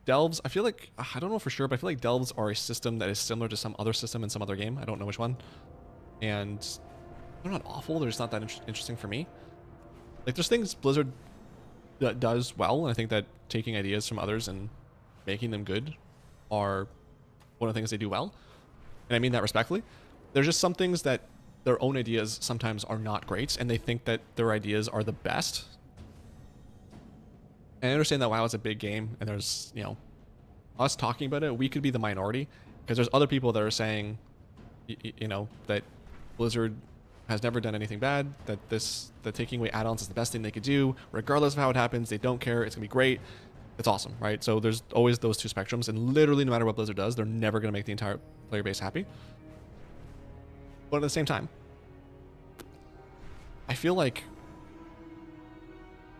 Delves, I feel like, I don't know for sure, but I feel like delves are a system that is similar to some other system in some other game. I don't know which one. And they're not awful, they're just not that interesting for me. Like, there's things Blizzard does well, and I think that taking ideas from others and making them good are one of the things they do well. And I mean that respectfully. There's just some things that their own ideas sometimes are not great, and they think that their ideas are the best. And I understand that WoW is a big game, and there's, you know, us talking about it, we could be the minority, because there's other people that are saying, you know, that Blizzard has never done anything bad, that taking away add-ons is the best thing they could do, regardless of how it happens. They don't care, it's gonna be great, it's awesome, right? So there's always those two spectrums, and literally no matter what Blizzard does, they're never gonna make the entire player base happy. But at the same time, I feel like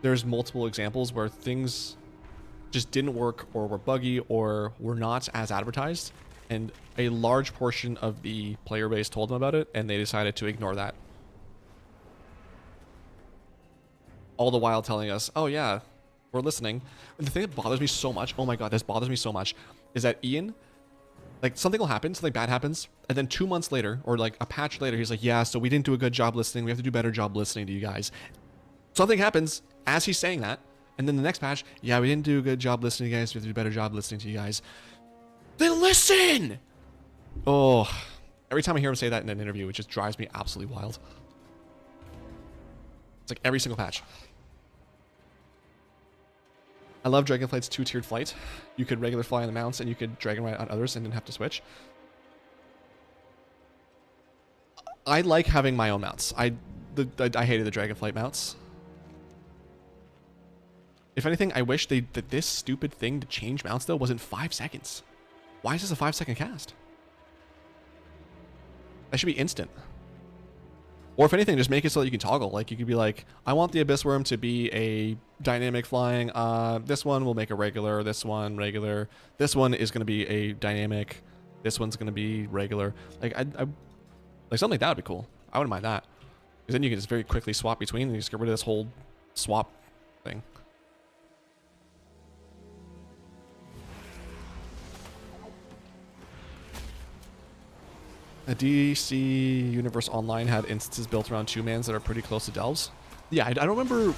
there's multiple examples where things just didn't work, or were buggy, or were not as advertised, and a large portion of the player base told them about it, and they decided to ignore that. All the while telling us, oh yeah, we're listening. And the thing that bothers me so much, oh my god, this bothers me so much, is that Ian, like, something will happen, something bad happens, and then 2 months later, or like a patch later, he's like, yeah, so we didn't do a good job listening, we have to do a better job listening to you guys. Something happens as he's saying that, and then the next patch, yeah, we didn't do a good job listening to you guys, we have to do a better job listening to you guys. Then listen! Oh, every time I hear him say that in an interview, it just drives me absolutely wild. It's like every single patch. I love Dragonflight's 2-tiered flight. You could regular fly on the mounts, and you could dragon ride on others and didn't have to switch. I like having my own mounts. I hated the Dragonflight mounts. If anything, I wish that this stupid thing to change mounts though wasn't 5 seconds. Why is this a 5-second cast? That should be instant. Or if anything, just make it so that you can toggle. Like you could be like, I want the Abyss Worm to be a dynamic flying. This one will make a regular. This one regular. This one is going to be a dynamic. This one's going to be regular. Like I like something like that would be cool. I wouldn't mind that. Because then you can just very quickly swap between and you just get rid of this whole swap thing. A DC Universe Online had instances built around 2-mans that are pretty close to Delves. Yeah, I don't remember.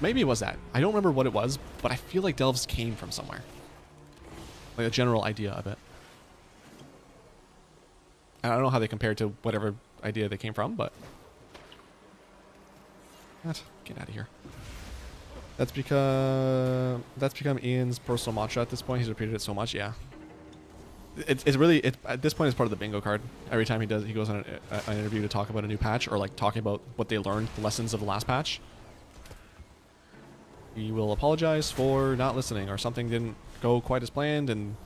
Maybe it was that. I don't remember what it was, but I feel like Delves came from somewhere. Like a general idea of it. I don't know how they compare to whatever idea they came from, but... What? Get out of here. That's become Ian's personal mantra at this point. He's repeated it so much, yeah. It's really at this point it's part of the bingo card. Every time he goes on an interview to talk about a new patch or like talking about what they learned, the lessons of the last patch. He will apologize for not listening or something didn't go quite as planned, and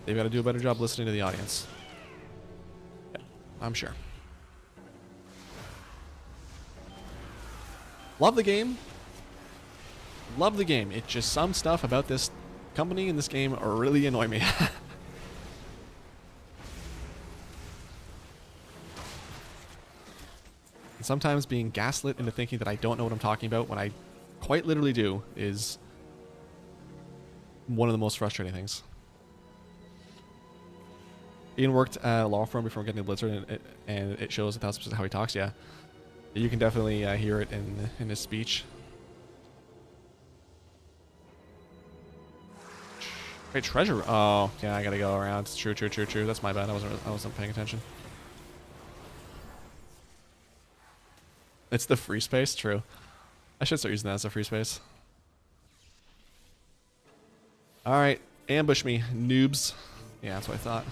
they've got to do a better job listening to the audience. Yeah, I'm sure. Love the game. Love the game. It's just some stuff about this company and this game really annoy me. Sometimes being gaslit into thinking that I don't know what I'm talking about when I quite literally do is one of the most frustrating things. Ian worked at a law firm before getting to Blizzard, and it shows 1,000% how he talks. Yeah, you can definitely hear it in his speech. Wait, treasure. Oh, yeah, I gotta go around. True. That's my bad. I wasn't paying attention. It's the free space, true. I should start using that as a free space. Alright, ambush me, noobs. Yeah, that's what I thought.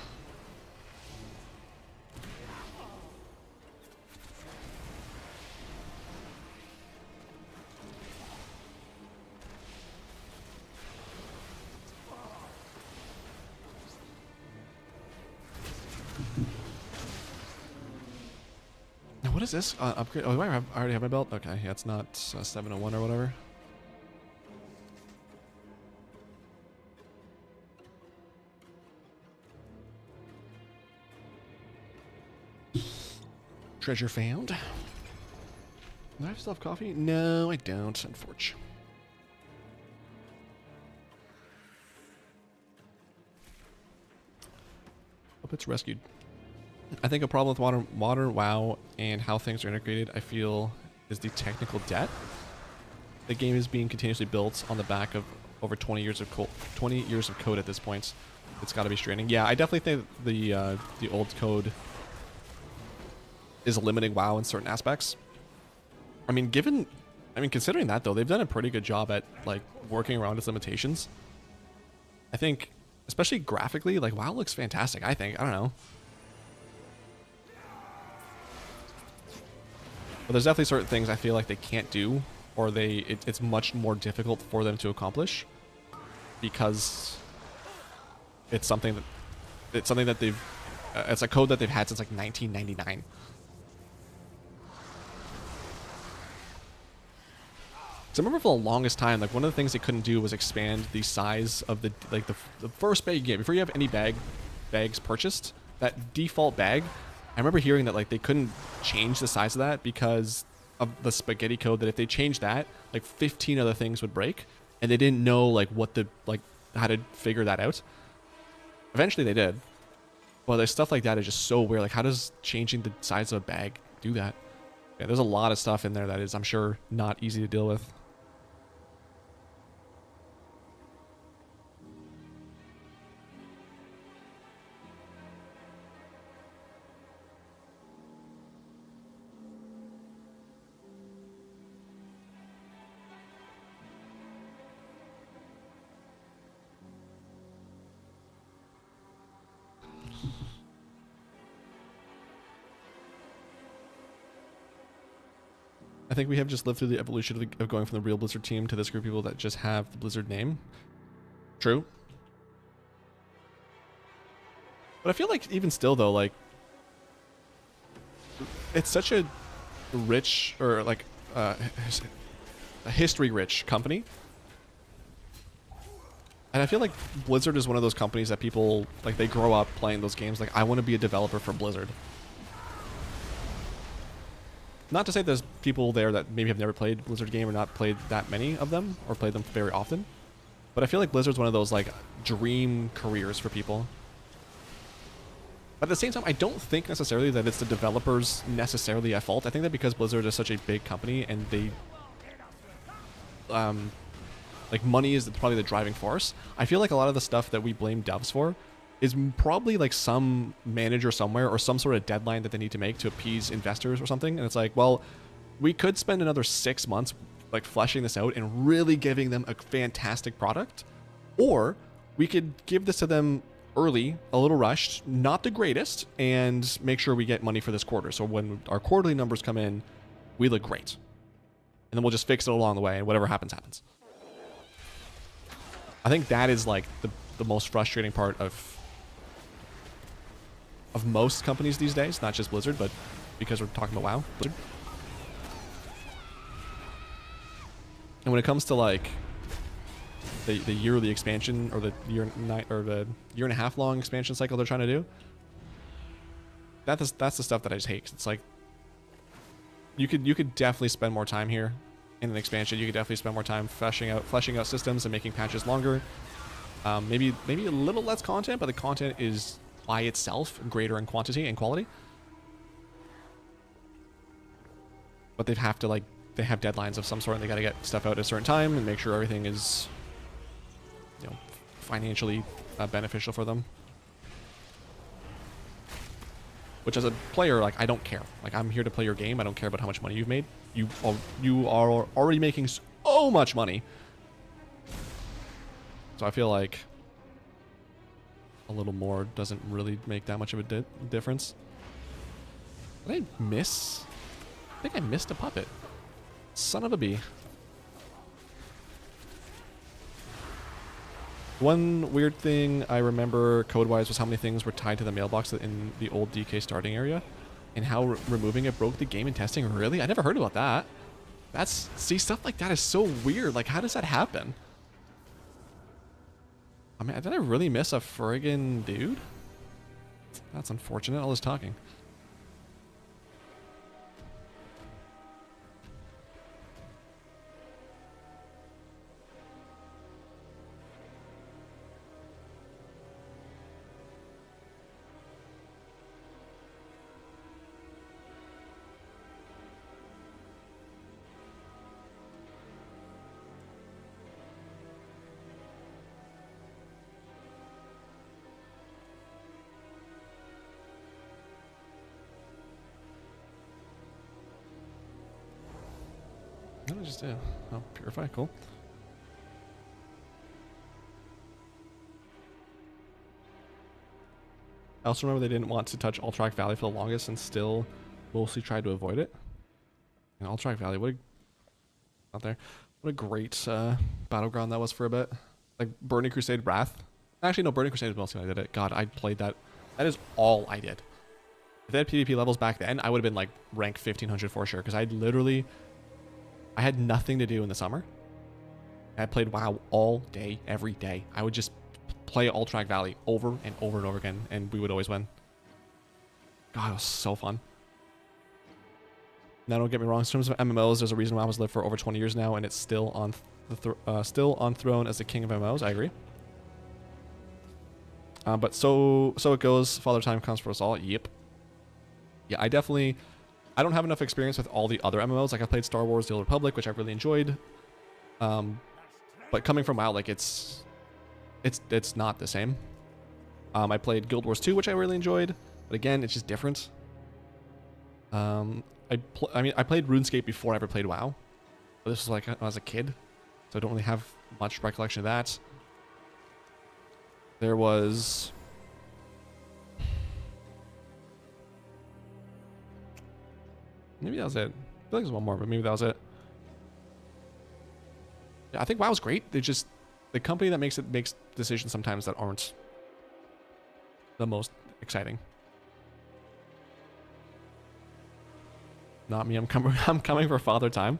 What is this? Upgrade? Oh, do I already have my belt? Okay, yeah, it's not 701 or whatever. Treasure found. Do I still have coffee? No, I don't, unfortunately. Hope it's rescued. I think a problem with modern WoW and how things are integrated, I feel, is the technical debt. The game is being continuously built on the back of over 20 years of code at this point. It's got to be straining. Yeah, I definitely think the old code is limiting WoW in certain aspects. I mean, considering that though, they've done a pretty good job at like working around its limitations. I think, especially graphically, like WoW looks fantastic. I think. I don't know. But there's definitely certain things I feel like they can't do, or it's much more difficult for them to accomplish, because it's something that they've it's a code that they've had since like 1999. So I remember for the longest time, like one of the things they couldn't do was expand the size of the first bag you get before you have any bags purchased. That default bag. I remember hearing that like they couldn't change the size of that because of the spaghetti code, that if they changed that, like 15 other things would break, and they didn't know like how to figure that out. Eventually they did. Well, there's stuff like that is just so weird. Like how does changing the size of a bag do that? Yeah, there's a lot of stuff in there that is, I'm sure, not easy to deal with. I think we have just lived through the evolution of going from the real Blizzard team to this group of people that just have the Blizzard name. True. But I feel like even still though, like, it's such a rich, or like a history rich company. And I feel like Blizzard is one of those companies that people, like, they grow up playing those games. Like, I want to be a developer for Blizzard. Not to say there's people there that maybe have never played Blizzard game or not played that many of them or played them very often. But I feel like Blizzard's one of those, like, dream careers for people. But at the same time, I don't think necessarily that it's the developers necessarily at fault. I think that because Blizzard is such a big company and they, like, money is probably the driving force. I feel like a lot of the stuff that we blame devs for is probably like some manager somewhere or some sort of deadline that they need to make to appease investors or something. And it's like, well, we could spend another 6 months like fleshing this out and really giving them a fantastic product, or we could give this to them early, a little rushed, not the greatest, and make sure we get money for this quarter. So when our quarterly numbers come in, we look great. And then we'll just fix it along the way, and whatever happens, happens. I think that is like the most frustrating part of most companies these days, not just Blizzard, but because we're talking about WoW. Blizzard. And when it comes to like the yearly expansion or the year and a half long expansion cycle they're trying to do, that's the stuff that I just hate. It's like you could definitely spend more time here in an expansion. You could definitely spend more time fleshing out systems and making patches longer. Maybe a little less content, but the content is by itself greater in quantity and quality. But they have deadlines of some sort, and they got to get stuff out at a certain time and make sure everything is, you know, financially beneficial for them. Which, as a player, like, I don't care. Like, I'm here to play your game. I don't care about how much money you've made. You are already making so much money. So I feel like a little more doesn't really make that much of a difference. Did I miss? I think I missed a puppet. Son of a bee. One weird thing I remember code-wise was how many things were tied to the mailbox in the old DK starting area, and how removing it broke the game in testing. Really? I never heard about that. See, stuff like that is so weird. Like, how does that happen? I mean, did I really miss a friggin' dude? That's unfortunate. All this talking. What did I just do? Oh, purify, cool. I also remember they didn't want to touch Alterac Valley for the longest and still mostly tried to avoid it. And Alterac Valley, out there, what a great battleground that was for a bit. Like Burning Crusade Wrath. Actually, no, Burning Crusade was mostly when I did it. God, I played that. That is all I did. If they had PvP levels back then, I would have been like rank 1500 for sure, because I had nothing to do in the summer. I played WoW all day, every day. I would just play Alterac Valley over and over and over again, and we would always win. God, it was so fun. Now, don't get me wrong. In terms of MMOs, there's a reason WoW has lived for over 20 years now, and it's still on throne as the king of MMOs. I agree. But so it goes. Father Time comes for us all. Yep. Yeah, I don't have enough experience with all the other MMOs. Like, I played Star Wars: The Old Republic, which I really enjoyed. But coming from WoW, like, it's not the same. I played Guild Wars 2, which I really enjoyed, but again, it's just different. I played RuneScape before I ever played WoW, but this was like when I was a kid, so I don't really have much recollection of that. There was... maybe that was it. feel like there's one more, but maybe that was it. Yeah, I think WoW's great. They just the company that makes decisions sometimes that aren't the most exciting. Not me. I'm coming for Father Time.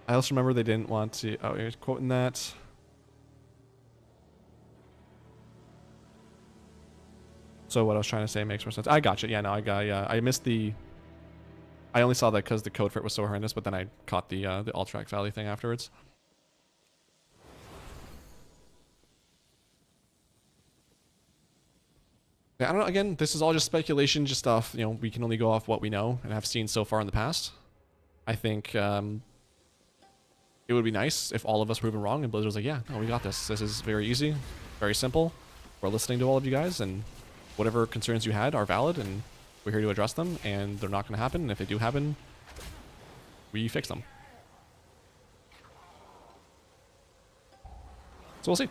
I also remember they didn't want to. Oh, he's quoting that. So what I was trying to say makes more sense. I got you. Yeah, no, I got. Yeah, I missed the. I only saw that because the code for it was so horrendous, but then I caught the Ultrax Valley thing afterwards. Yeah, I don't know. Again, this is all just speculation, just off. You know, we can only go off what we know and have seen so far in the past. I think it would be nice if all of us proven wrong and Blizzard was like, yeah, no, we got this. This is very easy, very simple. We're listening to all of you guys, and whatever concerns you had are valid, and we're here to address them, and they're not going to happen. And if they do happen, we fix them. So we'll see.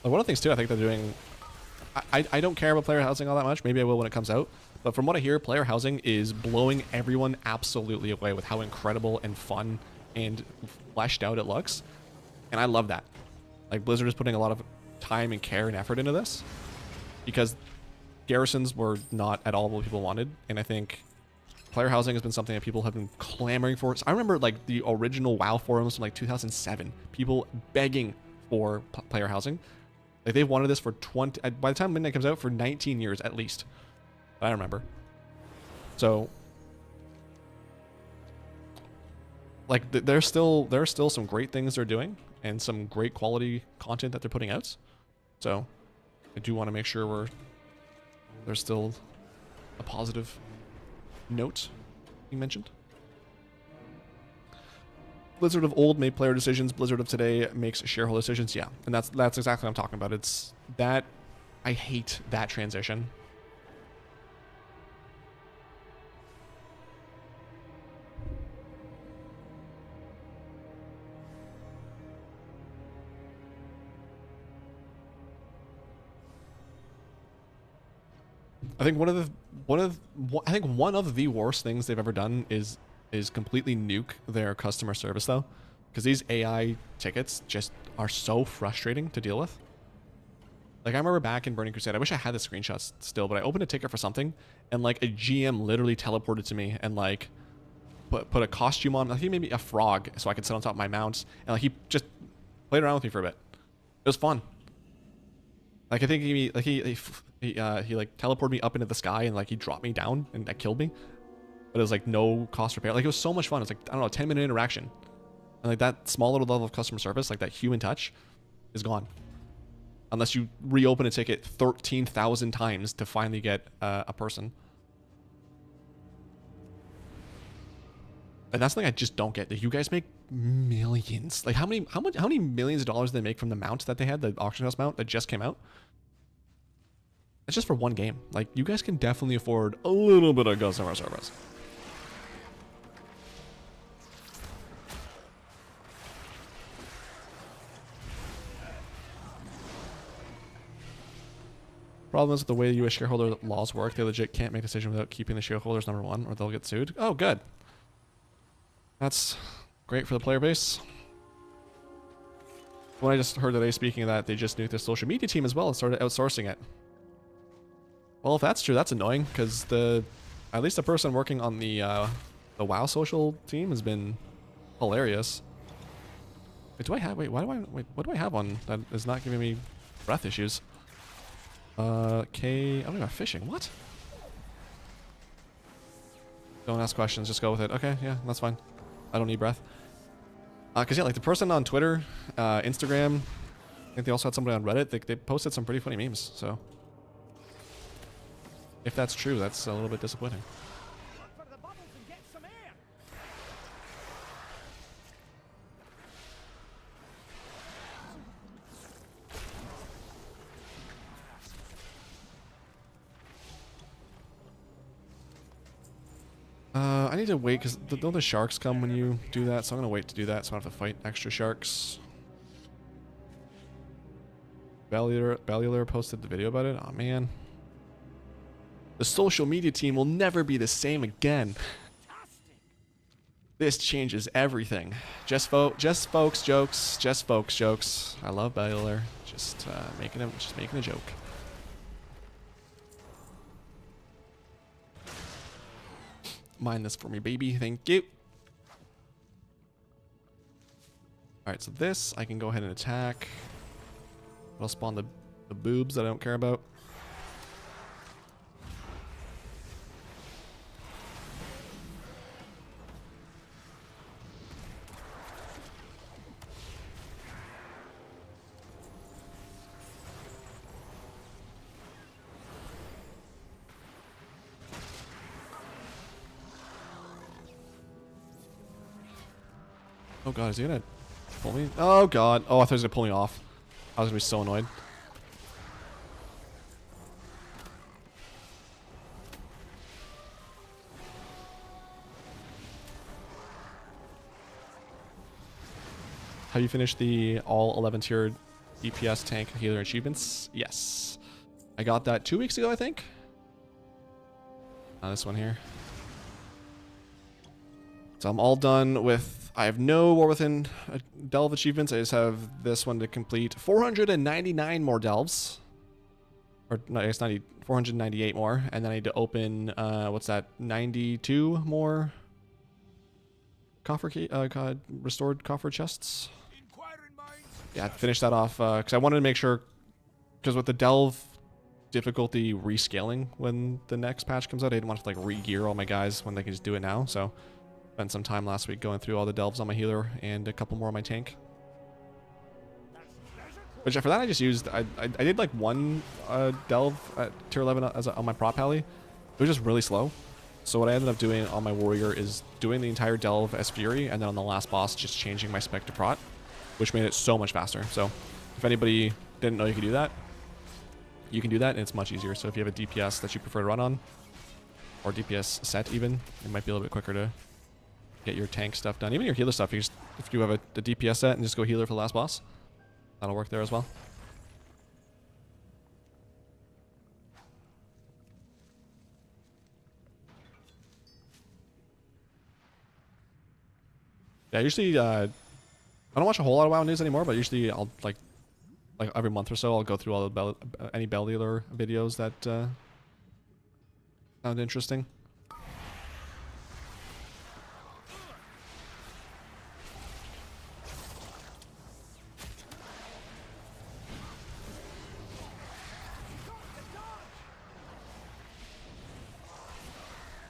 One of the things too, I think they're doing. I don't care about player housing all that much. Maybe I will when it comes out. But from what I hear, player housing is blowing everyone absolutely away with how incredible and fun and fleshed out it looks. And I love that. Like, Blizzard is putting a lot of time and care and effort into this, because garrisons were not at all what people wanted. And I think player housing has been something that people have been clamoring for. So I remember like the original WoW forums from like 2007, people begging for player housing. Like, they've wanted this for 20, by the time Midnight comes out, for 19 years at least. I remember. So, like, there's still some great things they're doing and some great quality content that they're putting out. So, I do want to make sure there's still a positive note being mentioned. Blizzard of old made player decisions. Blizzard of today makes shareholder decisions. Yeah, and that's exactly what I'm talking about. It's that. I hate that transition. I think one of the worst things they've ever done is completely nuke their customer service, though, because these AI tickets just are so frustrating to deal with. Like, I remember back in Burning Crusade, I wish I had the screenshots still, but I opened a ticket for something, and like a GM literally teleported to me and like put a costume on. I think maybe a frog, so I could sit on top of my mount, and like he just played around with me for a bit. It was fun. Like, I think he like teleported me up into the sky, and like he dropped me down and that killed me. But it was like no cost repair. Like, it was so much fun. It was like, I don't know, a 10-minute interaction. And like that small little level of customer service, like that human touch, is gone. Unless you reopen a ticket 13,000 times to finally get a person. And that's the thing I just don't get. That you guys make millions. Like, how many millions of dollars did they make from the mount that they had, the auction house mount that just came out? It's just for one game. Like, you guys can definitely afford a little bit of customer service. Problem is with the way U.S. shareholder laws work, they legit can't make a decision without keeping the shareholders number one, or they'll get sued. Oh, good. That's great for the player base. When I just heard today, speaking of that, they just nuked their social media team as well and started outsourcing it. Well, if that's true, that's annoying, because at least the person working on the WoW social team has been hilarious. Wait, what do I have on that is not giving me breath issues? I don't know, fishing. What? Don't ask questions, just go with it. Okay, yeah, that's fine. I don't need breath. Cause yeah, like the person on Twitter, Instagram, I think they also had somebody on Reddit. They posted some pretty funny memes. So if that's true, that's a little bit disappointing. I need to wait because don't the sharks come when you do that? So I'm gonna wait to do that so I don't have to fight extra sharks. Bellular posted the video about it. Oh man. The social media team will never be the same again. This changes everything. Just folks jokes. I love Bellular. Just making a joke. Mind this for me, baby. Thank you. Alright, so this I can go ahead and attack. I'll spawn the boobs that I don't care about. Oh god, is he gonna pull me? Oh god. Oh, I thought he was gonna pull me off. I was gonna be so annoyed. Have you finished the all 11 tiered DPS tank healer achievements? Yes. I got that 2 weeks ago, I think. This one here. So I'm all done with... I have no War Within delve achievements. I just have this one to complete. 499 more delves. Or no, I guess 498 more. And then I need to open, what's that, 92 more coffer key, restored coffer chests. Yeah, I finished that off because I wanted to make sure, because with the delve difficulty rescaling when the next patch comes out, I didn't want to like re-gear all my guys when they can just do it now. So spent some time last week going through all the delves on my healer and a couple more on my tank. Which for that I just used, I did like one delve at tier 11 on my prop alley. It was just really slow. So what I ended up doing on my warrior is doing the entire delve as Fury, and then on the last boss just changing my spec to prot, which made it so much faster. So if anybody didn't know you could do that, you can do that and it's much easier. So if you have a DPS that you prefer to run on, or DPS set even, it might be a little bit quicker to get your tank stuff done. Even your healer stuff, you just, if you have a DPS set and just go healer for the last boss, that'll work there as well. Yeah, usually I don't watch a whole lot of WoW news anymore, but usually I'll like every month or so I'll go through all the any Bellular videos that sound interesting.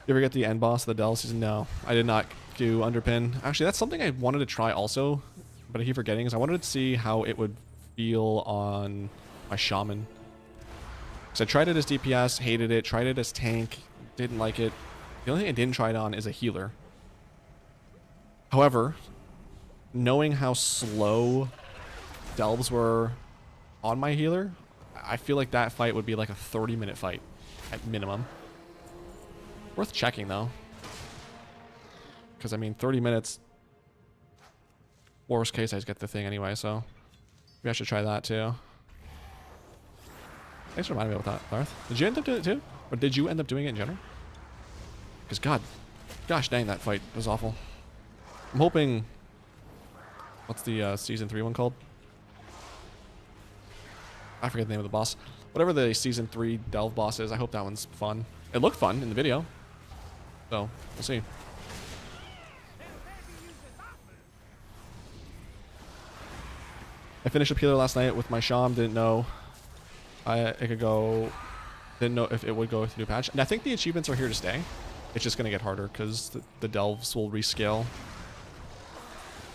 You ever get the end boss of the Delve season? No, I did not do Underpin. Actually, that's something I wanted to try also, but I keep forgetting, is I wanted to see how it would feel on my Shaman. Because I tried it as DPS, hated it, tried it as tank, didn't like it. The only thing I didn't try it on is a healer. However, knowing how slow Delves were on my healer, I feel like that fight would be like a 30-minute fight at minimum. Worth checking though, because I mean 30 minutes, worst case I just get the thing anyway, so maybe I should try that too. Thanks for reminding me about that, Darth. Did you end up doing it too? Or did you end up doing it in general? Because gosh dang, that fight was awful. I'm hoping, what's the season 3 one called? I forget the name of the boss. Whatever the season 3 Delve boss is, I hope that one's fun. It looked fun in the video. So, we'll see. I finished up healer last night with my Sham. Didn't know it could go. Didn't know if it would go with the new patch. And I think the achievements are here to stay. It's just going to get harder because the delves will rescale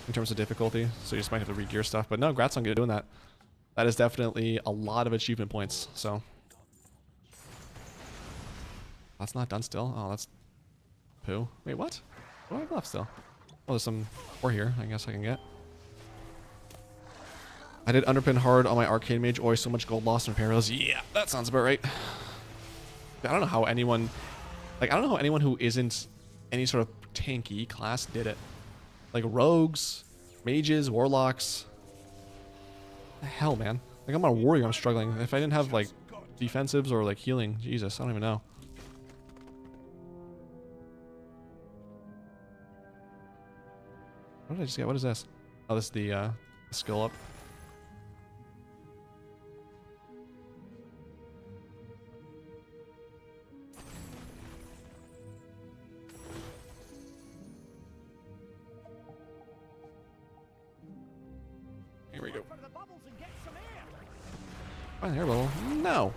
in terms of difficulty. So you just might have to re-gear stuff. But no, grats on doing that. That is definitely a lot of achievement points. So that's not done still. Oh, that's poo. Wait, what? What do I have left still? Oh, there's some ore here. I guess I can get. I did underpin hard on my arcane mage. Always so much gold lost and parallels. Yeah, that sounds about right. I don't know how anyone, like, I don't know how anyone who isn't any sort of tanky class did it. Like rogues, mages, warlocks. The hell, man. Like I'm on a warrior, I'm struggling. If I didn't have like defensives or like healing, Jesus, I don't even know. What did I just get? What is this? Oh, this is the skill up. Here we go. Find an air bubble. No.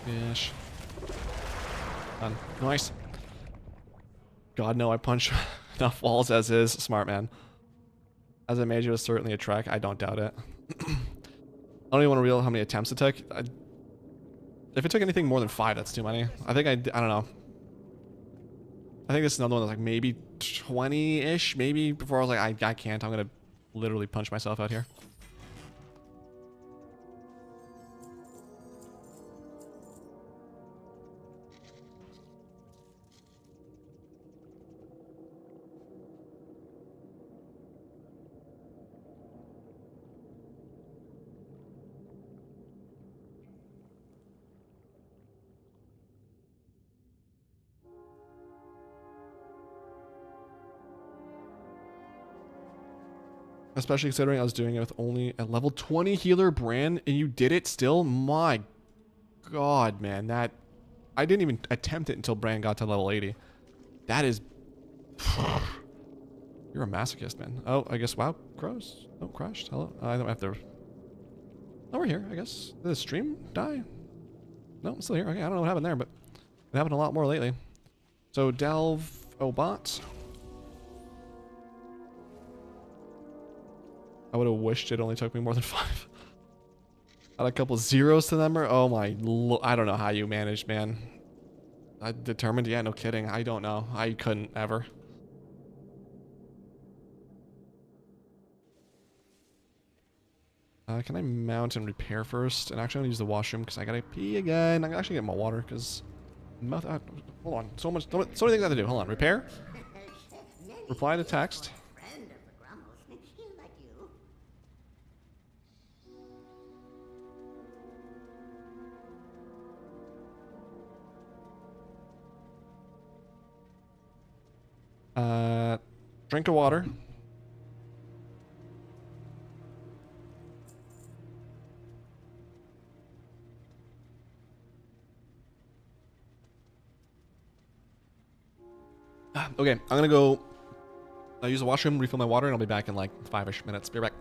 Fish. Done. Nice. God, no, I punch enough walls as is. Smart man. As a mage, it was certainly a trek. I don't doubt it. I don't even want to reveal how many attempts it took. If it took anything more than 5, that's too many. I think I don't know. I think this is another one that's like maybe 20-ish, maybe, before I was like, I can't. I'm going to literally punch myself out here. Especially considering I was doing it with only a level 20 healer Bran, and you did it still? My God, man. That... I didn't even attempt it until Bran got to level 80. That is... You're a masochist, man. Oh, I guess... Wow, crows. Oh, crashed. Hello. I don't have to... Oh, we're here, I guess. Did the stream die? No, I'm still here. Okay, I don't know what happened there, but it happened a lot more lately. So, Delve... Obot. I would have wished it only took me more than 5. Add a couple zeros to them, or oh my, I don't know how you managed, man. I determined, yeah, no kidding. I don't know. I couldn't ever. Can I mount and repair first? And actually, I'm gonna use the washroom because I gotta pee again. I'm gonna actually get my water because mouth. Hold on, so many things I have to do. Hold on, repair. Reply to text. Drink of water. Okay, I'm gonna go use the washroom, refill my water, and I'll be back in like 5-ish minutes. Be right back.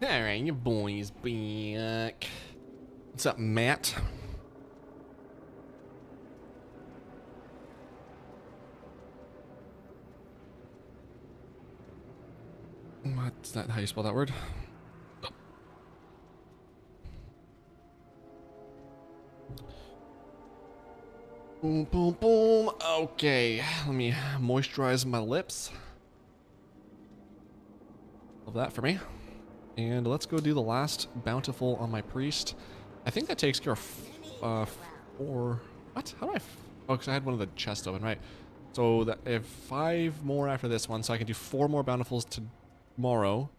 Alright, your boy's back. What's up, Matt? What's that? How you spell that word? Boom, boom, boom. Okay, let me moisturize my lips. Love that for me. And let's go do the last bountiful on my priest. I think that takes care of 4. What? How do I? Oh, because I had one of the chests open, right? So that I have 5 more after this one, so I can do 4 more bountifuls tomorrow,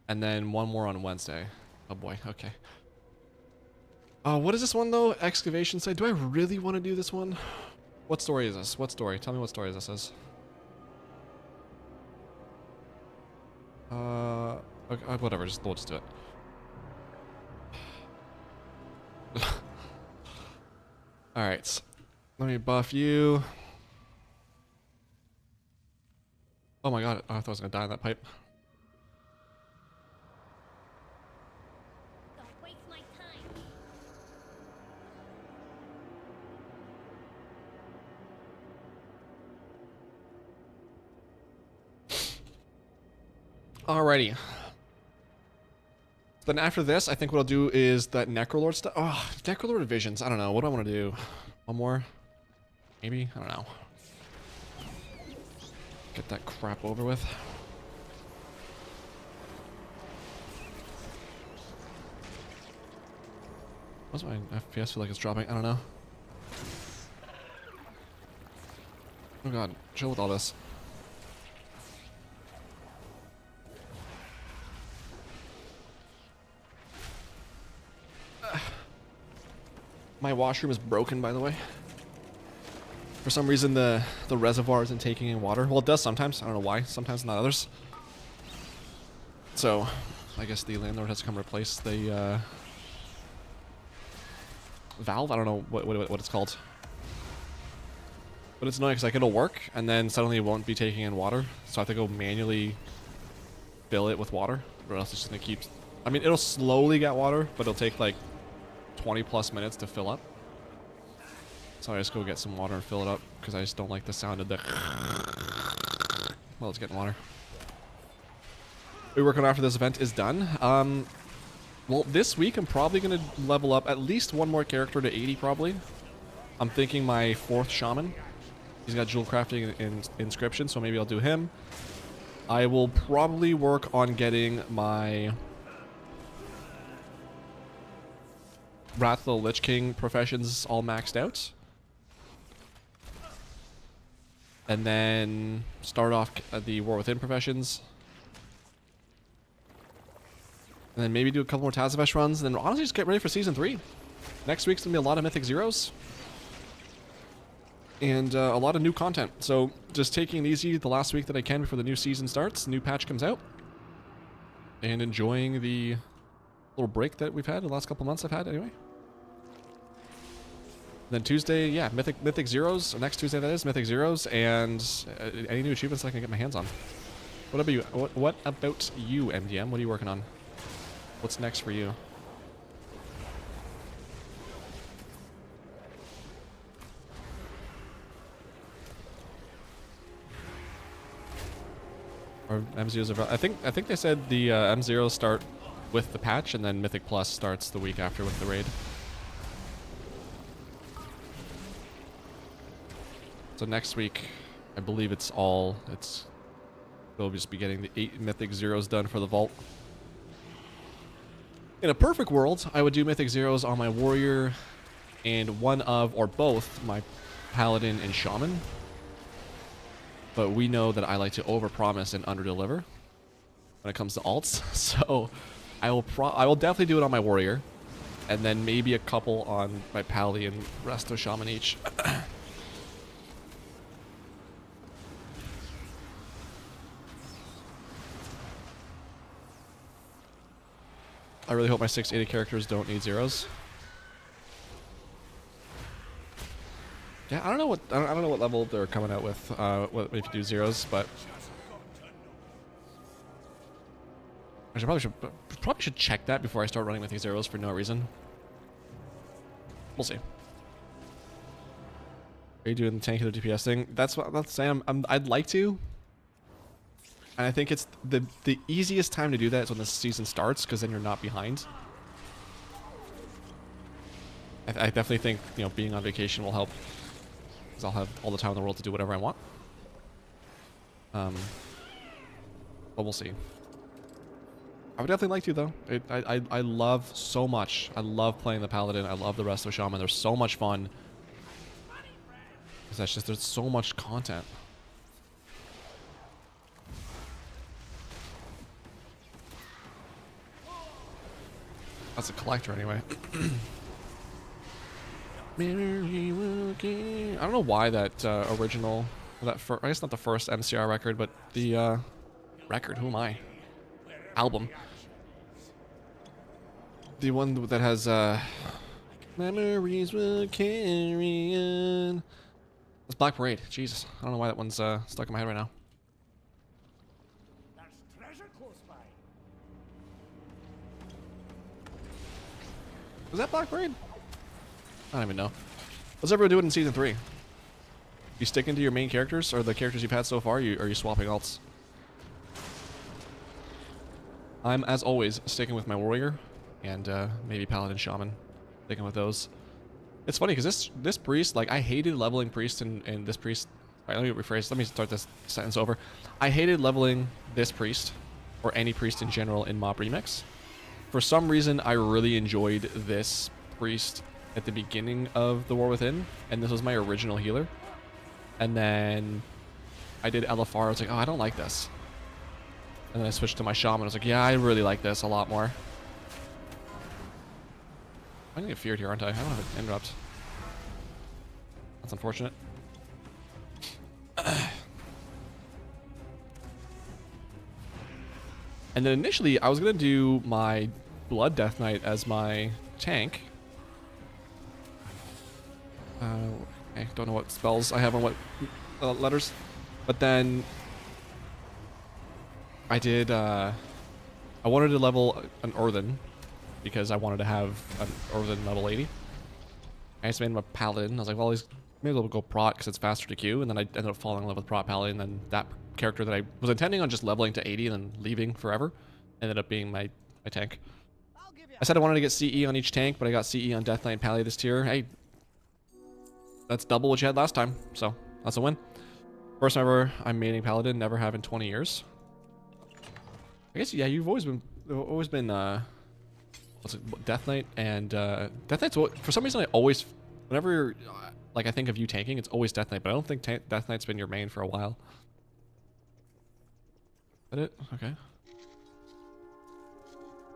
and then 1 more on Wednesday. Oh boy. Okay. What is this one though? Excavation site. Do I really want to do this one? What story is this? What story? Tell me what story this is. Okay, whatever. We'll just do it. All right. Let me buff you. Oh my god! I thought I was gonna die in that pipe. Don't waste my time. Alrighty. Then after this, I think what I'll do is that Necrolord stuff. Oh, Necrolord Visions. I don't know. What do I want to do? One more? Maybe? I don't know. Get that crap over with. What's my FPS feel like it's dropping? I don't know. Oh god, chill with all this. My washroom is broken, by the way. For some reason, the reservoir isn't taking in water. Well, it does sometimes. I don't know why. Sometimes not others. So, I guess the landlord has to come replace the valve. I don't know what it's called. But it's annoying because like it'll work, and then suddenly it won't be taking in water. So I have to go manually fill it with water, or else it's just gonna keep. I mean, it'll slowly get water, but it'll take like 20 plus minutes to fill up. So I just go get some water and fill it up because I just don't like the sound of the. Well, it's getting water. We work on after this event is done. Well, this week I'm probably gonna level up at least 1 more character to 80 probably. I'm thinking my 4th shaman. He's got jewel crafting and inscription, so maybe I'll do him. I will probably work on getting my Wrath of the Lich King professions all maxed out. And then start off the War Within professions. And then maybe do a couple more Tazafesh runs. And then honestly just get ready for Season 3. Next week's going to be a lot of Mythic Zeros. And a lot of new content. So just taking it easy the last week that I can before the new season starts. New patch comes out. And enjoying the little break that we've had the last couple months I've had anyway. Then Tuesday, yeah, Mythic Zeros. Next Tuesday that is, Mythic Zeros. And any new achievements I can get my hands on. What about you? What about you, MDM? What are you working on? What's next for you? Or M0s are. I think they said the M0s start with the patch, and then Mythic Plus starts the week after with the raid. So next week, I believe we'll just be getting the 8 Mythic Zeros done for the vault. In a perfect world, I would do Mythic Zeros on my warrior and one of or both my paladin and shaman. But we know that I like to overpromise and underdeliver when it comes to alts. So I will definitely do it on my warrior, and then maybe a couple on my pally and resto shaman each. I really hope my 680 characters don't need zeros. Yeah, I don't know what level they're coming out with. What if you do zeros, but I probably should check that before I start running with these arrows for no reason. We'll see. Are you doing the tank or the DPS thing? That's what I'm saying. I'd like to. And I think it's the easiest time to do that is when the season starts, because then you're not behind. I definitely think, you know, being on vacation will help, because I'll have all the time in the world to do whatever I want. But we'll see. I would definitely like to, though. I love so much. I love playing the Paladin. I love the rest of Shaman. They're so much fun. That's just, there's so much content. That's a collector anyway. I don't know why that original, I guess not the first MCR record, but the record, who am I? Album. The one that has memories will carry on. It's Black Parade. Jesus, I don't know why that one's stuck in my head right now. There's treasure close by. Was that Black Parade? I don't even know. What's everyone doing in Season 3? You sticking to your main characters, or the characters you've had so far, or are you swapping alts? I'm, as always, sticking with my warrior, and maybe paladin shaman. Sticking with those. It's funny, because this priest, like, I hated leveling priest and this priest... Alright, let me rephrase, let me start this sentence over. I hated leveling this priest, or any priest in general, in Mob Remix. For some reason, I really enjoyed this priest at the beginning of the War Within, and this was my original healer. And then I did LFR, I was like, oh, I don't like this. And then I switched to my shaman, I was like, yeah, I really like this a lot more. I'm gonna get feared here, aren't I? I don't have an interrupt. That's unfortunate. And then initially, I was gonna do my Blood Death Knight as my tank. I don't know what spells I have on what letters, but then I did. I wanted to level an Earthen because I wanted to have an Earthen level 80. I just made him a Paladin. I was like, well, he's maybe we'll go Prot because it's faster to queue, and then I ended up falling in love with Prot Paladin. And then that character that I was intending on just leveling to 80 and then leaving forever ended up being my tank. I said I wanted to get CE on each tank, but I got CE on Death Knight and Pally this tier. Hey, that's double what you had last time, so that's a win. First time ever I'm maining Paladin, never have in 20 years. I guess, yeah, you've always been what's it, Death Knight, and Death Knight's what, for some reason I always, whenever like I think of you tanking, it's always Death Knight, but I don't think Death Knight's been your main for a while. Is that it? Okay.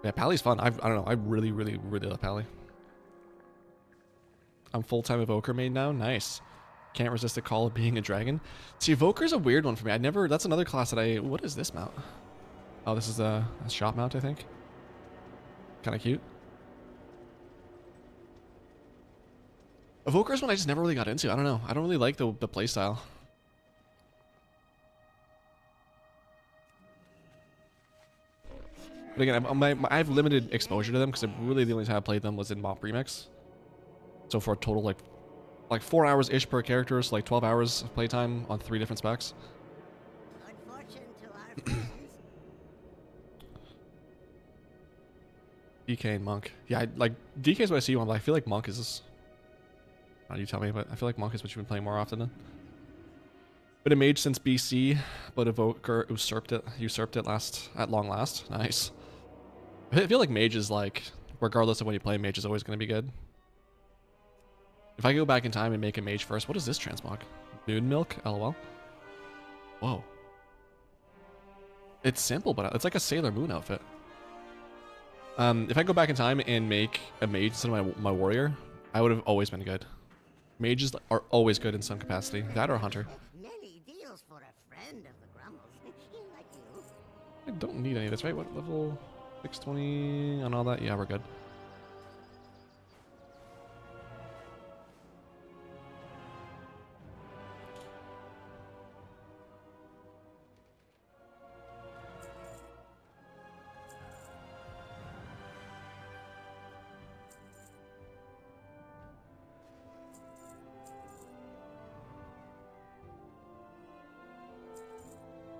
Yeah, Pally's fun. I don't know. I really love Pally. I'm full-time Evoker main now. Nice. Can't resist the call of being a dragon. See, Evoker's a weird one for me. I never... That's another class that I... What is this mount? Oh, this is a shop mount, I think. Kind of cute. Evoker's one I just never really got into. I don't know. I don't really like the playstyle. But again, I have limited exposure to them because really the only time I played them was in Mob Remix. So for a total like 4 hours-ish per character, so like 12 hours of playtime on 3 different specs. Good fortune to our friends. DK and Monk. Yeah, like DK is what I see on, but I feel like Monk is... you tell me, but I feel like Monk is what you've been playing more often than. Been a mage since BC, but Evoker usurped it at long last. Nice. I feel like mage is like, regardless of when you play, mage is always going to be good. If I go back in time and make a mage first, what is this transmog? Moon milk? LOL. Whoa. It's simple, but it's like a Sailor Moon outfit. If I go back in time and make a mage instead of my warrior, I would have always been good. Mages are always good in some capacity. That or a hunter. Many deals for a friend of the Grumbles. Like you. I don't need any of this, right? What level? 620 and all that? Yeah, we're good.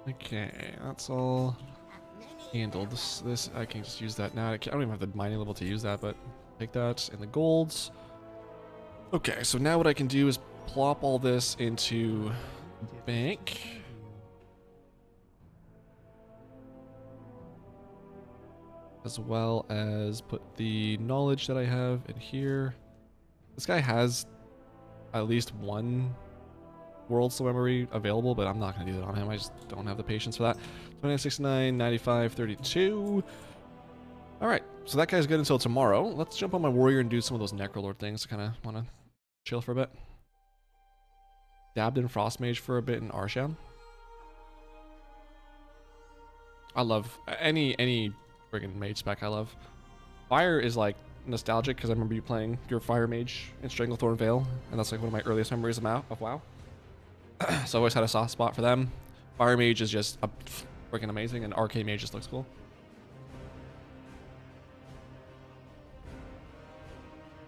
Okay, that's all handled. This I can just use that now. I don't even have the mining level to use that, but take that and the golds. Okay, so now what I can do is plop all this into bank. As well as put the knowledge that I have in here. This guy has at least one world soul memory available, but I'm not going to do that on him. I just don't have the patience for that. 29, 69, 95, 32. Alright, so that guy's good until tomorrow. Let's jump on my warrior and do some of those necrolord things. I kind of want to chill for a bit. Dabbed in frost mage for a bit in Arsham. I love any friggin' mage spec. I love. Fire is like nostalgic because I remember you playing your fire mage in Stranglethorn Vale, and that's like one of my earliest memories of WoW. So I always had a soft spot for them. Fire mage is just freaking amazing, and arcane mage just looks cool.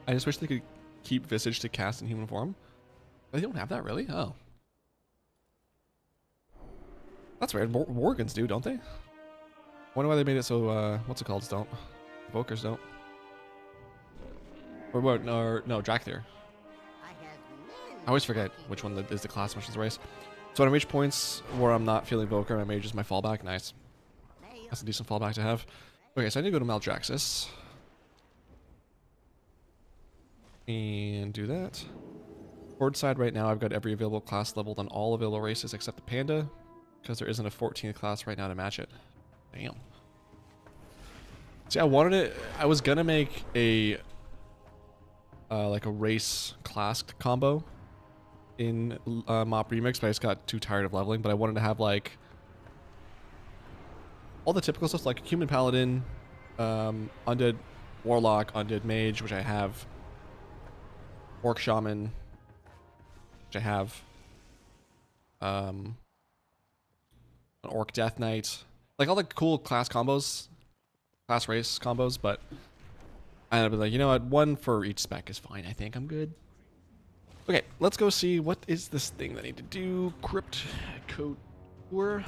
I just wish they could keep Visage to cast in human form. They don't have that, really? Oh. That's weird. Worgans do, don't they? Wonder why they made it so, what's it called? Don't. Evokers don't. Or what? No, Drakthir. I always forget which one is the class, which is the race. So when I reach points where I'm not feeling Evoker, my mage is my fallback. Nice. That's a decent fallback to have. Okay, so I need to go to Maldraxxus. And do that. Horde side right now, I've got every available class leveled on all available races except the Panda, because there isn't a 14th class right now to match it. Damn. See, I wanted it. I was gonna make a like a race class combo in Mop Remix, but I just got too tired of leveling. But I wanted to have like all the typical stuff, like human paladin, undead warlock, undead mage, which I have, orc shaman, which I have, an orc death knight, like all the cool class combos, class race combos. But I ended up like, you know what, one for each spec is fine. I think I'm good. Okay, let's go see what is this thing that I need to do. Crypt Couture.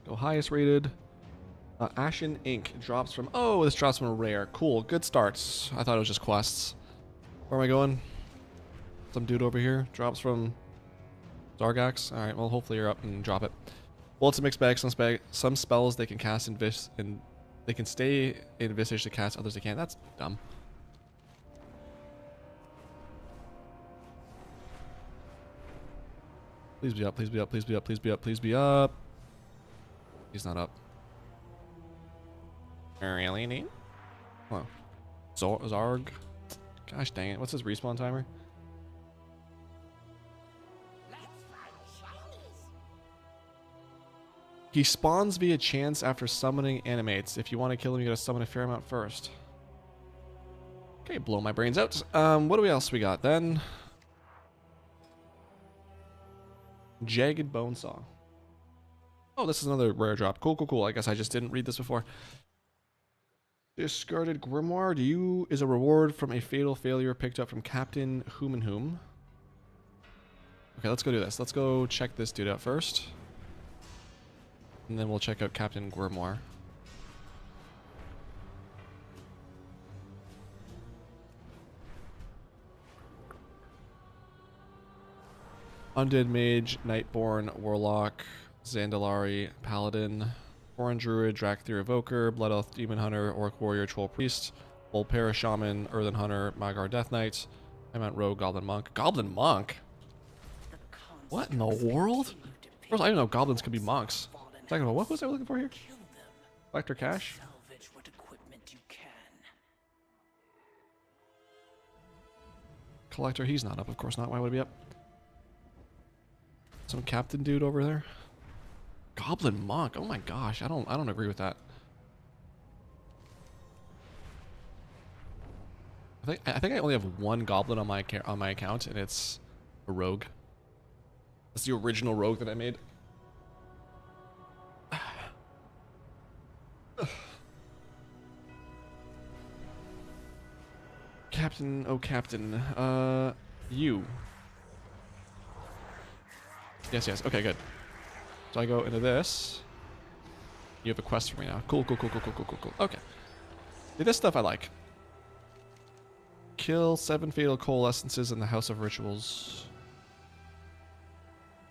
Go highest rated. Ashen Ink drops from... Oh, this drops from a rare. Cool, good starts. I thought it was just quests. Where am I going? Some dude over here. Drops from Zargax. Alright, well, hopefully you're up and drop it. Well, it's a mixed bag. Some spells they can cast in they can stay in Visage to cast, others they can't. That's dumb. Please be up, please be up, please be up, please be up, please be up. He's not up. Really neat? Oh. Zarg? Gosh dang it. What's his respawn timer? He spawns via chance after summoning animates. If you want to kill him, you gotta summon a fair amount first. Okay, blow my brains out. What else we got then? Jagged Bonesaw. Oh, this is another rare drop. Cool, cool, cool. I guess I just didn't read this before. Discarded Grimoire is a reward from a fatal failure picked up from Captain Whom and Whom. Okay, let's go do this. Let's go check this dude out first. And then we'll check out Captain Grimoire. Undead Mage, Nightborn, Warlock, Zandalari, Paladin, Foreign Druid, Drakthir Evoker, Blood Elf, Demon Hunter, Orc Warrior, Troll Priest, Volpera Shaman, Earthen Hunter, Magar Death Knight, Mount Rogue, Goblin Monk. Goblin Monk? What in the world? First, I didn't know goblins could be monks. Second of all, what was I looking for here? Collector Cash? Salvage what equipment you can. Collector, he's not up, of course not. Why would he be up? Some captain dude over there. Goblin Monk. Oh my gosh, I don't agree with that. I think I only have one goblin on my account, and it's a rogue. That's the original rogue that I made. Captain, oh Captain, you. Yes, yes. Okay, good. So I go into this. You have a quest for me now. Cool, cool, cool, cool, cool, cool, cool, cool. Okay. See, this stuff I like. Kill 7 fatal coalescences in the House of Rituals.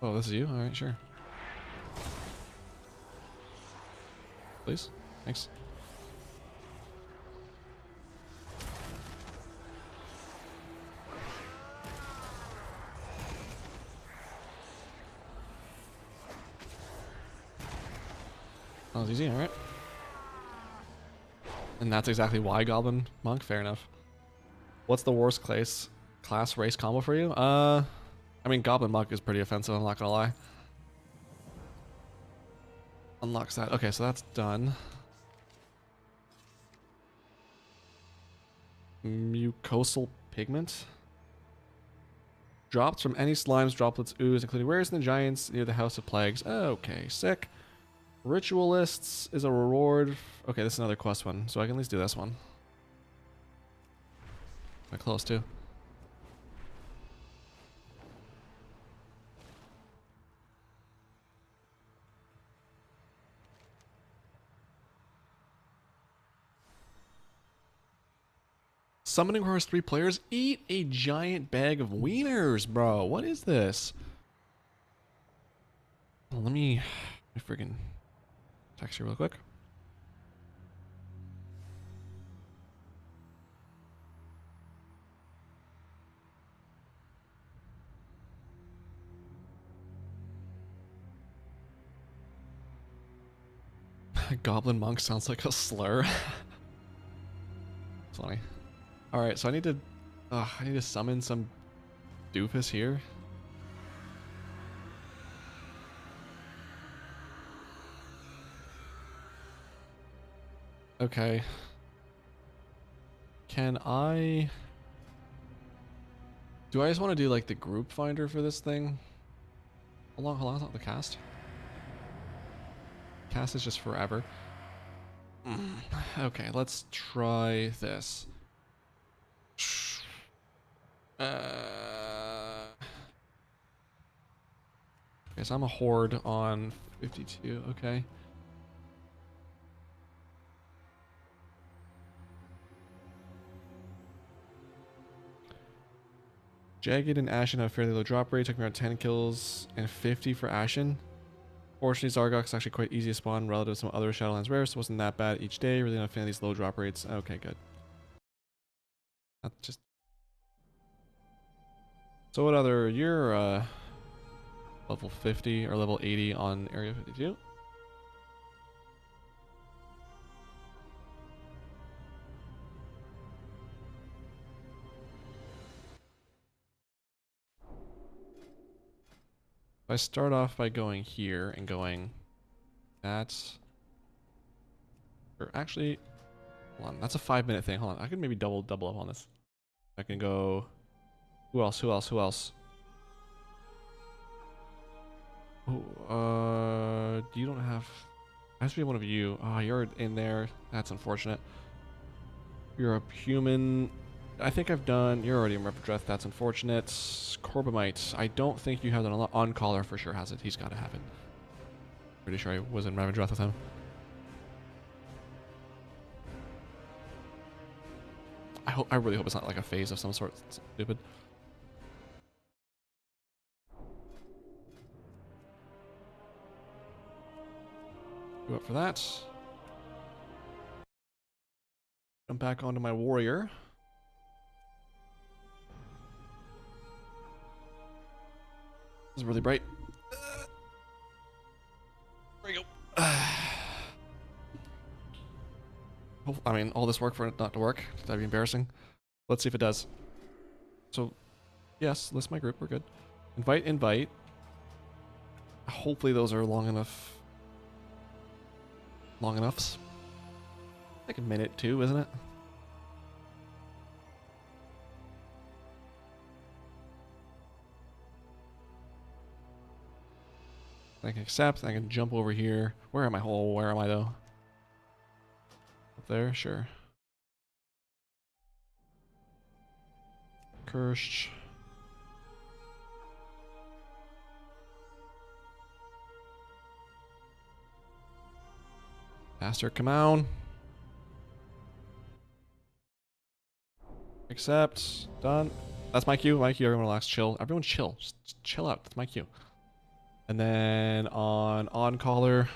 Oh, this is you? Alright, sure. Please? Thanks. That was easy, alright. And that's exactly why Goblin Monk, fair enough. What's the worst class race combo for you? I mean Goblin Monk is pretty offensive, I'm not gonna lie. Unlocks that. Okay, so that's done. Mucosal pigment. Drops from any slimes, droplets, ooze, including rares and the giants near the House of Plagues. Okay, sick. Ritualists is a reward. Okay, this is another quest one, so I can at least do this one. Quite close too. Summoning Horse 3 players eat a giant bag of wieners, bro. What is this? Well, let me friggin' text you real quick. Goblin Monk sounds like a slur. Funny. Alright, so I need to summon some doofus here. Okay. Can I... Do I just want to do like the group finder for this thing? Hold on, it's not the cast. Cast is just forever. Okay, let's try this. Okay, so I'm a horde on 52, okay. Jagged and Ashen have fairly low drop rate, took me around 10 kills and 50 for Ashen. Fortunately, Zargok's actually quite easy to spawn relative to some other Shadowlands rares, so it wasn't that bad each day. Really not a fan of these low drop rates. Okay, good. That's just... So what other... You're level 50 or level 80 on Area 52? If I start off by going here and going that, or actually, hold on, that's a 5-minute thing. Hold on, I could maybe double up on this. I can go. Who else? Who else? Who else? Oh, you don't have. Has to be one of you. Ah, you're in there. That's unfortunate. You're a human. I think I've done. You're already in Revendreth. That's unfortunate. Corbomite. I don't think you have that on collar for sure. Has it? He's got to have it. Pretty sure I was in Revendreth with him. I really hope it's not like a phase of some sort. It's stupid. Go up for that. Jump back onto my warrior. This is really bright. There we go. I mean, all this work for it not to work. That'd be embarrassing. Let's see if it does. So, yes, list my group. We're good. Invite. Hopefully those are long enough. Long enoughs. Like a minute too, isn't it? I can accept. I can jump over here. Where am I? Oh, where am I though? Up there? Sure. Cursed. Faster, come on. Accept. Done. That's my cue. My cue. Everyone relax. Chill. Everyone chill. Just chill out. That's my cue. And then on caller.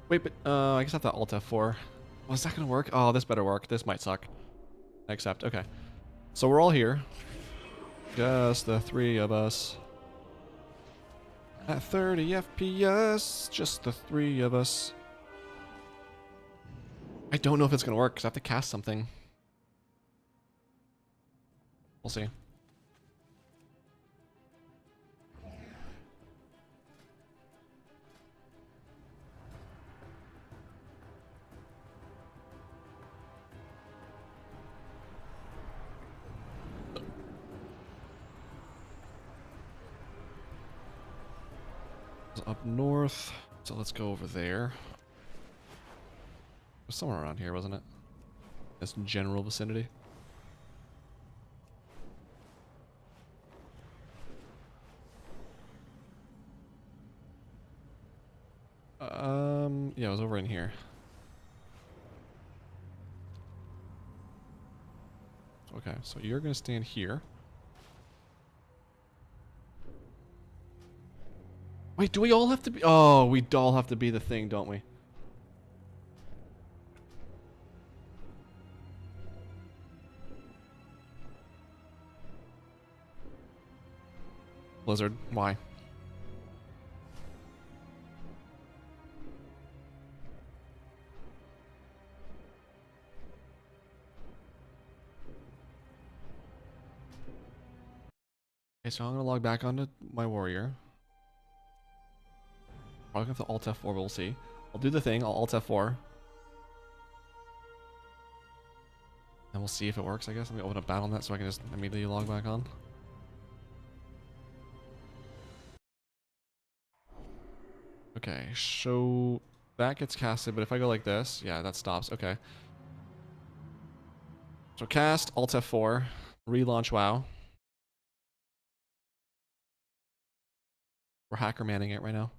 Wait, but I guess I have to Alt F4. Oh, is that gonna work? Oh, this better work. This might suck. Accept. Okay. So we're all here. Just the three of us. At 30 FPS, just the three of us. I don't know if it's gonna work because I have to cast something. We'll see. Up north, so let's go over there. It was somewhere around here, wasn't it? This general vicinity. Yeah, it was over in here. Okay, so you're gonna stand here. Wait, do we all have to be? Oh, we all have to be the thing, don't we? Blizzard, why? Okay, so I'm gonna log back onto my warrior. Probably have to Alt F4, but we'll see. I'll do the thing, I'll Alt F4. And we'll see if it works, I guess. Let me open up BattleNet so I can just immediately log back on. Okay, so that gets casted, but if I go like this, yeah, that stops. Okay. So cast, Alt F4, relaunch WoW. We're hacker manning it right now.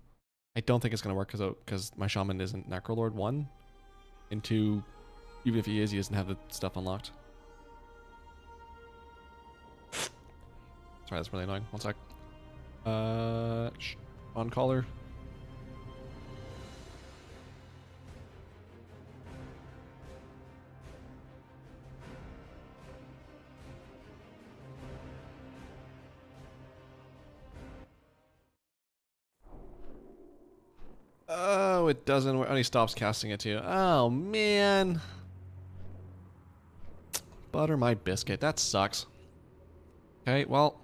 I don't think it's gonna work because my shaman isn't Necrolord 1. And 2, even if he is, he doesn't have the stuff unlocked. Sorry, that's really annoying. One sec. On caller. Oh, it doesn't work. Oh, he stops casting it too. Oh, man. Butter my biscuit. That sucks. Okay, well.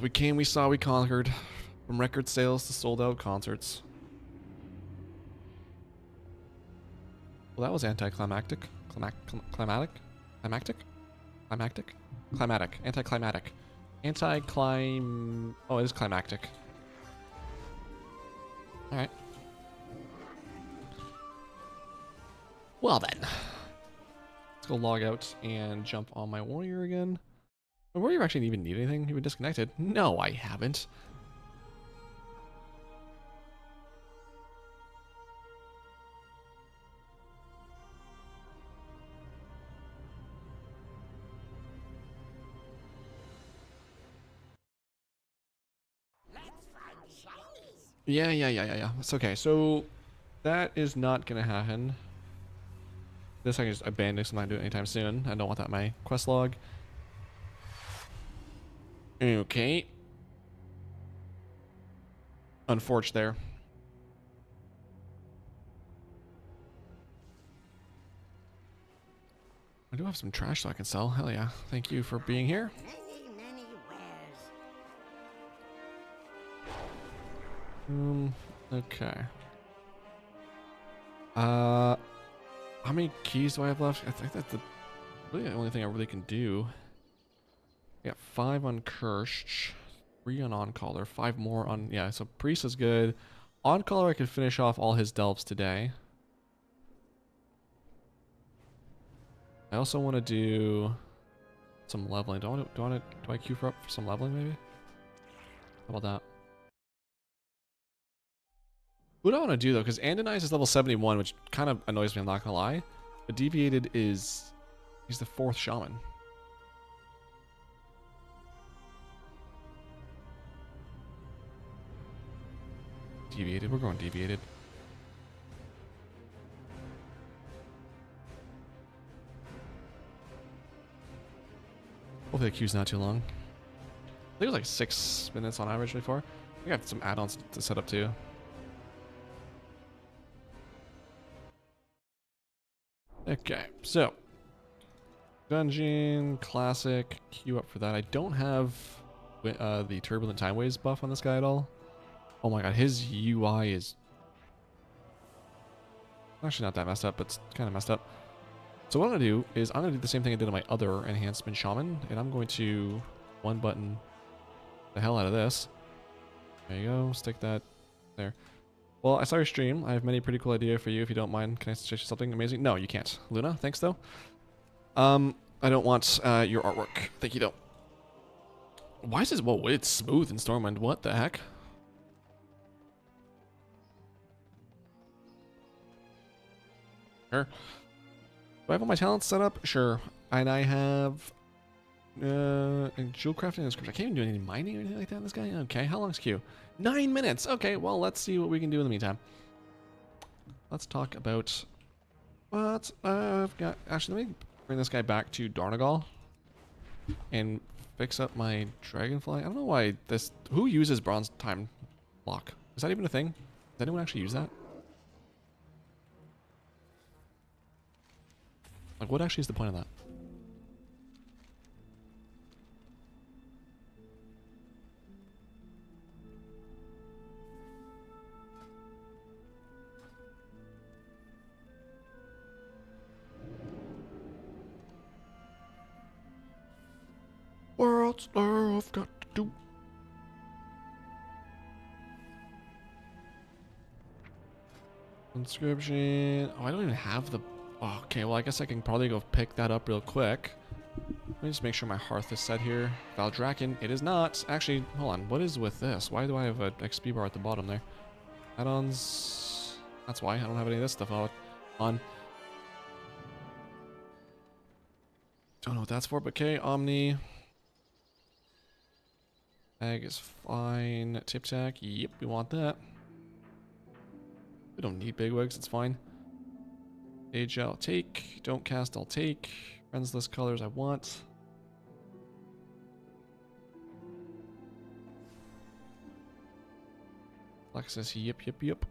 We came, we saw, we conquered. From record sales to sold out concerts. Well, that was anticlimactic. Climatic? Climactic? Climactic? Climatic. Anticlimactic. Oh, it is climactic. Alright. Well then. Let's go log out and jump on my warrior again. My warrior actually didn't even need anything. You've been disconnected. No, I haven't. Yeah. It's okay. So that is not gonna happen. This I can just abandon so I'm not doing it anytime soon. I don't want that in my quest log. Okay. Unforged there. I do have some trash so I can sell. Hell yeah. Thank you for being here. Okay. How many keys do I have left? I think that's really the only thing I really can do. I got 5 on Kirsch, 3 on Caller, 5 more on, yeah, so Priest is good. On Caller I could finish off all his delves today. I also want to do some leveling. Do I queue for some leveling maybe? How about that? What do I want to do though? Because Andonize is level 71, which kind of annoys me, I'm not gonna lie. But Deviated is... he's the 4th shaman. Deviated, we're going Deviated. Hopefully the queue's not too long. I think it was like 6 minutes on average before. We got some add-ons to set up too. Okay, so dungeon, classic, queue up for that. I don't have the Turbulent Time Waves buff on this guy at all. Oh my god, his UI is actually not that messed up, but it's kind of messed up. So what I'm going to do is I'm going to do the same thing I did on my other enhancement shaman, and I'm going to one button the hell out of this. There you go, stick that there. Well, I saw your stream. I have many pretty cool idea for you if you don't mind. Can I suggest you something amazing? No, you can't. Luna, thanks though. I don't want your artwork. Thank you though. Why is this? Whoa, it's smooth in Stormwind. What the heck? Sure. Do I have all my talents set up? Sure. And I have and jewel crafting and script. I can't even do any mining or anything like that in this guy. Okay, how long's queue? 9 minutes. Okay, well, let's see what we can do in the meantime. Let's talk about what I've got. Actually, let me bring this guy back to Darnagal and fix up my dragonfly. I don't know why this... Who uses bronze time lock? Is that even a thing? Does anyone actually use that? Like, what actually is the point of that? What's I've got to do? Inscription. Oh, I don't even have the... Oh, okay, well, I guess I can probably go pick that up real quick. Let me just make sure my hearth is set here. Valdraken, it is not. Actually, hold on. What is with this? Why do I have an XP bar at the bottom there? Add-ons. That's why I don't have any of this stuff on. Don't know what that's for, but okay. Omni. Ag is fine. Tip tack. Yep, we want that. We don't need bigwigs. It's fine. Age I'll take. Don't cast, I'll take. Friends list colors I want. Plexus, yep.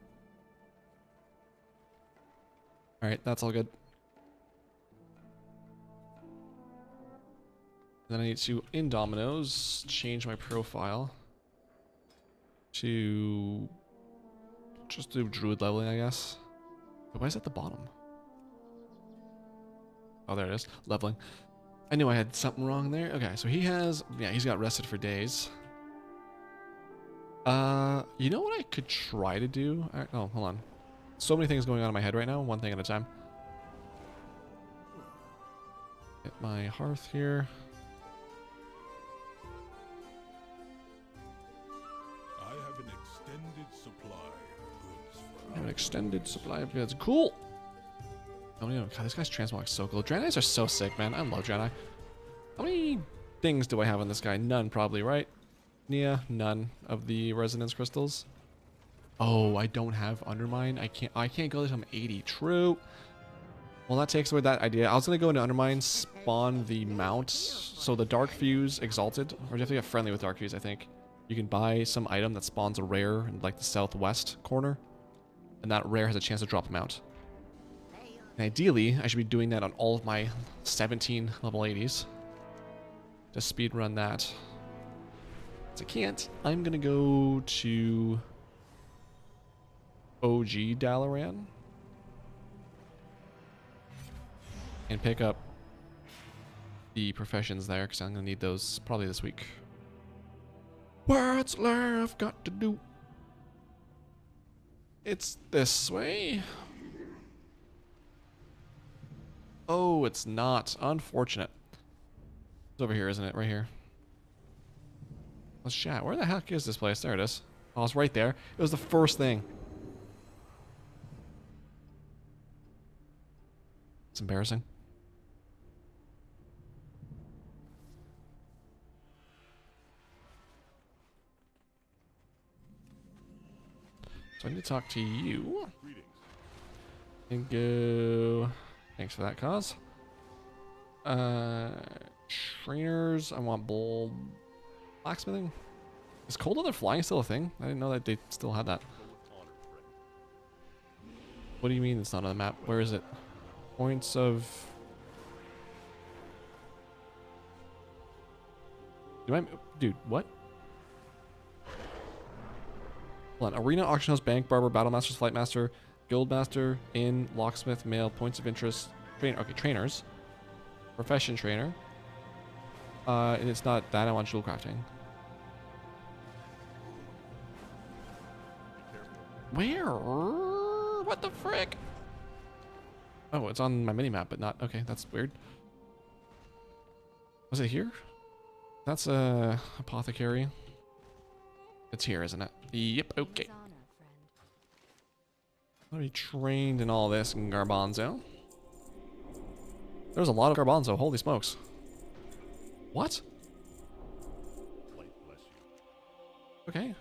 Alright, that's all good. Then I need to, in Dominoes, change my profile to just do druid leveling, I guess. Why is it at the bottom? Oh, there it is. Leveling. I knew I had something wrong there. Okay, so he has... Yeah, he's got rested for days. You know what I could try to do? Oh, hold on. So many things going on in my head right now. One thing at a time. Get my hearth here. I have an extended supply of goods. I have an extended supply of goods. Cool! Oh, yeah. God, this guy's transmog is so cool. Draenei's are so sick, man. I love Draenei. How many things do I have on this guy? None, probably, right? Yeah, none of the resonance crystals. Oh, I don't have Undermine. I can't go until I'm 80. True. Well, that takes away that idea. I was gonna go into Undermine, spawn the mount. So the Dark Fuse Exalted, or you have to get friendly with Dark Fuse, I think. You can buy some item that spawns a rare in like the southwest corner, and that rare has a chance to drop a mount. And ideally, I should be doing that on all of my 17 level 80s. To speedrun that. Since I can't, I'm gonna go to OG Dalaran and pick up the professions there, because I'm gonna need those probably this week. What's left got to do? It's this way. Oh, it's not. Unfortunate. It's over here, isn't it? Right here. Let's chat. Where the heck is this place? There it is. Oh, it's right there. It was the first thing. It's embarrassing. So I need to talk to you. And go. Thanks for that, cause. Trainers. I want bull blacksmithing. Is cold weather flying still a thing? I didn't know that they still had that. What do you mean it's not on the map? Where is it? Points of. Dude, what? Hold on. Arena, auction house, bank, barber, battle masters, flight master, guild master, inn, locksmith, mail, points of interest, trainer. Okay, trainers. Profession trainer. And it's not that. I want jewel crafting. Where? What the frick? Oh, it's on my mini map, but not. Okay, that's weird. Was it here? That's a apothecary. It's here, isn't it? Yep. Okay. I'll be trained in all this in Garbanzo. There's a lot of Garbanzo. Holy smokes. What? Okay.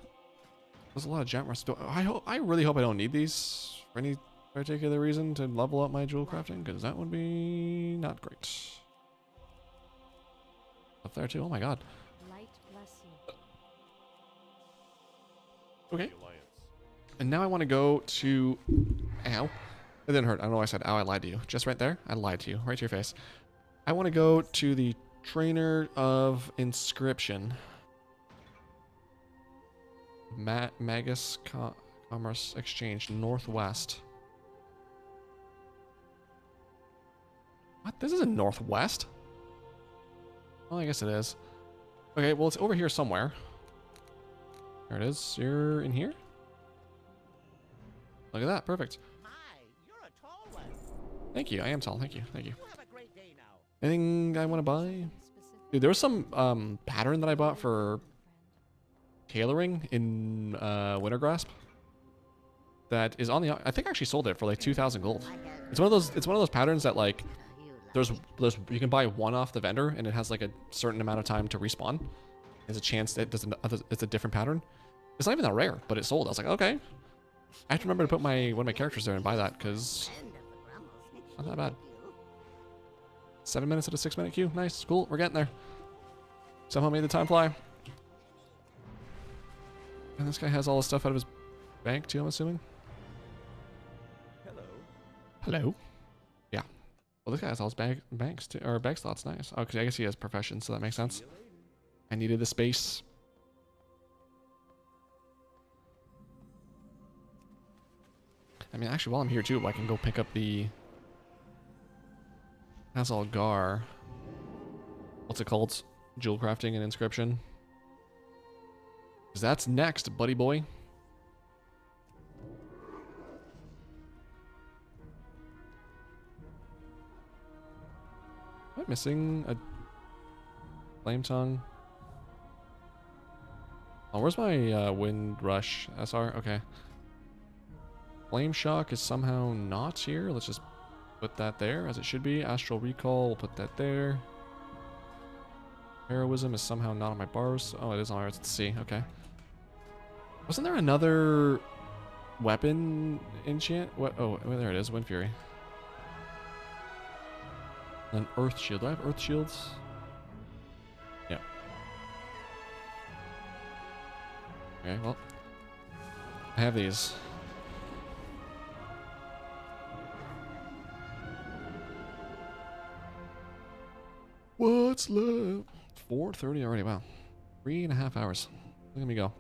There's a lot of gem rust. I really hope I don't need these for any particular reason to level up my jewel crafting, because that would be not great. Up there too. Oh my god. Light bless you. Okay. And now I want to go to. Ow. It didn't hurt. I don't know why I said ow. I lied to you. Just right there. I lied to you. Right to your face. I want to go to the Trainer of Inscription. Magus Commerce Exchange, Northwest. What? This isn't Northwest? Well, I guess it is. Okay, well, it's over here somewhere. There it is. You're in here? Look at that. Perfect. My, you're a tall one. Thank you. I am tall. Thank you. Thank you. You have a great day now. Anything I want to buy? Dude, there was some pattern that I bought for tailoring in Wintergrasp that is on the. I think I actually sold it for like 2,000 gold. It's one of those. It's one of those patterns that like there's you can buy one off the vendor and it has like a certain amount of time to respawn. There's a chance that it's a different pattern. It's not even that rare, but it sold. I was like, okay. I have to remember to put one of my characters there and buy that because not that bad. 7 minutes at a 6-minute queue. Nice, cool. We're getting there. Somehow made the time fly. And this guy has all the stuff out of his bank too, I'm assuming. Hello. Hello. Yeah. Well, this guy has all his banks too, or bank slots. Nice. Oh, because I guess he has profession, so that makes sense. I needed the space. I mean, actually, while I'm here too, I can go pick up the Hazal Gar. What's it called? Jewel crafting and inscription. Because that's next, buddy boy. Am I missing a flame tongue? Oh, where's my wind rush SR? Okay. Flame shock is somehow not here. Let's just put that there as it should be. Astral recall, we'll put that there. Heroism is somehow not on my bars. Oh, it is on ours. Let's see. Okay. Wasn't there another weapon enchant? What? Oh, there it is. Wind Fury. An Earth Shield. Do I have Earth Shields? Yeah. Okay, well. I have these. What's left? 4:30 already. Wow. 3.5 hours. Look at me go.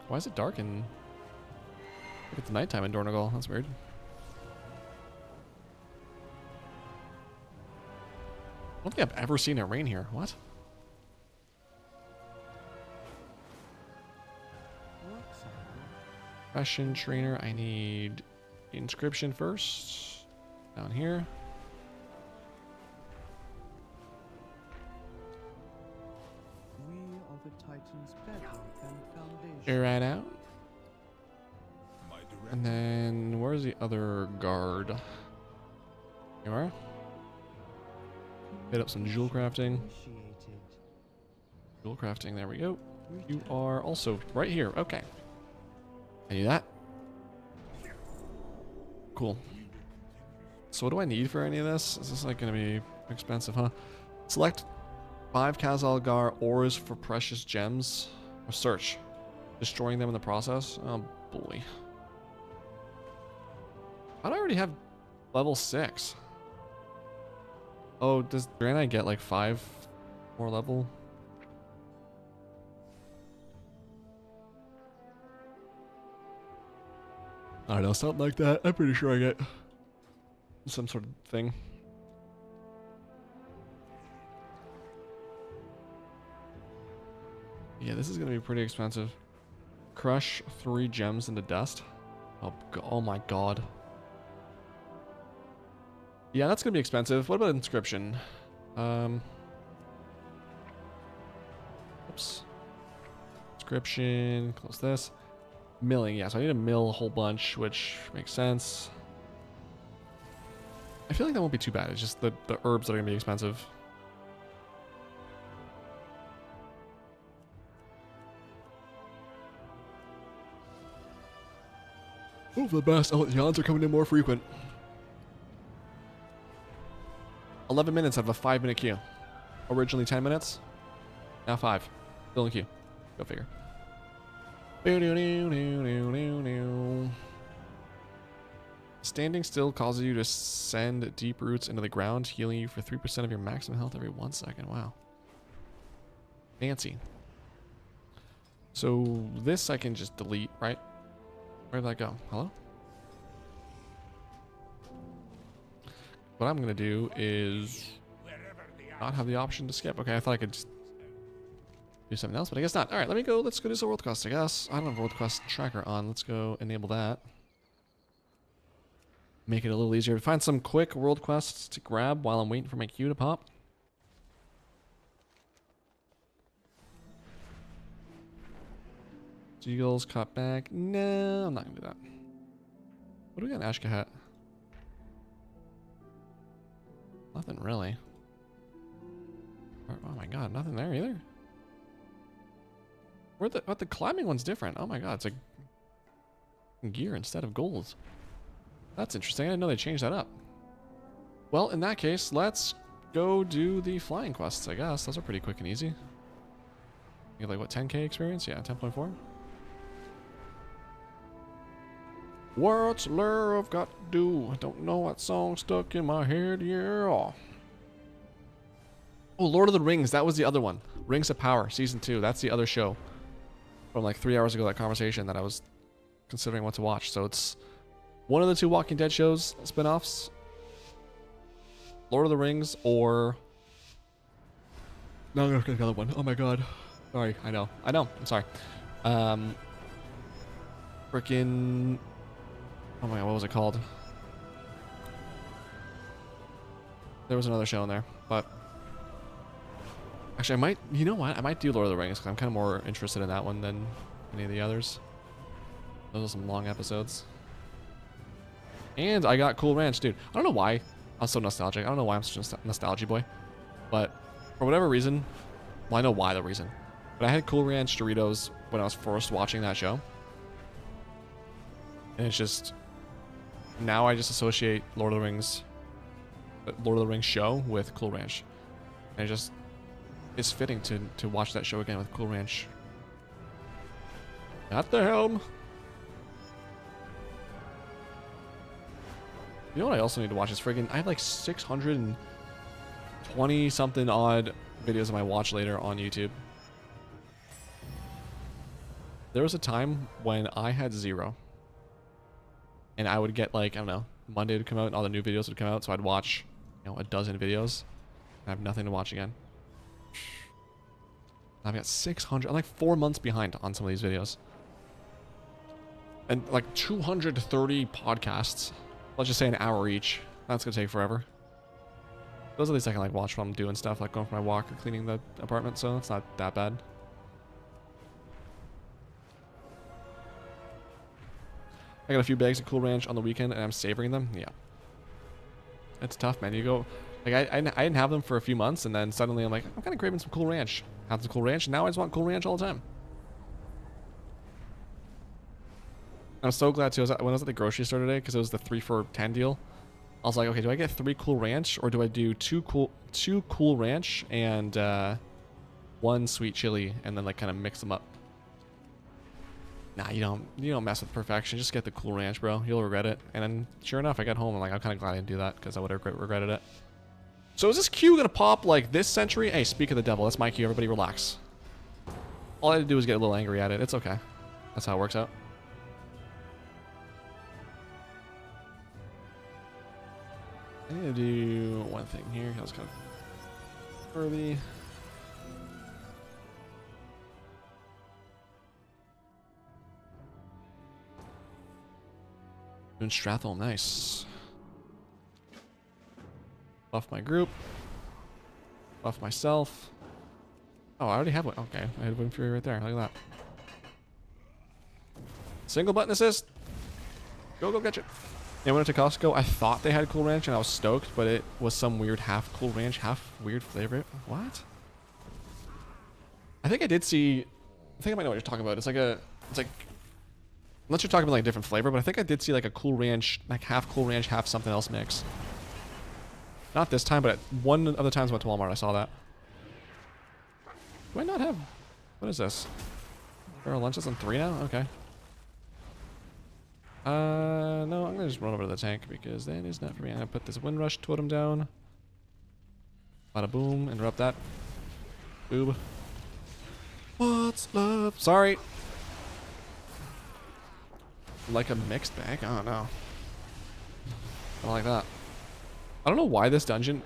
Why is it dark in... Look, it's nighttime in Dornogal. That's weird. I don't think I've ever seen it rain here. What? Fashion trainer. I need inscription first. Down here. We are the Titan's bedrock and foundation. Here right out. My direct And then where's the other guard? Here you are. Hit up some jewel crafting. Initiated. Jewel crafting, there we go. You are also right here. Okay. I knew that. Cool. So what do I need for any of this? Is this like going to be expensive, huh? Select 5 Kazalgar ores for precious gems. Or search. Destroying them in the process. Oh boy. How do I already have level 6? Oh, does Draenei get like 5 more level? I don't know, something like that. I'm pretty sure I get some sort of thing. Yeah, this is gonna be pretty expensive. Crush 3 gems into dust. Oh my god. Yeah, that's gonna be expensive. What about inscription? Oops. Inscription, close this. Milling, yeah, so I need to mill a whole bunch, which makes sense. I feel like that won't be too bad. It's just the herbs that are gonna be expensive. Oh, for the best. Oh, the odds are coming in more frequent. 11 minutes out of a 5-minute queue. Originally 10 minutes. Now 5. Still in queue. Go figure. Standing still causes you to send deep roots into the ground, healing you for 3% of your maximum health every 1 second. Wow. Fancy. So this I can just delete, right? Where'd that go? Hello? What I'm gonna do is not have the option to skip. Okay, I thought I could just do something else, but I guess not. All right, let's go do some world quest, I guess. I don't have a world quest tracker on. Let's go enable that. Make it a little easier to find some quick world quests to grab while I'm waiting for my queue to pop. Seagulls caught back. No, I'm not gonna do that. What do we got in Ashkahat? Nothing really. Oh my god, nothing there either. What the climbing one's different. Oh my god, it's like gear instead of gold. That's interesting. I didn't know they changed that up. Well, in that case, let's go do the flying quests, I guess. Those are pretty quick and easy. You get like what, 10k experience? Yeah, 10.4. What's love got to do? I don't know what song stuck in my head, yeah. Oh, Lord of the Rings, that was the other one. Rings of Power, Season 2. That's the other show. From like 3 hours ago, that conversation that I was considering what to watch. So it's one of the 2 Walking Dead shows, spin-offs. Lord of the Rings or... No, I'm gonna get another one. Oh my god. Sorry, I know. I'm sorry. Frickin'... Oh my god, what was it called? There was another show in there, but... Actually, I might... You know what? I might do Lord of the Rings, because I'm kind of more interested in that one than any of the others. Those are some long episodes. And I got Cool Ranch, dude. I don't know why I'm so nostalgic. I don't know why I'm such a nostalgia boy. But for whatever reason... Well, I know why the reason. But I had Cool Ranch Doritos when I was first watching that show. And it's just... Now I just associate Lord of the Rings show with Cool Ranch. And it just is fitting to watch that show again with Cool Ranch at the helm. You know what I also need to watch is friggin' I have like 620 something odd videos of my watch later on YouTube. There was a time when I had 0. And I would get like, I don't know, Monday would come out and all the new videos would come out. So I'd watch, a dozen videos. And I have nothing to watch again. I've got 600. I'm like 4 months behind on some of these videos. And like 230 podcasts. Let's just say an hour each. That's gonna take forever. Those at least I can like watch while I'm doing stuff, like going for my walk or cleaning the apartment, so it's not that bad. I got a few bags of Cool Ranch on the weekend and I'm savoring them. Yeah. It's tough, man. You go, like I didn't have them for a few months and then suddenly I'm like, I'm kind of craving some Cool Ranch. Have some Cool Ranch and now I just want Cool Ranch all the time. I'm so glad too. When I was at the grocery store today, because it was the 3 for $10 deal, I was like, okay, do I get 3 Cool Ranch or do I do two Cool Ranch and 1 sweet chili and then like kind of mix them up? Nah, you don't mess with perfection. Just get the Cool Ranch, bro. You'll regret it. And then sure enough, I got home. I'm like, I'm kind of glad I didn't do that because I would have regretted it. So is this Q gonna pop like this century? Hey, speak of the devil. That's my Q. Everybody relax. All I had to do was get a little angry at it. It's okay. That's how it works out. I need to do one thing here. That was kind of early. Doing Strathel, nice. Buff my group. Buff myself. Oh, I already have one. Okay, I had Wind Fury right there. Look at that. Single button assist. Go get it. Yeah, I went to Costco. I thought they had Cool Ranch and I was stoked, but it was some weird half Cool Ranch, half weird flavor. What? I think I did see. I think I might know what you're talking about. It's like unless you're talking about like a different flavor, but I think I did see like a Cool Ranch, like half Cool Ranch, half something else mix. Not this time, but one of the times I went to Walmart, I saw that. Do I not have? What is this? Barrel lunches on 3 now? Okay. No, I'm gonna just run over to the tank because that is not for me. I'm gonna put this Windrush totem down. Bada boom, interrupt that. Boob. What's love? Sorry. Like a mixed bag? I don't know. I don't like that. I don't know why this dungeon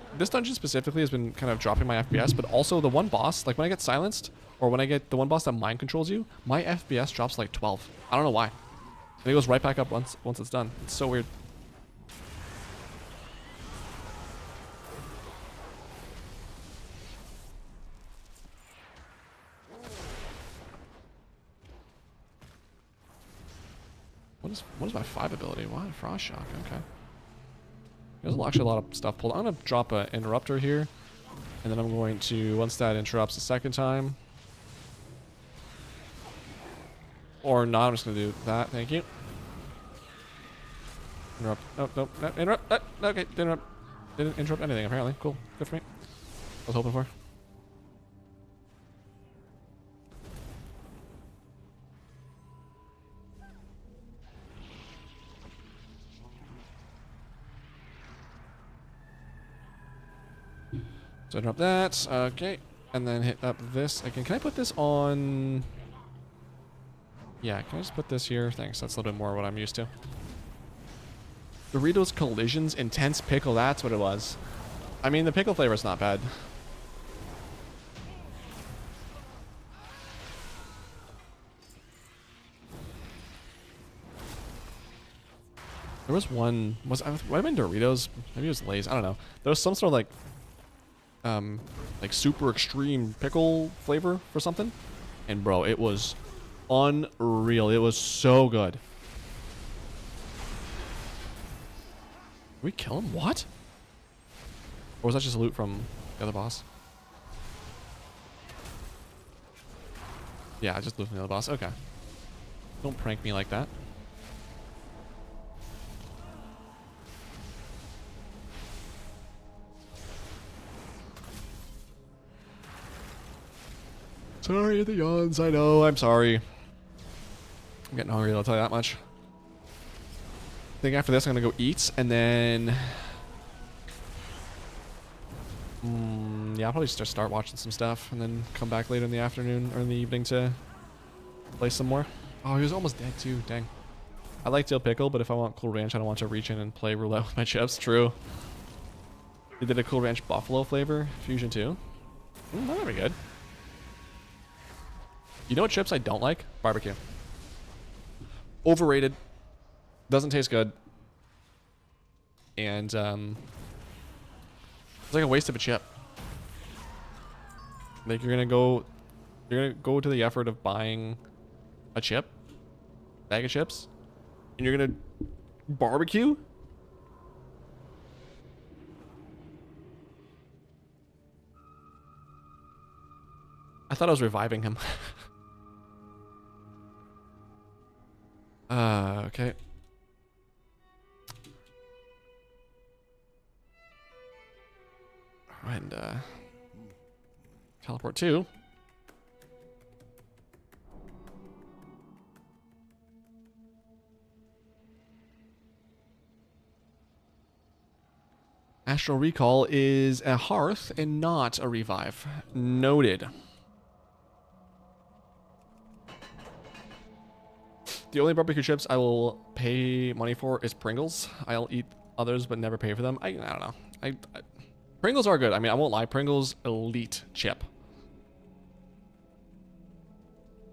specifically has been kind of dropping my FPS, but also the one boss, like when I get silenced, or when I get the one boss that mind controls you, my FPS drops like 12. I don't know why. And it goes right back up once it's done. It's so weird. What is my 5 ability? Why Frost Shock? Okay. There's actually a lot of stuff pulled. I'm gonna drop an interrupter here, and then I'm going to, once that interrupts the second time, or not, I'm just gonna do that. Thank you. Interrupt. Oh, no, no, interrupt. Okay, didn't interrupt anything apparently. Cool. Good for me. I was hoping for. So interrupt that. Okay. And then hit up this again. Can I put this on? Yeah, can I just put this here? Thanks. That's a little bit more what I'm used to. Doritos Collisions Intense Pickle. That's what it was. I mean, the pickle flavor is not bad. There was one. Might have been Doritos. Maybe it was Lay's. I don't know. There was some sort of like super extreme pickle flavor for something, and bro, it was unreal. It was so good. Did we kill him? What? Or was that just loot from the other boss? Yeah, just loot from the other boss. Okay. Don't prank me like that. Sorry, the yawns. I know. I'm sorry. I'm getting hungry, I'll tell you that much. I think after this, I'm going to go eat, and then... yeah, I'll probably just start watching some stuff, and then come back later in the afternoon or in the evening to play some more. Oh, he was almost dead, too. Dang. I like Dill Pickle, but if I want Cool Ranch, I don't want to reach in and play roulette with my chips. True. They did a Cool Ranch Buffalo flavor fusion, too. That might be good. You know what chips I don't like? Barbecue. Overrated. Doesn't taste good. And it's like a waste of a chip. Like you're gonna go to the effort of buying a bag of chips, and you're gonna barbecue. I thought I was reviving him. Okay. And teleport 2. Astral Recall is a hearth and not a revive. Noted. The only barbecue chips I will pay money for is Pringles. I'll eat others but never pay for them. I don't know. Pringles are good. I mean, I won't lie. Pringles, elite chip.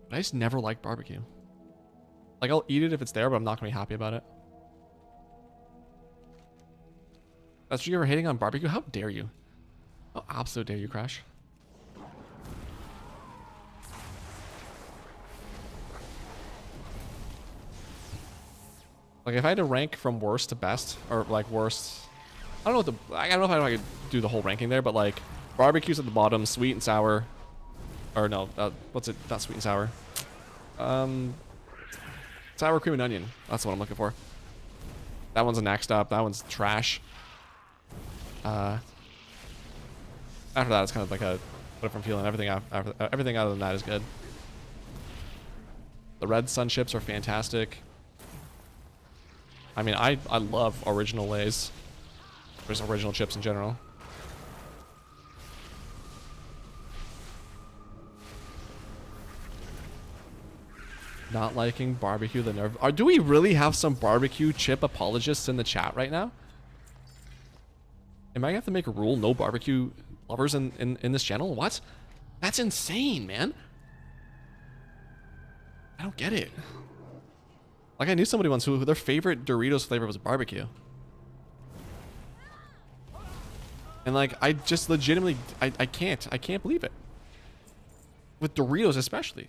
But I just never like barbecue. Like, I'll eat it if it's there, but I'm not going to be happy about it. That's what you were hating on barbecue? How dare you? How absolute dare you, Crash? Like, if I had to rank from worst to best, or like worst, I don't know if I could do the whole ranking there, but like barbecue's at the bottom, sweet and sour, or no, what's it? Not sweet and sour. Sour cream and onion. That's what I'm looking for. That one's a next up. That one's trash. After that, it's kind of like a what if I'm feeling. Everything other than that is good. The red sun chips are fantastic. I mean, I love original Lay's. Just original chips in general. Not liking barbecue, the nerve. Do we really have some barbecue chip apologists in the chat right now? Am I gonna have to make a rule? No barbecue lovers in this channel? What? That's insane, man. I don't get it. Like, I knew somebody once who their favorite Doritos flavor was barbecue. And like, I just legitimately, I can't believe it. With Doritos especially.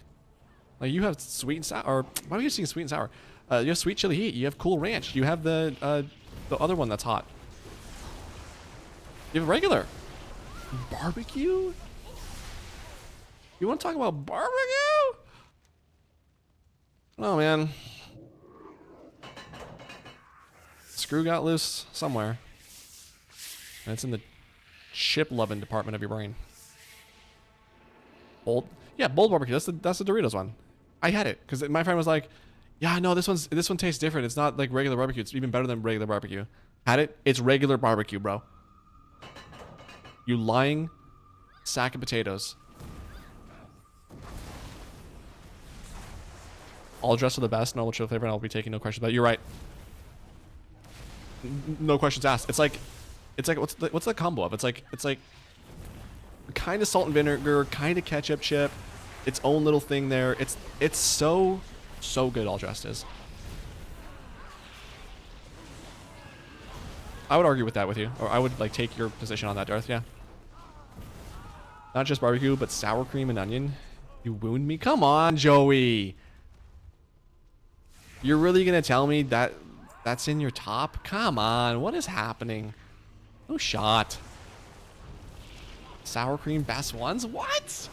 Like, you have sweet and sour, or why are you saying sweet and sour? You have sweet chili heat, you have Cool Ranch, you have the other one that's hot. You have regular. Barbecue? You want to talk about barbecue? Oh, man. Screw got loose somewhere. And it's in the chip-loving department of your brain. Bold? Yeah, bold barbecue. That's the Doritos one. I had it because my friend was like, "Yeah, no, this one tastes different. It's not like regular barbecue. It's even better than regular barbecue." Had it? It's regular barbecue, bro. You lying sack of potatoes. All dressed for the best. No chill flavor, and I'll be taking no questions. But you're right. No questions asked. It's like what's the combo of? It's like kind of salt and vinegar, kind of ketchup chip, its own little thing there. It's so good. All dressed is. I would argue with that with you, or I would like take your position on that, Darth. Yeah. Not just barbecue, but sour cream and onion. You wound me. Come on, Joey. You're really gonna tell me that that's in your top? Come on, what is happening? No shot. Sour cream best ones? What?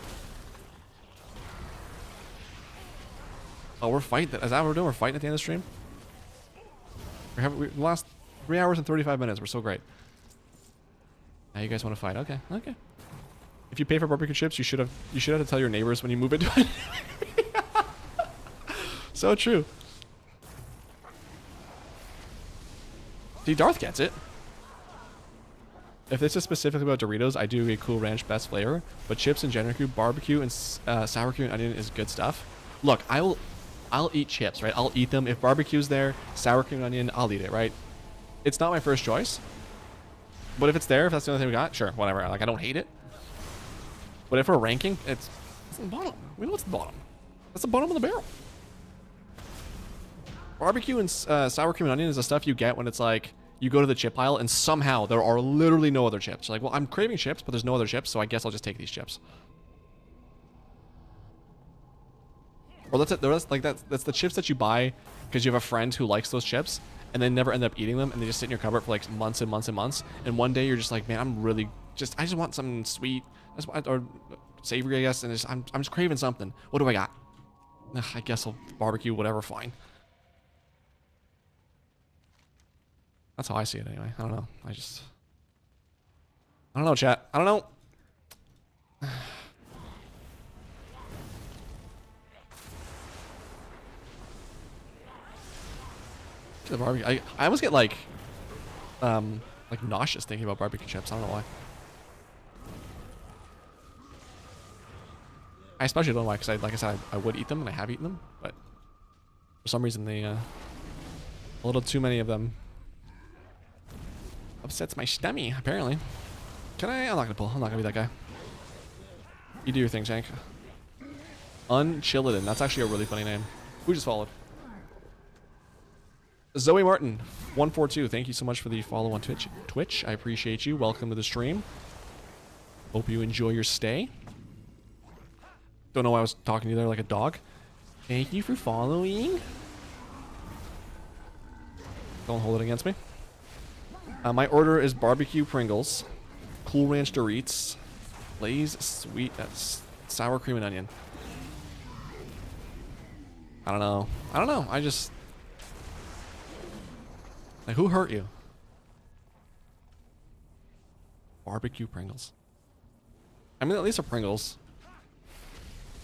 Oh, we're fighting. Is that what we're doing? We're fighting at the end of the stream? We lost 3 hours and 35 minutes. We're so great. Now you guys want to fight? Okay, okay. If you pay for barbecue chips, you should have to tell your neighbors when you move into it. So true. See, Darth gets it. If this is specifically about Doritos, I do a Cool Ranch best flavor, but chips and general barbecue and sour cream and onion is good stuff. Look, I'll eat chips, right? I'll eat them. If barbecue's there, sour cream and onion, I'll eat it, right? It's not my first choice, but if it's there, if that's the only thing we got, sure, whatever. Like, I don't hate it. But if we're ranking, it's the bottom. We know what's the bottom. That's the bottom of the barrel. Barbecue and sour cream and onion is the stuff you get when it's like you go to the chip aisle and somehow there are literally no other chips. You're like, well, I'm craving chips, but there's no other chips, so I guess I'll just take these chips. Or that's it. That's the chips that you buy because you have a friend who likes those chips and then never end up eating them, and they just sit in your cupboard for like months and months and months. And one day you're just like, man, I just want something sweet, or savory, I guess, and I'm just craving something. What do I got? Ugh, I guess I'll barbecue, whatever, fine. That's how I see it anyway. I don't know. I don't know, chat. I don't know. The barbecue. I almost get like nauseous thinking about barbecue chips. I don't know why. I especially don't know why, because like I said, I would eat them and I have eaten them, but for some reason they a little too many of them upsets my stomach, apparently. Can I? I'm not gonna pull. I'm not gonna be that guy. You do your thing, Shank. Unchilladin. That's actually a really funny name. Who just followed? Zoe Martin, 142. Thank you so much for the follow on Twitch. I appreciate you. Welcome to the stream. Hope you enjoy your stay. Don't know why I was talking to you there like a dog. Thank you for following. Don't hold it against me. My order is barbecue Pringles, Cool Ranch Doritos, Lay's sweet sour cream and onion. I don't know. I just like, who hurt you? Barbecue Pringles. I mean, at least a Pringles.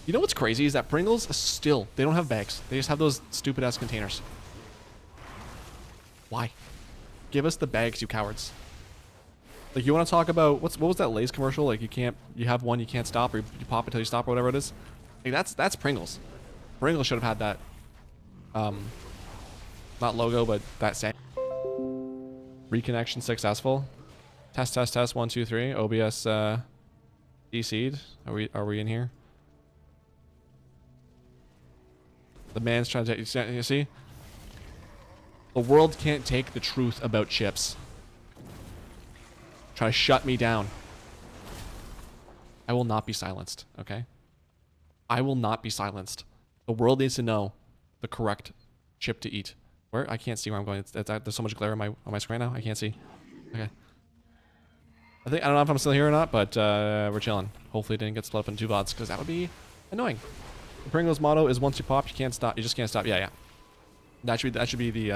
You know what's crazy is that Pringles still, they don't have bags. They just have those stupid ass containers. Why? Give us the bags, you cowards. Like, you want to talk about what was that Lay's commercial? Like, you have one, you can't stop, or you pop until you stop, or whatever it is. Like, that's Pringles. Pringles should have had that. Not logo, but that same. Reconnection successful. Test 1 2 3. OBS DC'd. Are we in here? The man's trying to take, you see? The world can't take the truth about chips. Try to shut me down. I will not be silenced, okay? I will not be silenced. The world needs to know the correct chip to eat. Where? I can't see where I'm going. There's so much glare on my screen now. I can't see. Okay. I don't know if I'm still here or not, but we're chilling. Hopefully it didn't get split up into two VODs, because that would be annoying. The Pringles motto is once you pop, you can't stop. You just can't stop. Yeah. That should be the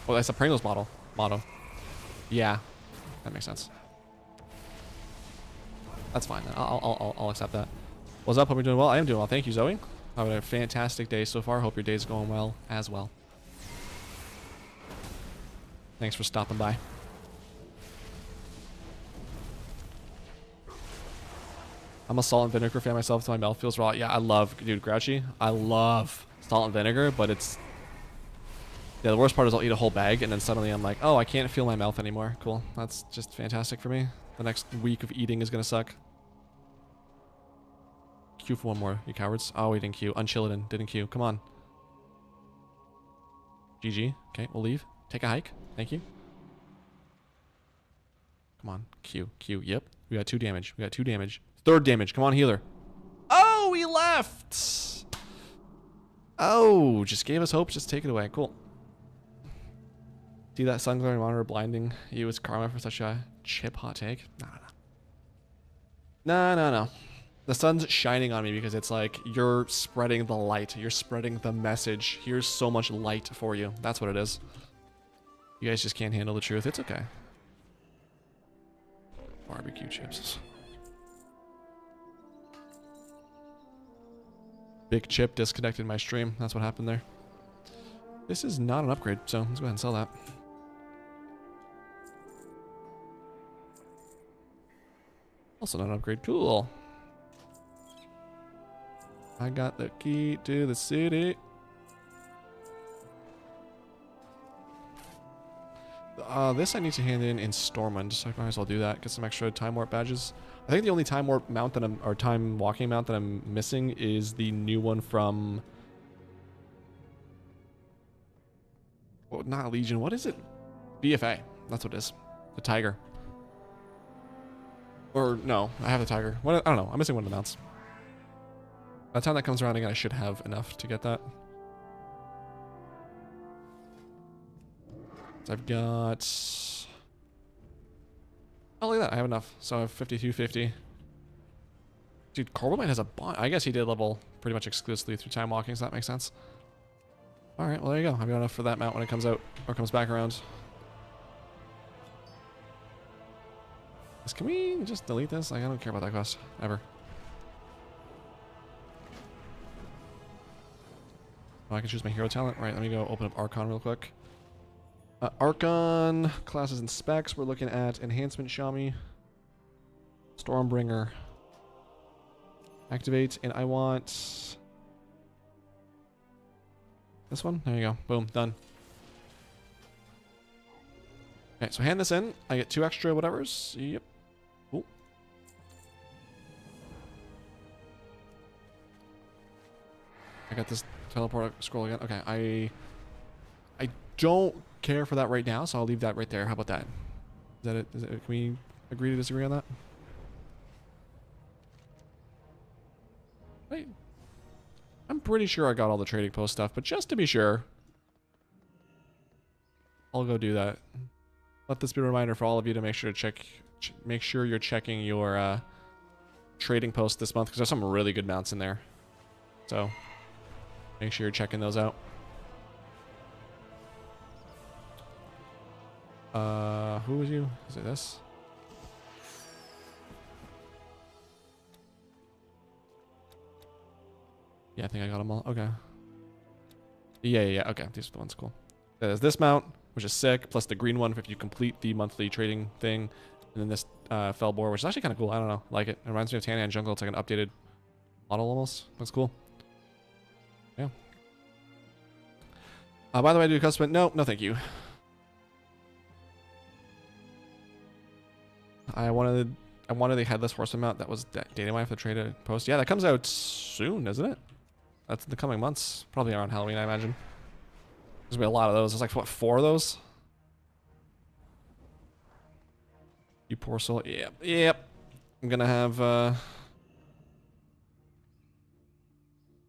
well, that's the Pringles motto. Yeah. That makes sense. That's fine. I'll accept that. What's up? Hope you're doing well. I am doing well. Thank you, Zoe. Having a fantastic day so far. Hope your day's going well as well. Thanks for stopping by. I'm a salt and vinegar fan myself, so my mouth feels raw. Yeah, I love, dude, Grouchy. I love salt and vinegar, but it's, yeah, the worst part is I'll eat a whole bag and then suddenly I'm like, oh, I can't feel my mouth anymore. Cool. That's just fantastic for me. The next week of eating is gonna suck. Queue for one more, you cowards. Oh, we didn't queue. Unchilladin didn't queue. Come on. GG. Okay, we'll leave. Take a hike. Thank you. Come on. Q. Yep. We got 2 damage. Third damage. Come on, healer. Oh, he left. Oh, just gave us hope. Just take it away. Cool. See that sun glaring monitor blinding you as karma for such a chip hot take? No. The sun's shining on me because it's like, you're spreading the light. You're spreading the message. Here's so much light for you. That's what it is. You guys just can't handle the truth. It's okay. Barbecue chips. Big Chip disconnected my stream. That's what happened there. This is not an upgrade, so let's go ahead and sell that. Also not an upgrade. Cool. I got the key to the city. This I need to hand in Stormwind, so I might as well do that. Get some extra time warp badges. I think the only time warp mount that or time walking mount that I'm missing is the new one from Oh, not Legion. What is it? BFA. That's what it is. The Tiger. Or no, I have the Tiger. What? I don't know. I'm missing one of the mounts. By the time that comes around again, I should have enough to get that. So I've got... Oh, look at that. I have enough. So I have 5250. Dude, Corbomite has a bond. I guess he did level pretty much exclusively through time walking, so that makes sense. Alright, well there you go. I've got enough for that mount when it comes out, or comes back around. Can we just delete this? Like, I don't care about that quest. Ever. Oh, I can choose my hero talent. Right, let me go open up Archon real quick. Archon, classes and specs. We're looking at Enhancement Xiaomi. Stormbringer. Activate, and I want... this one? There you go. Boom, done. Okay, so hand this in. I get 2 extra whatevers. Yep. Cool. I got this teleport scroll again. Okay, I don't care for that right now, so I'll leave that right there. How about that? Is that it? Can we agree to disagree on that? Wait. I'm pretty sure I got all the trading post stuff, but just to be sure, I'll go do that. Let this be a reminder for all of you to make sure to check, make sure you're checking your trading post this month, because there's some really good mounts in there. So make sure you're checking those out. Who was you? Is it this? Yeah, I think I got them all. Okay. Yeah. Okay, these are the ones. Cool. There's this mount, which is sick, plus the green one if you complete the monthly trading thing. And then this Felbor, which is actually kind of cool. I don't know. Like it. It reminds me of Tanahan Jungle. It's like an updated model almost. Looks cool. Yeah. By the way, do a custom? No, thank you. I wanted the headless horseman mount that was dating mine for the trade post. Yeah, that comes out soon, isn't it? That's in the coming months. Probably around Halloween, I imagine. There's gonna be a lot of those. There's like, what, 4 of those? You poor soul. Yep. I'm gonna have,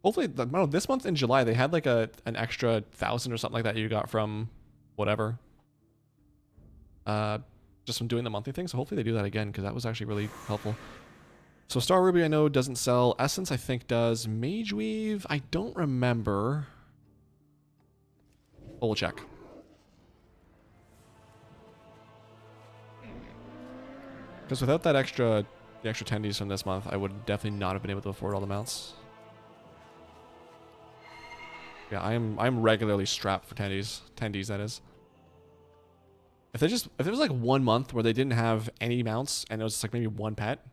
hopefully, this month in July, they had like an extra 1,000 or something like that you got from whatever. Just from doing the monthly thing. So hopefully they do that again, because that was actually really helpful. So Star Ruby I know doesn't sell. Essence I think does. Mage Weave I don't remember. But we'll check. Because without that the extra attendees from this month, I would definitely not have been able to afford all the mounts. Yeah, I'm regularly strapped for attendees that is. If there was like 1 month where they didn't have any mounts and it was just like maybe 1 pet,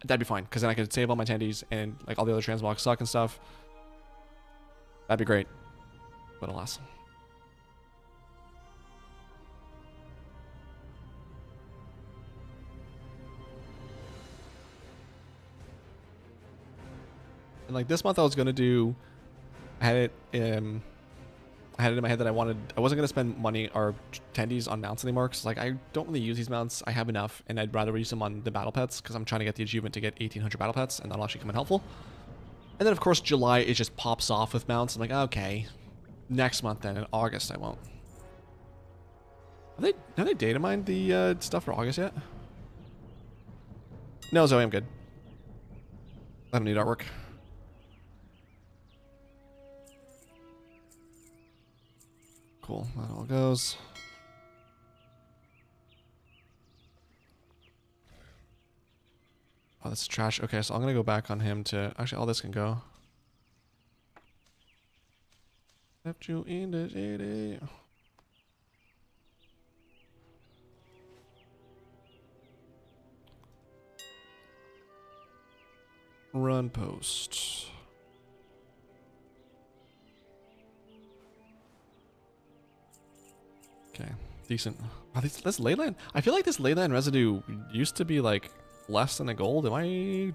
that'd be fine, because then I could save all my attendees and like all the other transmogs suck and stuff. That'd be great. But alas. And like this month I was gonna do, I had it in my head that I wasn't gonna spend money or attendees on mounts anymore, because like I don't really use these mounts. I have enough, and I'd rather use them on the battle pets, because I'm trying to get the achievement to get 1,800 battle pets, and that'll actually come in helpful. And then of course July it just pops off with mounts. I'm like, okay, next month then. In August I won't. Have they data mined the stuff for August yet? No, Zoe, I'm good. I don't need artwork. Cool, that all goes. Oh, this is trash. Okay, so I'm gonna go back on him to... Actually, all this can go. Left you in the city. Run post. Okay, decent. Oh, this Leyland, I feel like this Leyland residue used to be like less than a gold. Am I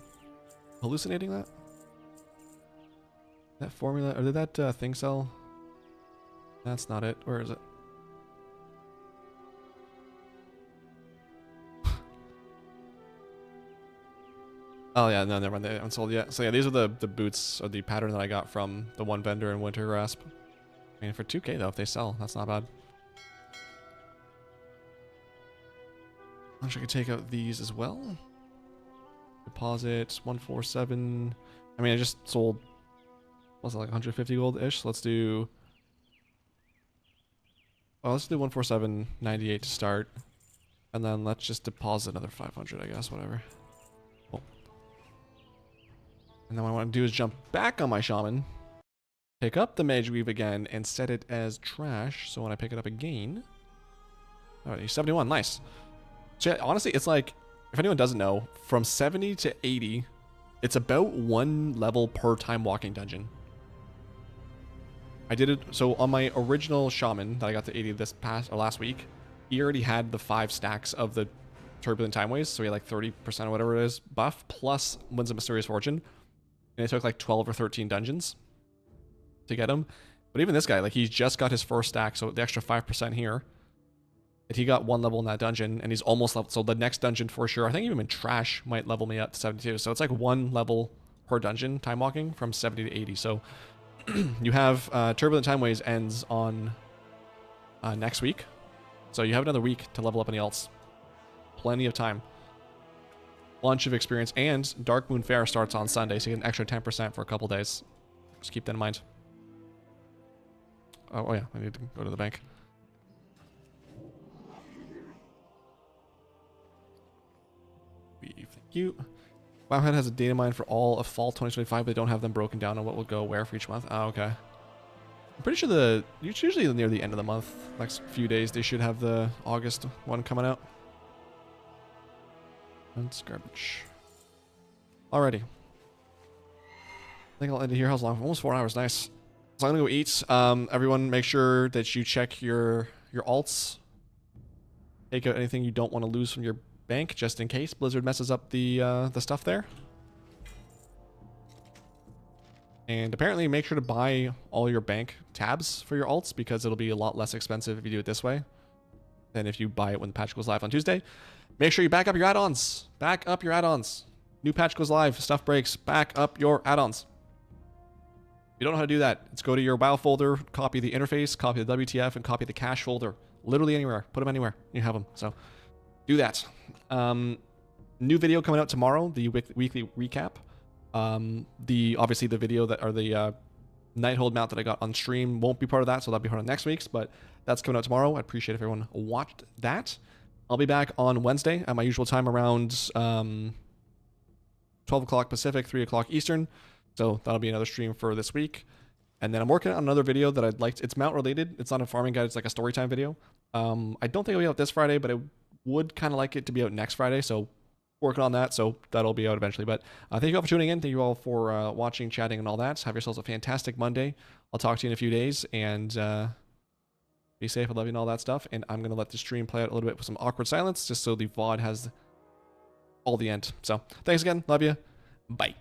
hallucinating that? That formula, or did that thing sell? That's not it. Where is it? Oh yeah, no, never mind. They haven't sold yet. So yeah, these are the boots or the pattern that I got from the one vendor in Winter Grasp. I mean, for 2K though, if they sell, that's not bad. I wish I could take out these as well. Deposit 147. I mean, I just sold. What's it, like 150 gold ish? Let's do. Well, let's do 147.98 to start, and then let's just deposit another 500. I guess whatever. Cool. And then what I want to do is jump back on my shaman, pick up the mage weave again, and set it as trash. So when I pick it up again, oh, he's 71. Nice. So yeah, honestly, it's like, if anyone doesn't know, from 70 to 80, it's about 1 level per time walking dungeon. I did it, so on my original shaman that I got to 80 this past, or last week, he already had the 5 stacks of the Turbulent Timeways, so he had like 30% or whatever it is buff, plus Winds of Mysterious Fortune. And it took like 12 or 13 dungeons to get him. But even this guy, like he's just got his first stack, so the extra 5% here. And he got 1 level in that dungeon, and he's almost leveled. So the next dungeon for sure, I think even trash might level me up to 72. So it's like 1 level per dungeon, time walking, from 70 to 80. So you have Turbulent Timeways ends on next week. So you have another week to level up any alts. Plenty of time. Bunch of experience. And Dark Moon Fair starts on Sunday, so you get an extra 10% for a couple days. Just keep that in mind. Oh yeah, I need to go to the bank. Thank you. Wowhead has a data mine for all of fall 2025, but they don't have them broken down on what will go where for each month. Oh, okay. I'm pretty sure it's usually near the end of the month. Next few days, they should have the August one coming out. That's garbage. Alrighty. I think I'll end it here. How's long? Almost 4 hours. Nice. So I'm gonna go eat. Everyone, make sure that you check your alts. Take out anything you don't want to lose from your bank, just in case Blizzard messes up the stuff there. And apparently make sure to buy all your bank tabs for your alts, because it'll be a lot less expensive if you do it this way than if you buy it when the patch goes live on Tuesday. Make sure you back up your add-ons. Back up your add-ons. New patch goes live, stuff breaks, back up your add-ons. If you don't know how to do that, let's go to your WoW folder, copy the interface, copy the WTF, and copy the cache folder. Literally anywhere. Put them anywhere. You have them. So do that. New video coming out tomorrow, the weekly recap. Obviously the video that, or the Nighthold mount that I got on stream won't be part of that, so that'll be part of next week's, but that's coming out tomorrow. I appreciate if everyone watched that. I'll be back on Wednesday at my usual time around 12 o'clock Pacific, 3 o'clock Eastern. So that'll be another stream for this week. And then I'm working on another video that I'd like to, it's mount related. It's not a farming guide. It's like a story time video. I don't think it'll be out this Friday, but I would kind of like it to be out next Friday. So working on that. So that'll be out eventually. But thank you all for tuning in. Thank you all for watching, chatting, and all that. Have yourselves a fantastic Monday. I'll talk to you in a few days, and be safe. I love you and all that stuff. And I'm going to let the stream play out a little bit with some awkward silence, just so the VOD has all the end. So thanks again. Love you. Bye.